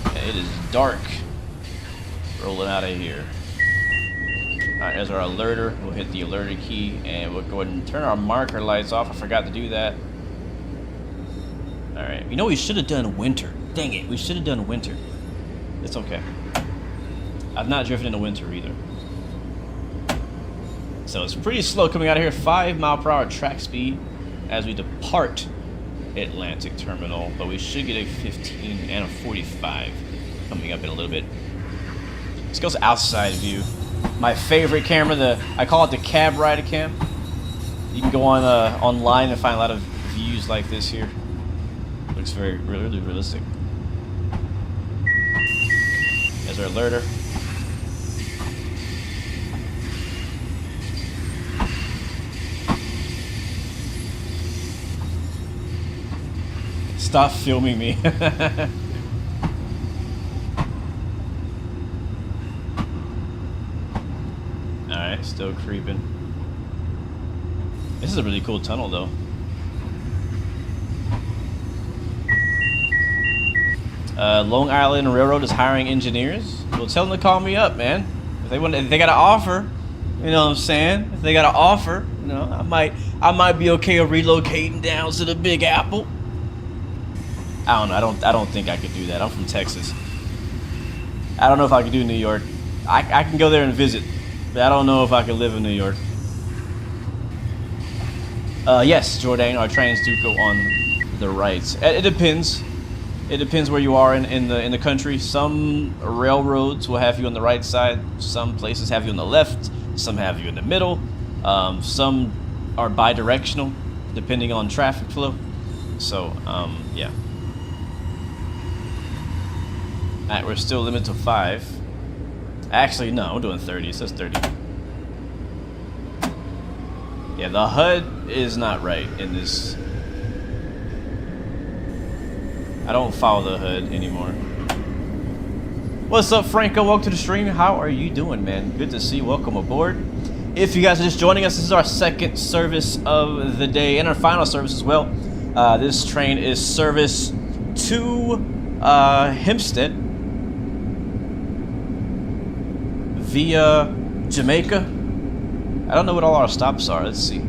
And it is dark. Rolling out of here. Alright, there's our alerter. We'll hit the alerter key and we'll go ahead and turn our marker lights off. I forgot to do that. Alright, you know we should have done winter. Dang it, we should have done winter. It's okay. I've not driven in the winter either. So it's pretty slow coming out of here. 5 mile per hour track speed as we depart Atlantic Terminal. But we should get a 15 and a 45 coming up in a little bit. Let's go to outside view. My favorite camera, I call it the cab rider cam. You can go on online and find a lot of views like this here. Looks really realistic. There's our alerter. Stop filming me. Alright, still creeping. This is a really cool tunnel though. Long Island Railroad is hiring engineers. Well, tell them to call me up, man. If they got an offer, you know what I'm saying? If they got an offer, you know, I might be okay with relocating down to the Big Apple. I don't know. I don't think I could do that. I'm from Texas. I don't know if I could do New York. I can go there and visit, but I don't know if I could live in New York. Yes, Jordan, our trains do go on the right. It depends. It depends where you are in the country. Some railroads will have you on the right side. Some places have you on the left. Some have you in the middle. Some are bi-directional, depending on traffic flow. So, yeah. Alright, we're still limited to 5. Actually, no, we're doing 30. It says 30. Yeah, the HUD is not right in this. I don't follow the HUD anymore. What's up, Franco? Welcome to the stream. How are you doing, man? Good to see you. Welcome aboard. If you guys are just joining us, this is our second service of the day and our final service as well. This train is service to Hempstead via Jamaica. I don't know what all our stops are. Let's see.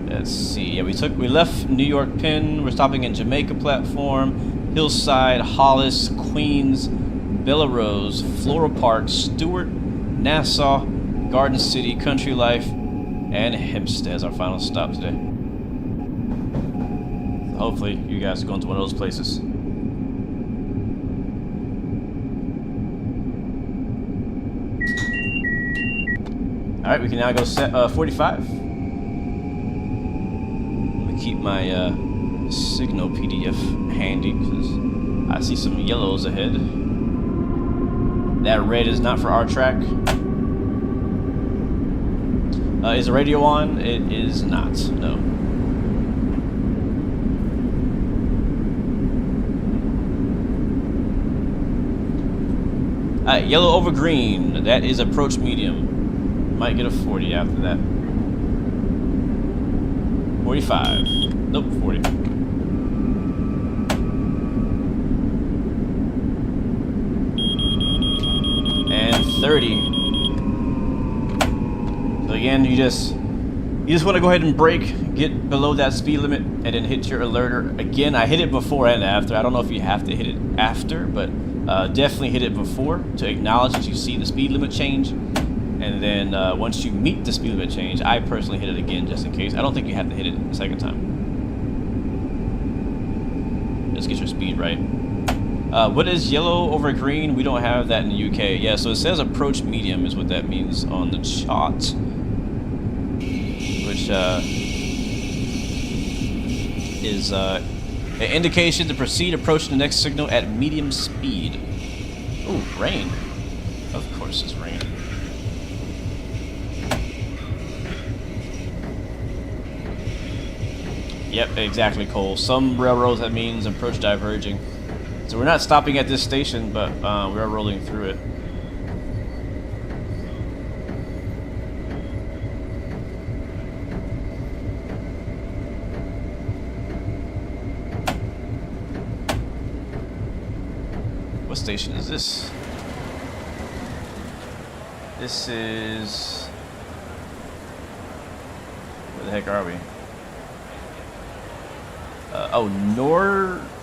Let's see. Yeah, we left New York Penn. We're stopping in Jamaica platform, Hillside, Hollis, Queens, Bellerose, Floral Park, Stewart, Nassau, Garden City, Country Life, and Hempstead as our final stop today. Hopefully, you guys are going to one of those places. All right, we can now go set 45. Let me keep my signal PDF handy because I see some yellows ahead. That red is not for our track. Is the radio on? It is not. No. Alright, yellow over green. That is approach medium. Might get a 40 after that. 45. Nope, 40. And 30. So again, you just want to go ahead and brake, get below that speed limit, and then hit your alerter. Again, I hit it before and after. I don't know if you have to hit it after, but definitely hit it before to acknowledge that you see the speed limit change. And then once you meet the speed limit change, I personally hit it again just in case. I don't think you have to hit it the second time. Just get your speed right. What is yellow over green? We don't have that in the UK. Yeah, so it says approach medium is what that means on the chart. Which is an indication to proceed approaching the next signal at medium speed. Ooh, rain. Of course it's raining. Yep, exactly, Cole. Some railroads, that means approach diverging. So we're not stopping at this station, but we are rolling through it. What station is this? This is... Where the heck are we? Oh,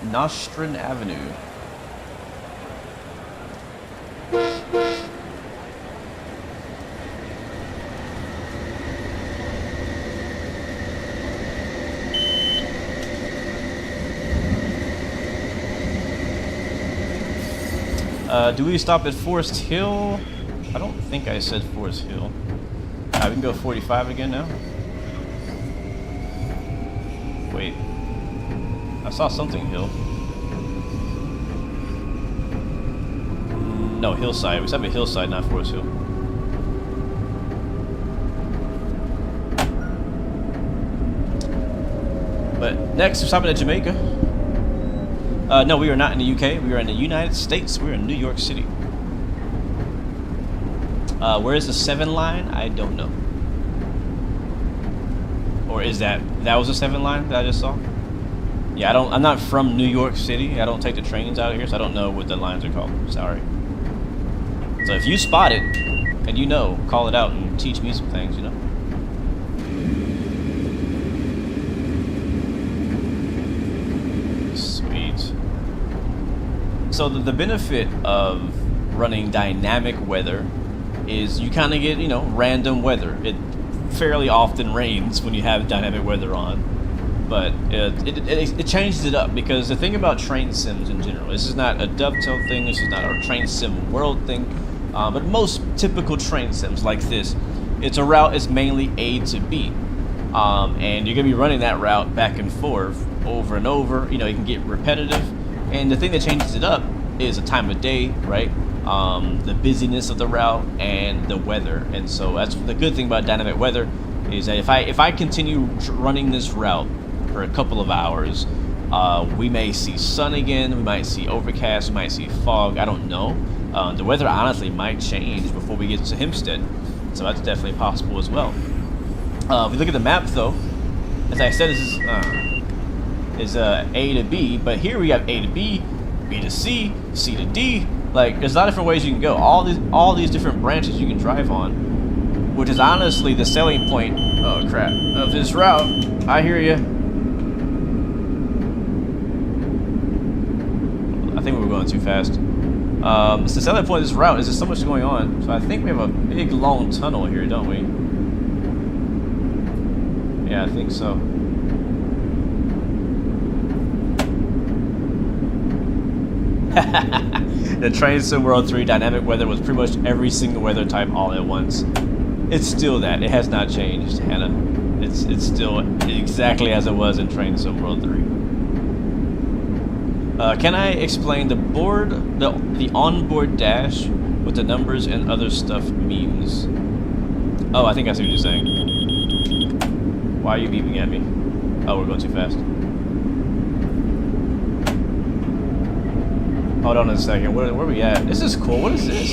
Nostran Avenue. Do we stop at Forest Hill? I don't think I said Forest Hill. We can go 45 again now. Wait. I saw something hill. No, Hillside. We stopped at Hillside, not Forest Hill. But next, we're stopping at Jamaica. No, we are not in the UK. We are in the United States. We're in New York City. Where is the 7 line? I don't know. Or is that? That was the 7 line that I just saw? Yeah, I'm not from New York City. I don't take the trains out of here, so I don't know what the lines are called. Sorry. So if you spot it, and you know, call it out and teach me some things, you know? Sweet. So the benefit of running dynamic weather is you kind of get, you know, random weather. It fairly often rains when you have dynamic weather on, but it changes it up, because the thing about train sims in general, this is not a Dovetail thing, this is not our train sim world thing, but most typical train sims like this, it's a route is mainly A to B, and you're gonna be running that route back and forth over and over. You know, it can get repetitive, and the thing that changes it up is the time of day, right? The busyness of the route and the weather. And so that's the good thing about dynamic weather, is that if I continue running this route for a couple of hours, we may see sun again, we might see overcast, we might see fog, I don't know. The weather honestly might change before we get to Hempstead, so that's definitely possible as well. If you look at the map though, as I said, this is A to B, but here we have A to B, B to C, C to D. Like, there's a lot of different ways you can go. All these different branches you can drive on, which is honestly the selling point, oh crap, of this route. I hear you. I think we were going too fast. It's the selling point of this route is there's so much going on. So I think we have a big long tunnel here, don't we? Yeah, I think so. The Train Sim World 3 dynamic weather was pretty much every single weather type all at once. It's still that. It has not changed, Hannah. It's still exactly as it was in Train Sim World 3. Can I explain the board, the onboard dash, what the numbers and other stuff means? Oh, I think I see what you're saying. Why are you beeping at me? Oh, we're going too fast. Hold on a second. Where are we at? This is cool. What is this?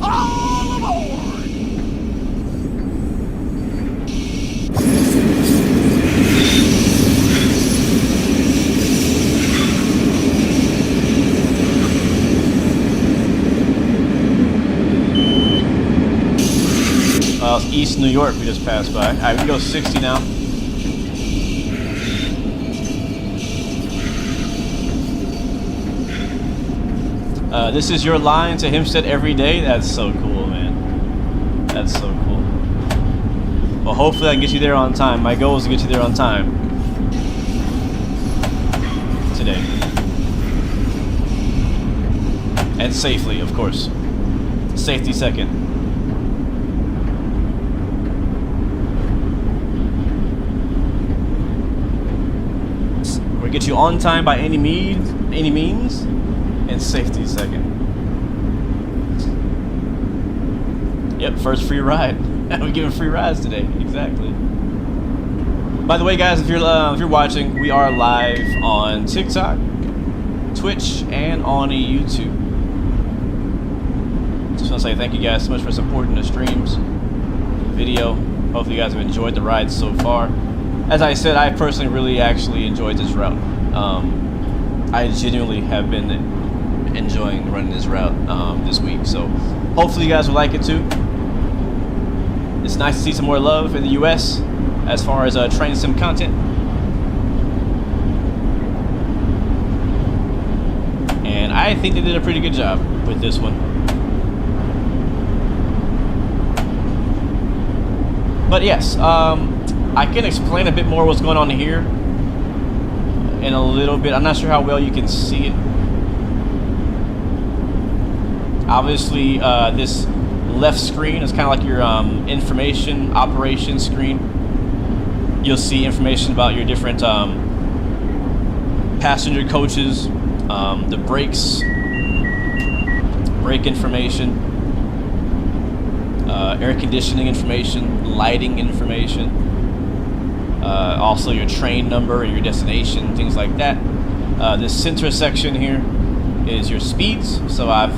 All aboard! East New York we just passed by. Alright, we can go 60 now. This is your line to Hempstead every day? That's so cool, man. That's so cool. Well, hopefully I can get you there on time. My goal is to get you there on time. Today. And safely, of course. Safety second. We'll get you on time by any means, and safety second. Yep, first free ride. We're giving free rides today. Exactly. By the way, guys, if you're watching, we are live on TikTok, Twitch, and on YouTube. Just want to say thank you guys so much for supporting the streams, the video. Hopefully you guys have enjoyed the ride so far. As I said, I personally really actually enjoyed this route. I genuinely have been enjoying running this route this week, so hopefully you guys will like it too. It's nice to see some more love in the US as far as train sim content. And I think they did a pretty good job with this one. But yes, I can explain a bit more what's going on here in a little bit. I'm not sure how well you can see it. Obviously, this left screen is kind of like your information operation screen. You'll see information about your different passenger coaches, the brakes, brake information, air conditioning information, lighting information, also your train number and your destination, things like that. This center section here is your speeds. So I've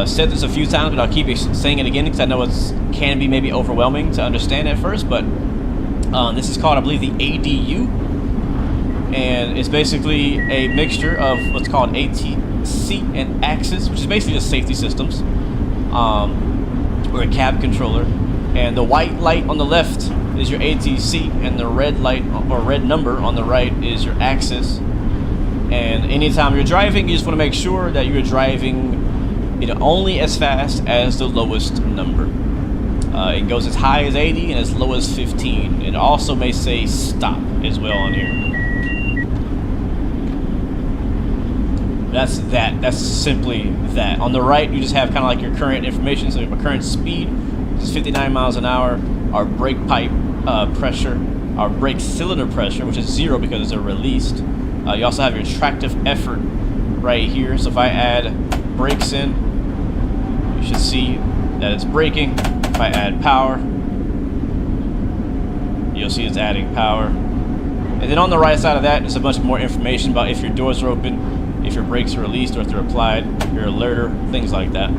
Said this a few times, but I'll keep saying it again because I know it can be maybe overwhelming to understand at first. But this is called, I believe, the ADU, and it's basically a mixture of what's called ATC and Axis, which is basically just safety systems, or a cab controller. And the white light on the left is your ATC, and the red light or red number on the right is your Axis. And anytime you're driving, you just want to make sure that you're driving only as fast as the lowest number. It goes as high as 80 and as low as 15. It also may say stop as well on here. That's simply that. On the right, you just have kind of like your current information. So my current speed is 59 miles an hour. Our brake pipe pressure, our brake cylinder pressure, which is 0 because they're released. You also have your tractive effort right here. So if I add brakes in, you should see that it's braking. If I add power, you'll see it's adding power. And then on the right side of that, there's a bunch more information about if your doors are open, if your brakes are released or if they're applied, your alerter, things like that.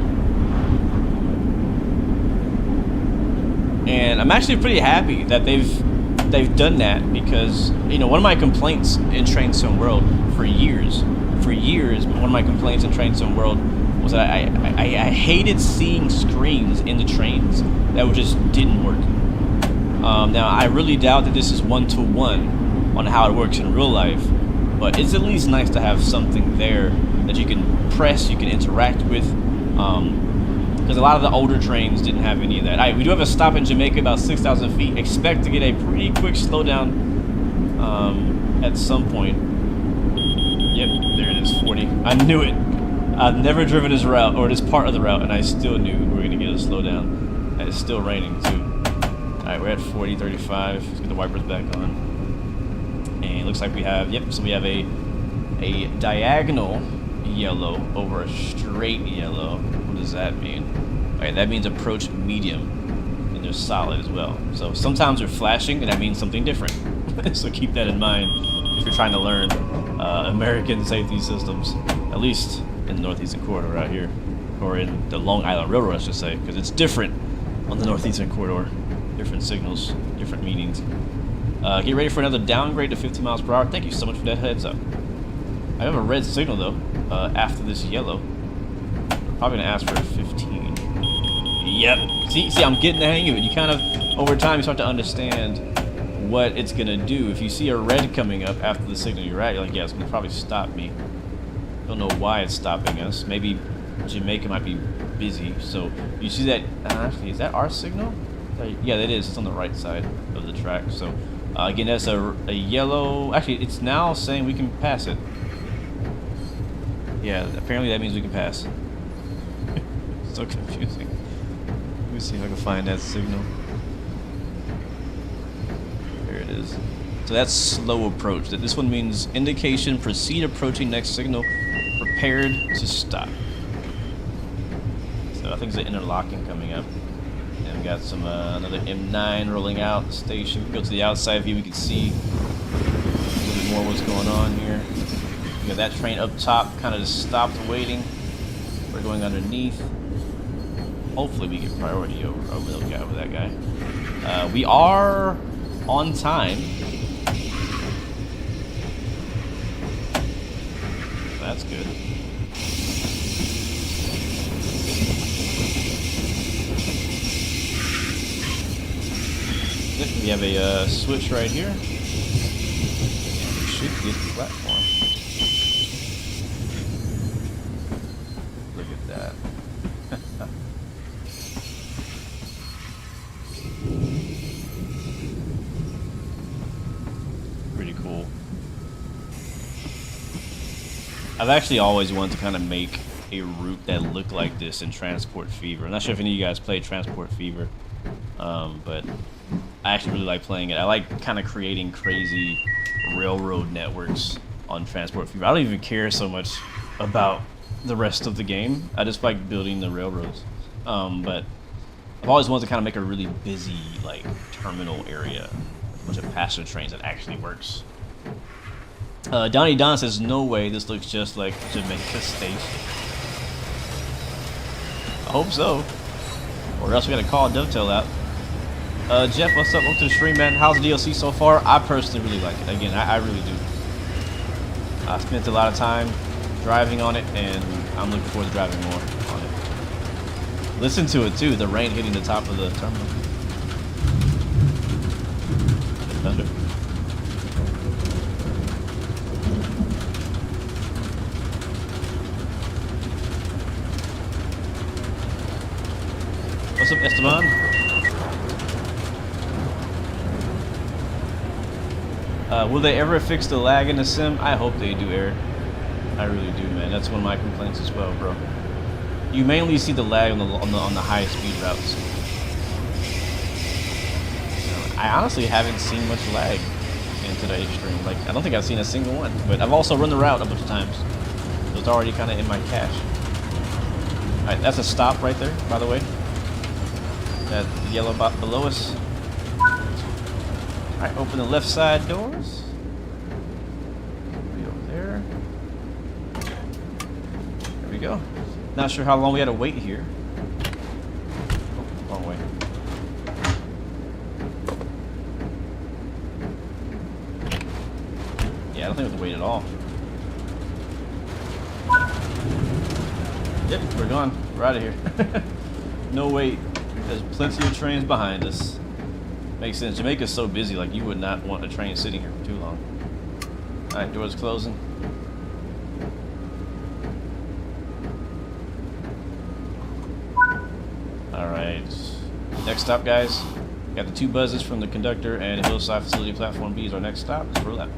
And I'm actually pretty happy that they've done that, because one of my complaints in Train Sim World for years, one of my complaints in Train Sim World was that I hated seeing screens in the trains that just didn't work. Now I really doubt that this is one-to-one on how it works in real life, but it's at least nice to have something there that you can press, you can interact with. Because a lot of the older trains didn't have any of that. Alright, we do have a stop in Jamaica, about 6,000 feet. Expect to get a pretty quick slowdown at some point. Yep, there it is, 40. I knew it. I've never driven this route, or this part of the route, and I still knew we were going to get a slowdown. And it's still raining, too. Alright, we're at 40, 35. Let's get the wipers back on. And it looks like we have, so we have a diagonal yellow over a straight yellow. What does that mean? Alright, that means approach medium, and they're solid as well. So sometimes they're flashing, and that means something different. So keep that in mind if you're trying to learn American safety systems, at least in the Northeastern Corridor out here, or in the Long Island Railroad, I should say, because it's different on the Northeastern Corridor. Different signals, different meanings. Get ready for another downgrade to 50 miles per hour. Thank you so much for that heads up. I have a red signal though, after this yellow. We're probably gonna ask for a 15. Yep. See, I'm getting the hang of it. You kind of, over time, you start to understand what it's gonna do. If you see a red coming up after the signal you're at, you're like, yeah, it's gonna probably stop me. Don't know why it's stopping us. Maybe Jamaica might be busy. So you see that? Actually, is that our signal? Yeah, that is. It's on the right side of the track. So again, that's a yellow. Actually, it's now saying we can pass it. Yeah, apparently that means we can pass. So confusing. Let me see if I can find that signal. There it is. So that's slow approach. That this one means indication, proceed approaching next signal, prepared to stop. So I think there's an interlocking coming up. And we got some another M9 rolling out the station. Go to the outside view, we can see a little bit more what's going on here. We got that train up top, kind of just stopped waiting. We're going underneath. Hopefully we get priority over that guy. We are on time. That's good. We have a switch right here. And we should get the platform. Look at that. Pretty cool. I've actually always wanted to kind of make a route that looked like this in Transport Fever. I'm not sure if any of you guys played Transport Fever, but I actually really like playing it. I like kind of creating crazy railroad networks on Transport Fever. I don't even care so much about the rest of the game. I just like building the railroads. But I've always wanted to kind of make a really busy, like, terminal area. A bunch of passenger trains that actually works. Donnie Don says, no way, this looks just like Jamaica Station. hope so. Or else we gotta call Dovetail out. Jeff, what's up? Welcome to the stream, man. How's the DLC so far? I personally really like it. Again, I really do. I spent a lot of time driving on it, and I'm looking forward to driving more on it. Listen to it too, the rain hitting the top of the terminal. Thunder. What's up, Esteban? Will they ever fix the lag in the sim? I hope they do, Eric. I really do, man. That's one of my complaints as well, bro. You mainly see the lag on the high speed routes. I honestly haven't seen much lag in today's stream. Like, I don't think I've seen a single one. But I've also run the route a bunch of times, so it's already kind of in my cache. All right, that's a stop right there, by the way. That yellow bot below us. All right, open the left side doors. Be over there. There we go. Not sure how long we had to wait here. Oh, wrong way. Yeah, I don't think we have to wait at all. Yep, we're gone. We're out of here. No wait. There's plenty of trains behind us. Makes sense. Jamaica's so busy, like you would not want a train sitting here for too long. Alright, doors closing. Alright. Next stop, guys. Got the 2 buzzes from the conductor and Hillside Facility Platform B is our next stop. Let's roll out.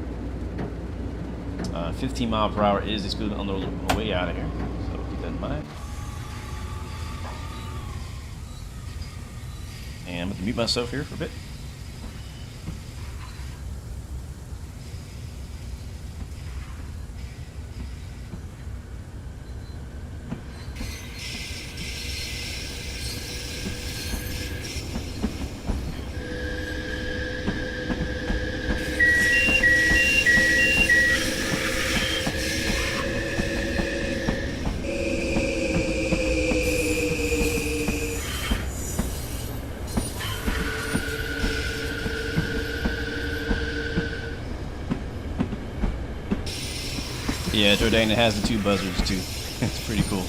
15 mile per hour is the speed on the way out of here. So keep that in mind. And I'm going to mute myself here for a bit. Yeah, Jordana has the 2 buzzards too. It's pretty cool.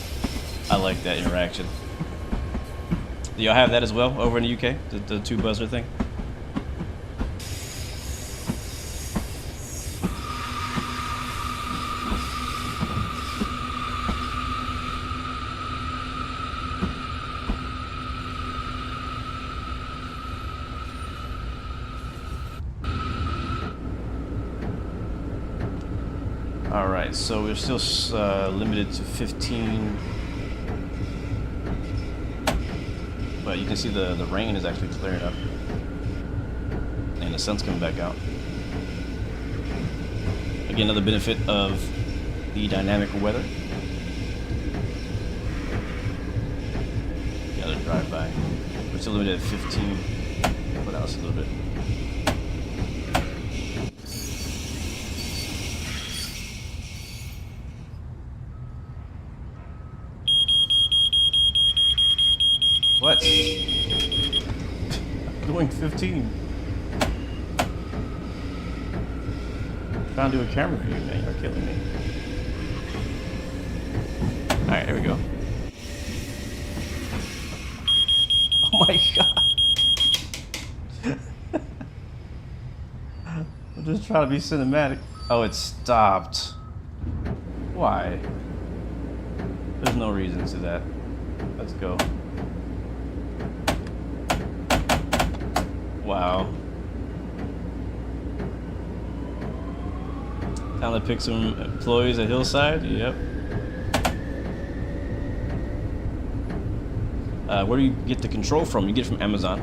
I like that interaction. Do y'all have that as well over in the UK? The 2 buzzer thing? Alright, so we're still limited to 15. But you can see the rain is actually clearing up. And the sun's coming back out. Again, another benefit of the dynamic weather. Another drive-by. We're still limited at 15. Put out a little bit. What? I'm doing 15. Trying to do a camera review, man. You're killing me. Alright, there we go. Oh my god. I'm just trying to be cinematic. Oh, it stopped. Why? There's no reason to that. Let's go. Wow. Time to pick some employees at Hillside. Yep. Where do you get the control from? You get it from Amazon.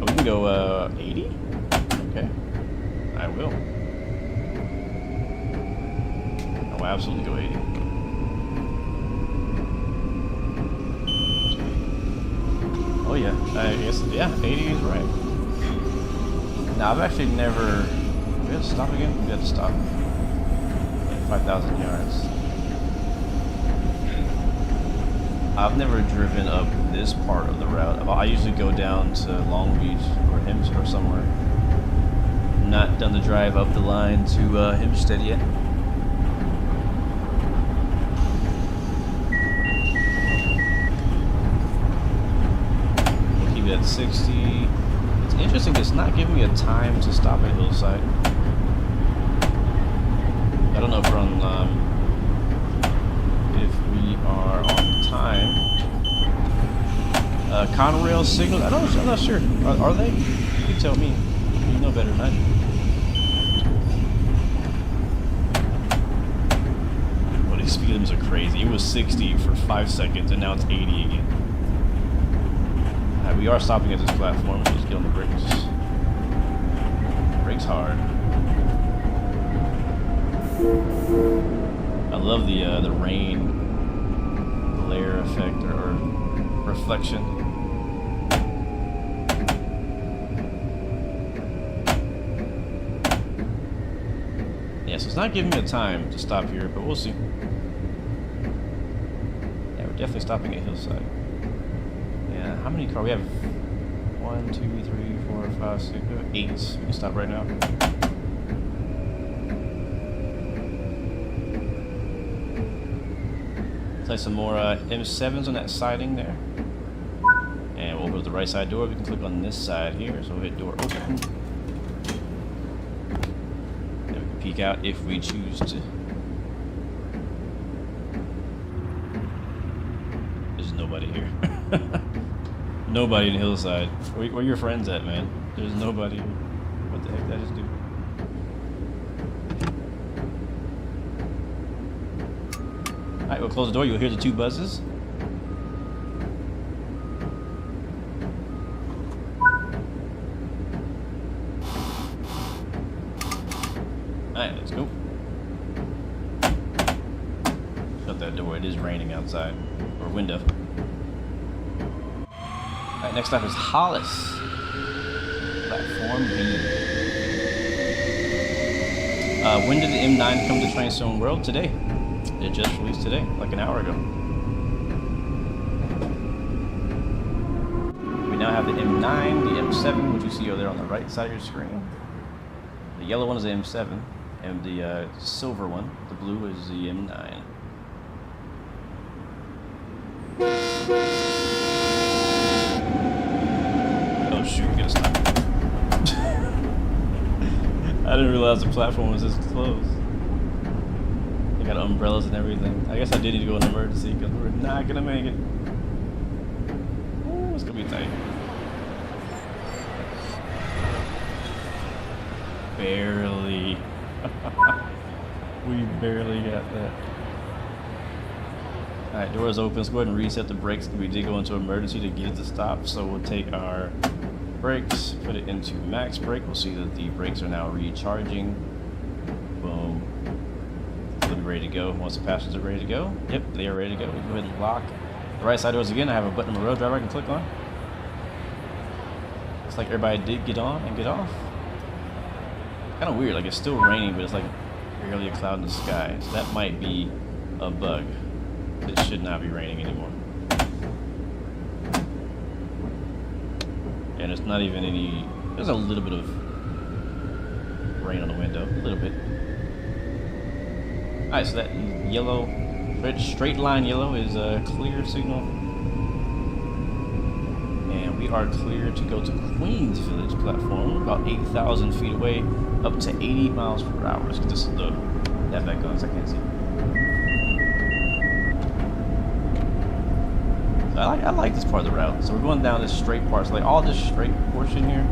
Oh, we can go 80? Okay. I will. I will absolutely go 80. Oh yeah, I guess, yeah, 80 is right. Now, I've actually never... We have to stop again? We have to stop. 5,000 yards. I've never driven up this part of the route. I usually go down to Long Beach or Hempstead or somewhere. Not done the drive up the line to Hempstead yet. We'll keep it at 60. It's interesting, it's not giving me a time to stop at Hillside. I don't know if we're on, if we are on time. Conrail signals, I'm not sure. Are they? You can tell me. You know better than I do. Well, these speed limits are crazy. It was 60 for 5 seconds, and now it's 80 again. Alright, we are stopping at this platform. Let's get on the brakes. Brakes hard. I love the rain glare effect or reflection. Yeah, so it's not giving me a time to stop here, but we'll see. Yeah, we're definitely stopping at Hillside. Yeah, how many cars? We have 1, 2, 3, 4, 5, 6, 8. We can stop right now. Play some more M7s on that siding there. And we'll open up the right side door. We can click on this side here. So we'll hit door open. And we can peek out if we choose to. There's nobody here. Nobody in Hillside. Where are your friends at, man? There's nobody here. What the heck did I just do? Alright, we'll close the door. You'll hear the 2 buzzes. Alright, let's go. Shut that door. It is raining outside. Or window. Alright, next up is Hollis. Platform B. When did the M9 come to Trainstone World? Today. It just released today, like an hour ago. We now have the M9, the M7, which you see over there on the right side of your screen. The yellow one is the M7, and the silver one, the blue, is the M9. Oh shoot, we gotta stop. I didn't realize the platform was this close. Got umbrellas and everything. I guess I did need to go in emergency because we're not gonna make it. Ooh, it's gonna be tight. Barely. We barely got that. Alright, doors open. Let's go ahead and reset the brakes. We did go into emergency to get it to stop, so we'll take our brakes, put it into max brake. We'll see that the brakes are now recharging. Boom. Ready to go. Once the passengers are ready to go, yep, they are ready to go. We can go ahead and lock the right side doors again. I have a button on the road driver I can click on. Looks like everybody did get on and get off. Kind of weird, like it's still raining, but it's like barely a cloud in the sky. So that might be a bug. It should not be raining anymore. And it's not even any, there's a little bit of rain on the window, a little bit. Alright, so that yellow, straight line yellow is a clear signal. And we are clear to go to Queens Village platform, about 8,000 feet away, up to 80 miles per hour. Let's get that back on, so I can't see. So I like this part of the route. So we're going down this straight part. So like all this straight portion here,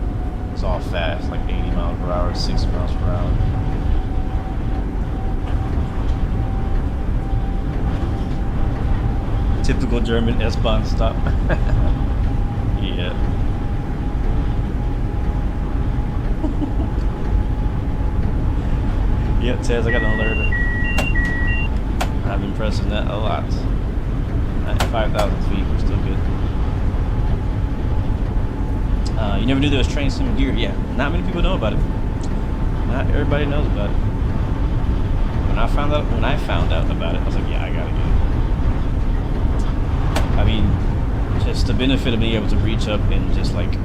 it's all fast, like 80 miles per hour, 60 miles per hour. Typical German S-Bahn stop. Yeah. Yep, says I got an alert. I've been pressing that a lot. At 5,000 feet, we're still good. You never knew there was train sim gear. Yeah, not many people know about it. Not everybody knows about it. When I found out about it, I was like, yeah, I gotta get it. I've the benefit of being able to reach up and just like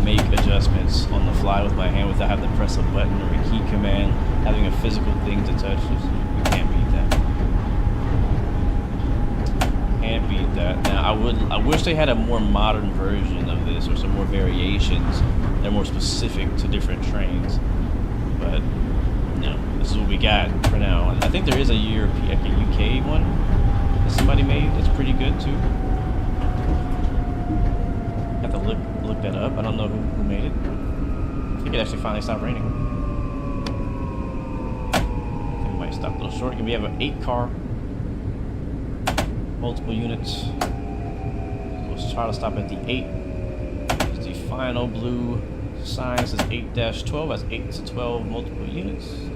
make adjustments on the fly with my hand without having to press a button or a key command, having a physical thing to touch. You can't beat that. Can't beat that. Now I wish they had a more modern version of this or some more variations that are more specific to different trains. But no, this is what we got for now. I think there is a European, like a UK one that somebody made that's pretty good too. Have to look that up. I don't know who made it. I think it actually finally stopped raining. I think it might stop a little short. We have an 8-car, multiple units. Let's try to stop at the 8. It's the final blue sign says 8-12. That's 8 to 12 multiple units. So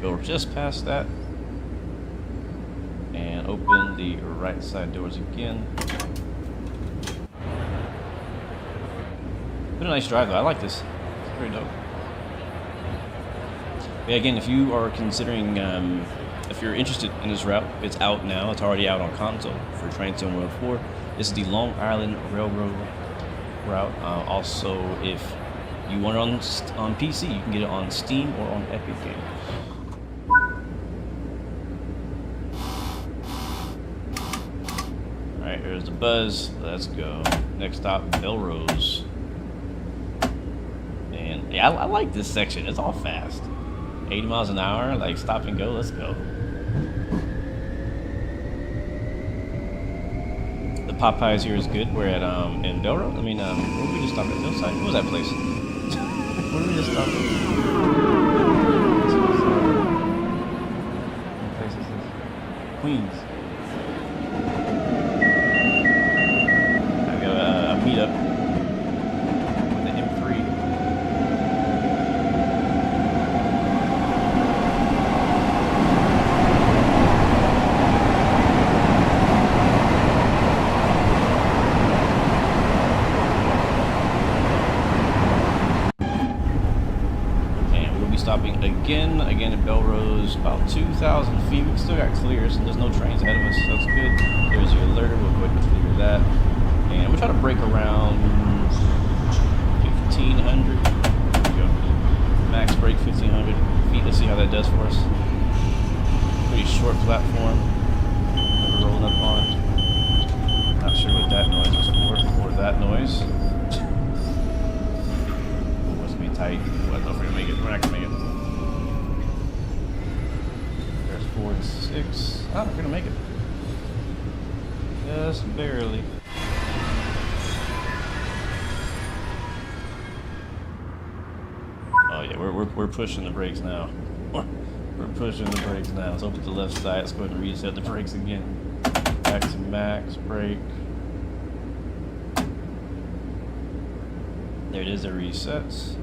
go just past that and open the right side doors again. Been a nice drive though. I like this. It's very dope. Yeah, again, if you are considering, if you're interested in this route, it's out now. It's already out on console for Train Sim World 4. This is the Long Island Railroad route. Also, if you want it on PC, you can get it on Steam or on Epic Games. All right, here's the buzz. Let's go. Next stop, Belrose. And yeah, I like this section. It's all fast. 80 miles an hour, like stop and go. Let's go. The Popeyes here is good. We're at in Belrose. I mean, where did we just stop at? Hillside. What was that place? Where did we just stop at? What place is this? Queens. I got a meetup with the M3. Stopping again in Belrose, about 2,000 feet. We still got clears, and there's no trains ahead of us, so that's good. There's your alerter. We'll go ahead and clear that. And we'll try to break around 1,500. There we go. Max break 1,500 feet. Let's see how that does for us. Pretty short platform that we're rolling up on. Not sure what that noise is for, or that noise. It must be tight. I don't know if we're gonna make it. We're not gonna make it. There's 4 and 6. Oh, we're gonna make it. Just barely. Oh yeah, we're pushing the brakes now. We're pushing the brakes now. Let's open the left side. Let's go ahead and reset the brakes again. Back to max brake. There it is. It resets.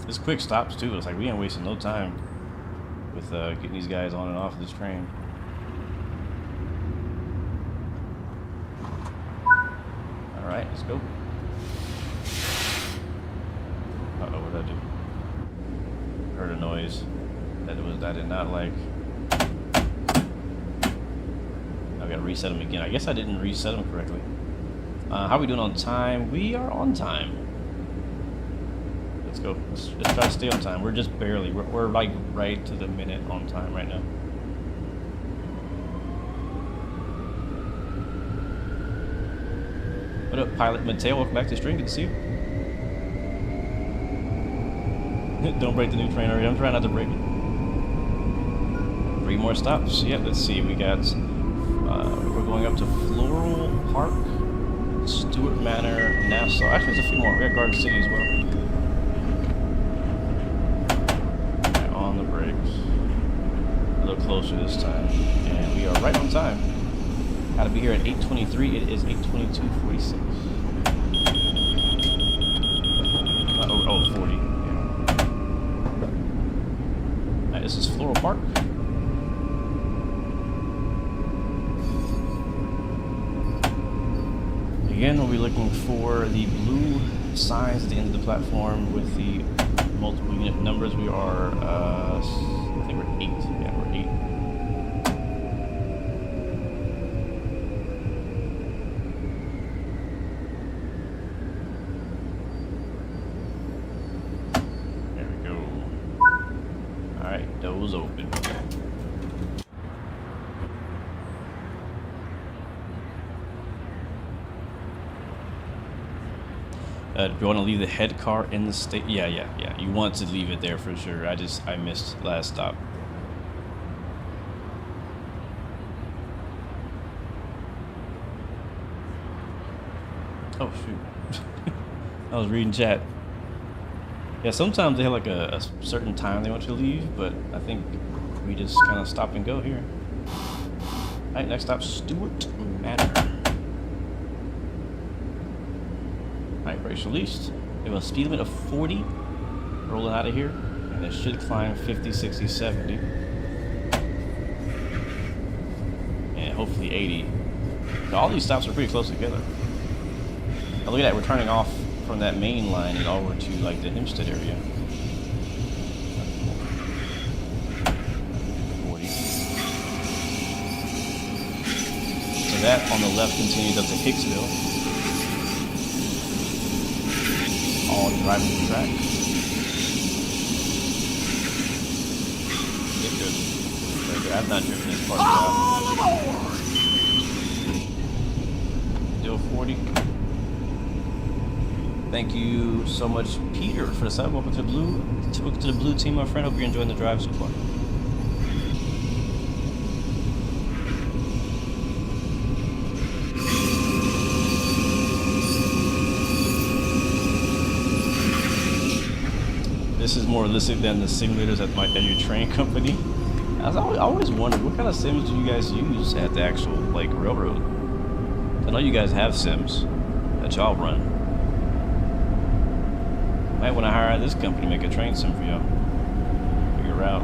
It's quick stops too. It's like we ain't wasting no time with getting these guys on and off this train. All right, let's go. Uh-oh, what did I do? Heard a noise that I did not like. I gotta reset them again. I guess I didn't reset them correctly. How are we doing on time? We are on time. Let's go. Let's try to stay on time. We're just barely. We're like right to the minute on time right now. What up, Pilot Mateo? Welcome back to the stream. Good to see you. Don't break the new train already. I'm trying not to break it. 3 more stops. Yeah, let's see. We got. We're going up to Floral Park, Stewart Manor, Nassau. Actually, there's a few more. We got Garden City as well. A little closer this time, and we are right on time. Got to be here at 8:23. It is 8:22:46. 40. Yeah. Right, this is Floral Park. Again, we'll be looking for the blue signs at the end of the platform with the multiple unit numbers. We are, I think we're 8. Yeah, we're 8. was open. Do you want to leave the head car in the state? Yeah. You want to leave it there for sure. I missed last stop. Oh shoot. I was reading chat. Yeah, sometimes they have like a certain time they want you to leave, but I think we just kind of stop and go here. Alright, next stop, Stewart Manor. Alright, brakes released. We have a speed limit of 40 rolling out of here, and it should climb 50, 60, 70. And hopefully 80. So all these stops are pretty close together. Oh, look at that, we're turning off from that main line and over to like the Hempstead area. 40. So that on the left continues up to Hicksville. All driving the track. Get good. Very good. I've not driven this part yet. Still 40. Thank you so much, Peter, for the sub. Welcome to the blue team, my friend. Hope you're enjoying the drive so far. This is more realistic than the simulators at your train company. I always wondered, what kind of sims do you guys use at the actual like railroad? I know you guys have sims that y'all run. Might want to hire out this company, make a train sim for y'all. Figure it out.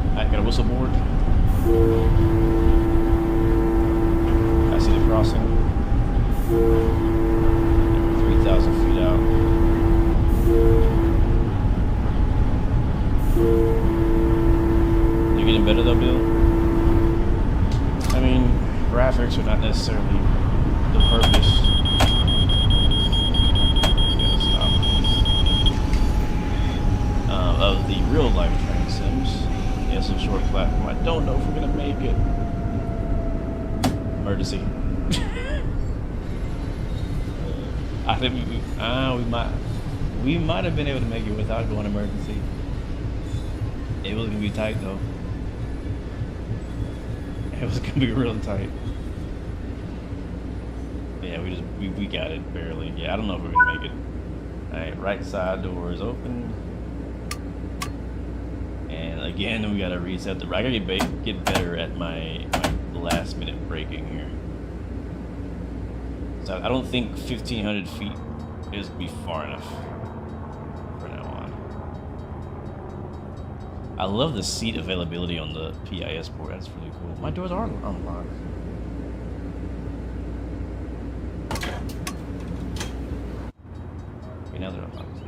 Alright, got a whistle board. I see the crossing. 3,000 feet out. You're getting better though, Bill? I mean, graphics are not necessarily the purpose. Of the real life train sims. Yeah, some short platform. I don't know if we're gonna make it. Emergency. I think we might have been able to make it without going emergency. It was gonna be tight though. It was gonna be real tight. Yeah, we got it barely. Yeah, I don't know if we're gonna make it. Alright, right side door is open. And again, we gotta reset the. I gotta get better at my last minute braking here. So I don't think 1,500 feet is be far enough for now on. I love the seat availability on the PIS board. That's really cool. My doors are unlocked. Okay, now they're unlocked.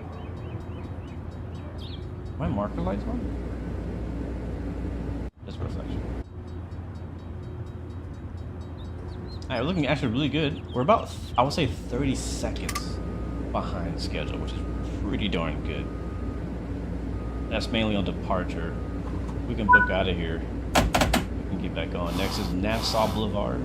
My marker lights on? Just reflection. Alright, we're looking actually really good. We're about, I would say, 30 seconds behind schedule, which is pretty darn good. That's mainly on departure. We can book out of here. We can get back on. Next is Nassau Boulevard.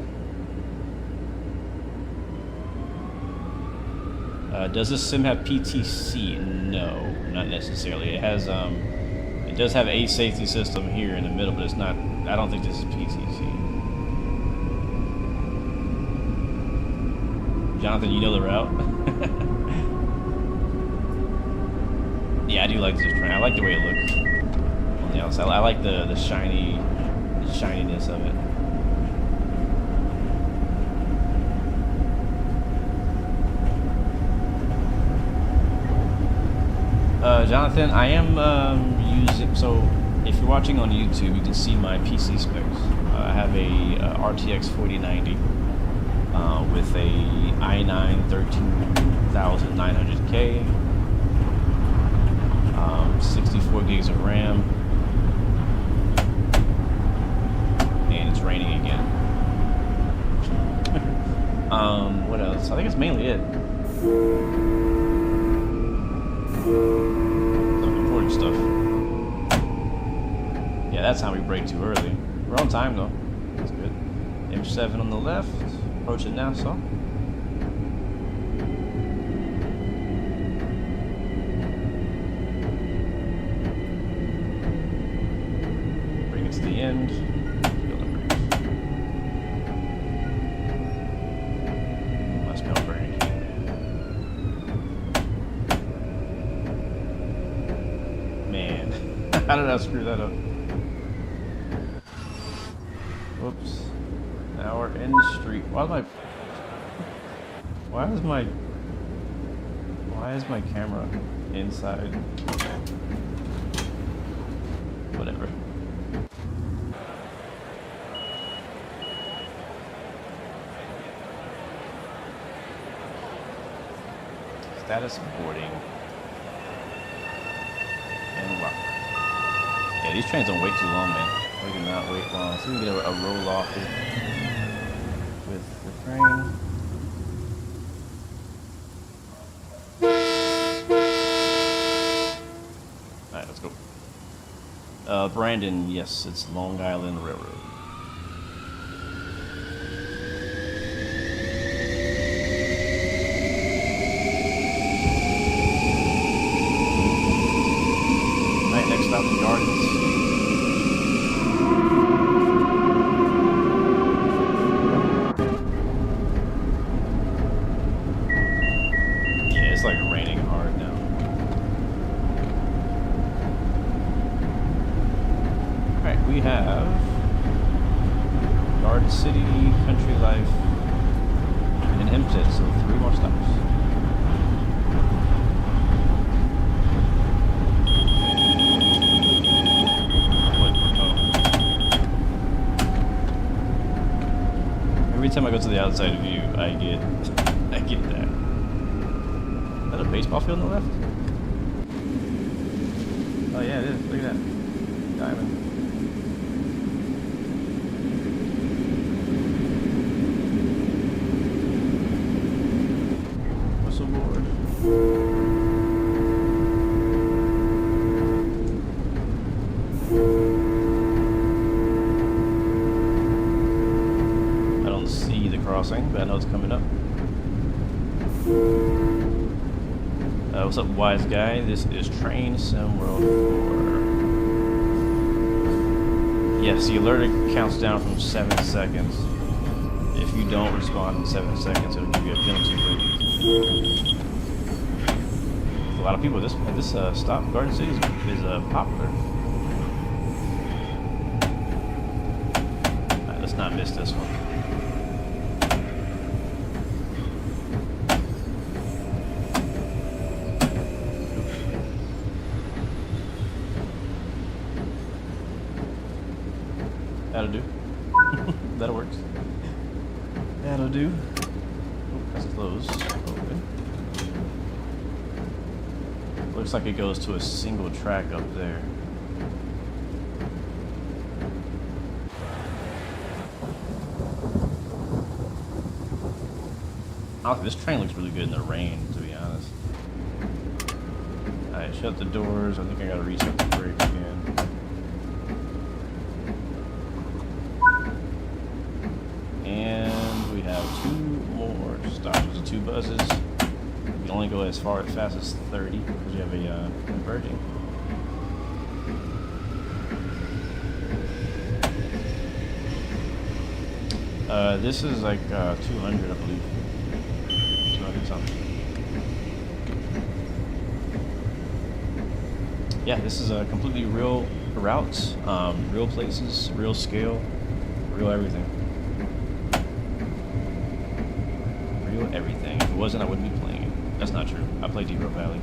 Does this sim have PTC? No, not necessarily. It has it does have a safety system here in the middle, but it's not. I don't think this is PTC. Jonathan, you know the route. Yeah, I do like this train. I like the way it looks on the outside. I like the shininess of it. Jonathan, I am using, so if you're watching on YouTube, you can see my PC specs. I have a RTX 4090 with a i9 13900K, 64 gigs of RAM, and it's raining again. What else? I think it's mainly it. Some important stuff. bad time we break too early. We're on time though. That's good. M7 on the left. Approaching Nassau. Bring it to the end. How did I screw that up? Whoops. Now we're in the street. Why is my camera inside? Whatever. Status boarding. And lock. Yeah, these trains don't wait too long, man. They do not wait long. So we can get a roll off with the train. Alright, let's go. Brandon, yes, it's Long Island Railroad. Alright, next stop is Gardens. It's like raining hard now. Alright, we have Garden City, Country Life, and Hempstead, so 3 more stops. Every time I go to the outside view, I get that. Is that a baseball field on the left? Oh yeah, it is. Look at that. Diamond. Whistleboard. I don't see the crossing, but I know it's coming up. What's up, wise guy? This is Train Sim World 4. Yes, the alert counts down from 7 seconds. If you don't respond in 7 seconds, it'll give you a penalty break. A lot of people at this stop. Garden City is popular. Alright, let's not miss this one. That'll do. That works. That'll do. Oh, that's closed. Open. Looks like it goes to a single track up there. Oh, this train looks really good in the rain, to be honest. Alright, shut the doors. I think I gotta reset the brake again. And we have 2 more stops. There's 2 buses. You can only go as fast as 30 because you have a converging. This is like 200, I believe. 200 something. Yeah, this is a completely real routes, real places, real scale, real everything. Real everything. If it wasn't, I wouldn't be playing it. That's not true. I play D-Row Valley.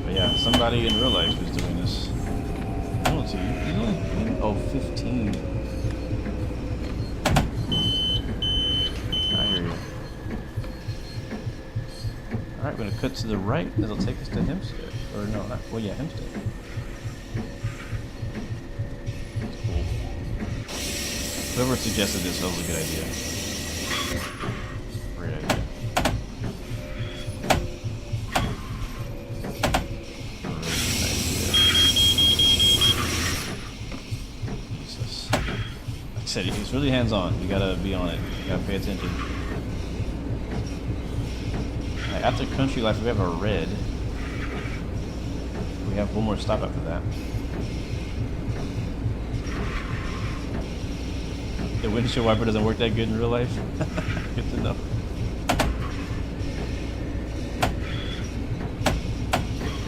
But yeah, somebody in real life is doing this. Penalty. Oh, 15. I hear you. Alright, we're gonna cut to the right. It'll take us to Hempstead. Or no, well yeah, Hempstead. That's cool. Whoever suggested this, that was a good idea. Great idea. said, it's really hands-on. You gotta be on it. You gotta pay attention. Right, after Country Life, we have a red. We have one more stop after that. The windshield wiper doesn't work that good in real life. Good to know.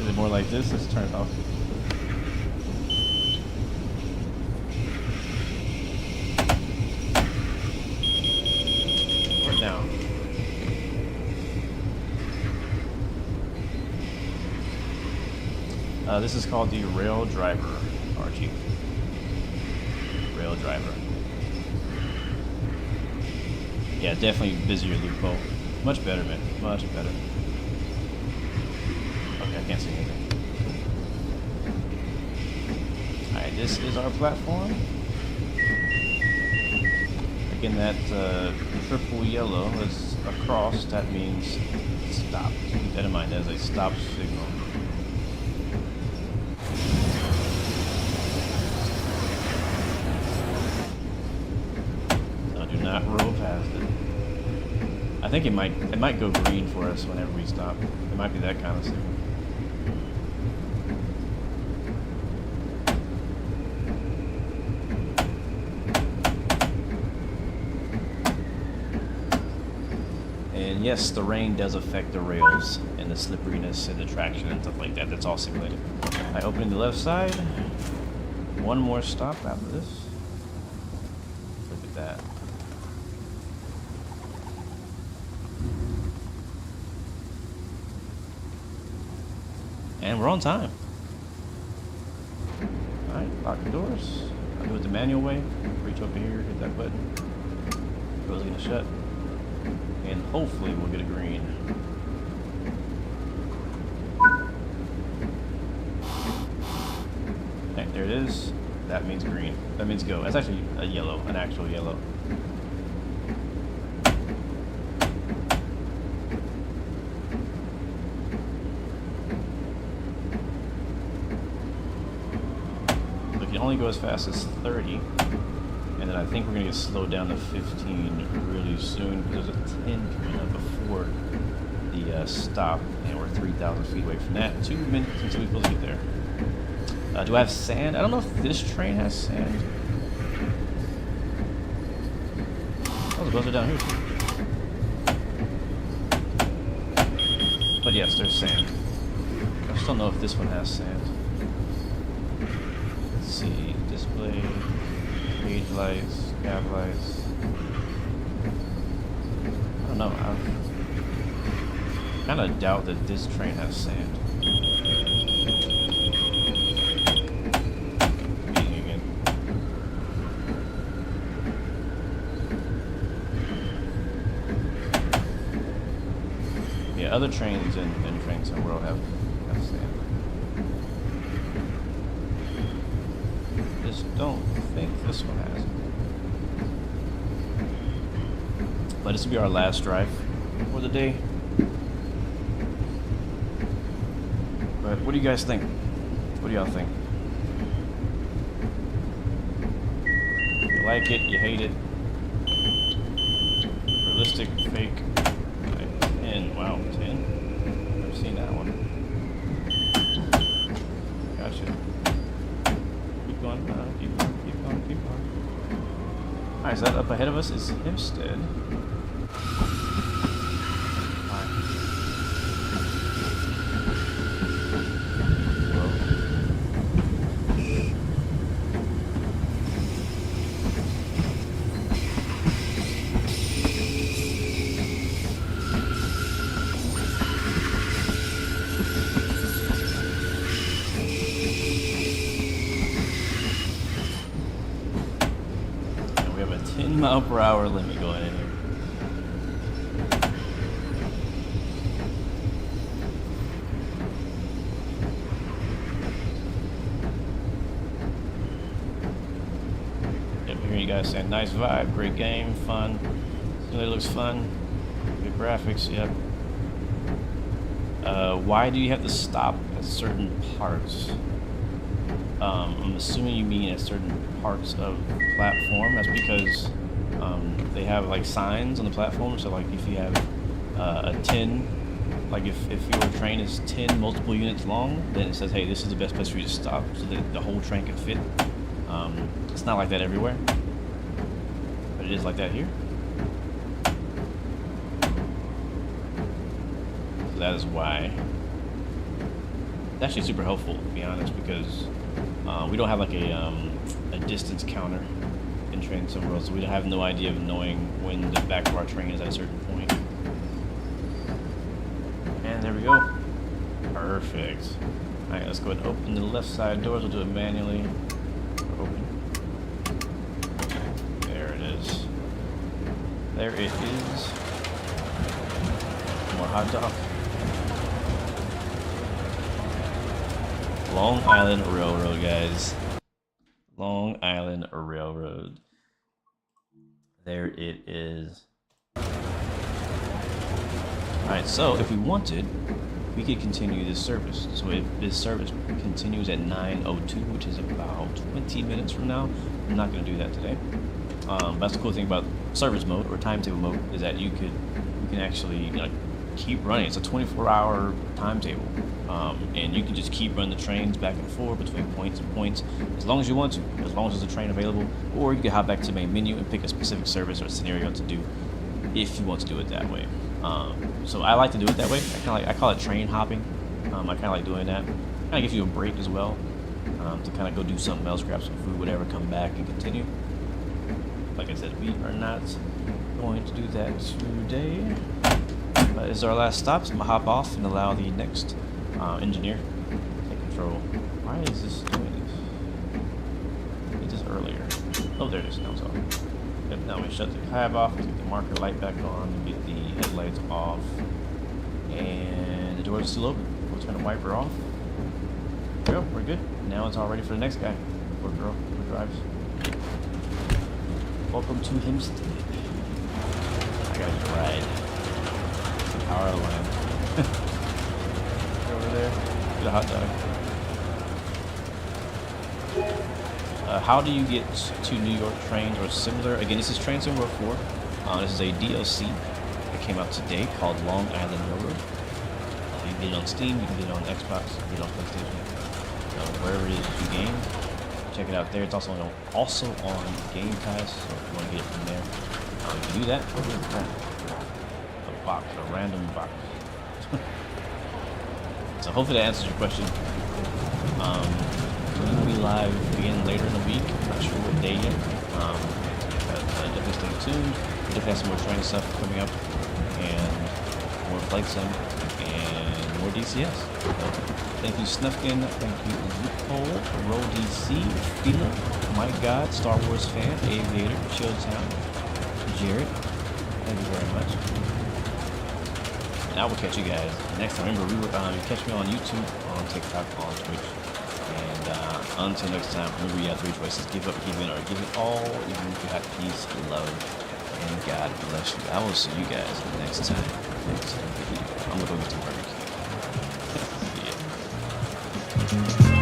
Is it more like this? Let's turn it off. Or down. This is called the Rail Driver, Archie. Rail Driver. Yeah, definitely busier loophole. Much better, man. Much better. Okay, I can't see anything. Alright, this is our platform. Again, that triple yellow is across. That means stop. Keep that in mind. That is a stop signal. Do not roll past it. I think it might go green for us whenever we stop. It might be that kind of signal. And yes, the rain does affect the rails and the slipperiness and the traction and stuff like that. That's all simulated. I open the left side. One more stop after this. Look at that. And we're on time. Alright, lock the doors. I'll do it the manual way. Reach over here, hit that button. Door's gonna shut. And hopefully we'll get a green. Okay, there it is. That means green. That means go. That's actually a yellow, an actual yellow. Only go as fast as 30, and then I think we're gonna get slowed down to 15 really soon because there's a 10 coming up before the stop, and we're 3,000 feet away from that. 2 minutes until we're supposed to get there. Do I have sand? I don't know if this train has sand. Oh, the buzzer down here too. But yes, there's sand. I just don't know if this one has sand. See, display, page lights, cab lights. I don't know. I kind of doubt that this train has sand. Meeting again. Yeah, other trains and trains in the world have sand. Don't think this one has it. But this will be our last drive for the day. But what do you guys think? What do y'all think? You like it? You hate it? Realistic? Fake? 10. Wow, 10? Never seen that one. Gotcha. Keep going. Keep going. Alright, so that up ahead of us is Hempstead. mile/hour limit going in here. Yep, hearing you guys saying nice vibe, great game, fun. It looks fun. Good graphics, yep. Why do you have to stop at certain parts? I'm assuming you mean at certain parts of the platform. That's because they have like signs on the platform. So like if you have a 10, like if your train is 10 multiple units long, then it says, hey, this is the best place for you to stop so that the whole train can fit. It's not like that everywhere, but it is like that here. So that is why. It's actually super helpful, to be honest, because we don't have like a distance counter in train somewhere else, so we have no idea of knowing when the back of our train is at a certain point. And there we go. Perfect. Alright, let's go ahead and open the left side doors. We'll do it manually. Open. There it is. There it is. More hot dog. Long Island Railroad, guys. Long Island Railroad. There it is. Alright, so if we wanted, we could continue this service. So if this service continues at 9:02, which is about 20 minutes from now, I'm not going to do that today. That's the cool thing about service mode or timetable mode, is that you can actually keep running. It's a 24-hour timetable, and you can just keep running the trains back and forth between points and points as long as you want to, as long as there's a train available, or you can hop back to the main menu and pick a specific service or scenario to do if you want to do it that way. So I like to do it that way. I call it train hopping. I kind of like doing that. Kind of gives you a break as well, to kind of go do something else, grab some food, whatever, come back and continue. Like I said, we are not going to do that today. This is our last stop, so I'm going to hop off and allow the next engineer to take control. Why is this doing this? I did this earlier. Oh, there it is. Now it's off. Yep, now we shut the cab off, get the marker light back on, get the headlights off, and the door is still open. We'll turn the wiper off. There we go, we're good. Now it's all ready for the next guy, or girl, who drives. Welcome to Hempstead. I got a ride. Power line. Over there. Get a hot dog. How do you get to New York trains or similar? Again, this is Train Sim World 4. This is a DLC that came out today called Long Island Railroad. You can get it on Steam, you can get it on Xbox, you can get it on PlayStation. Wherever it is you game, check it out there. It's also on Game Pass, so if you want to get it from there, you can do that. A random box. So hopefully that answers your question. We'll be live again later in the week. I'm not sure what day yet. Definitely stay tuned. We definitely have some more training stuff coming up, and more flight sim, and more DCS. So, thank you, Snuffkin. Thank you, Loophole, Roll DC, Fila, My God, Star Wars fan, Aviator, Chilltown, Jared. Thank you very much. And I will catch you guys next time. Remember, you catch me on YouTube, on TikTok, on Twitch. And until next time, remember you have three choices: give up, give in, or give it all. Even if you have peace, love, and God bless you. I will see you guys next time. I'm gonna go get some barbecue. See ya.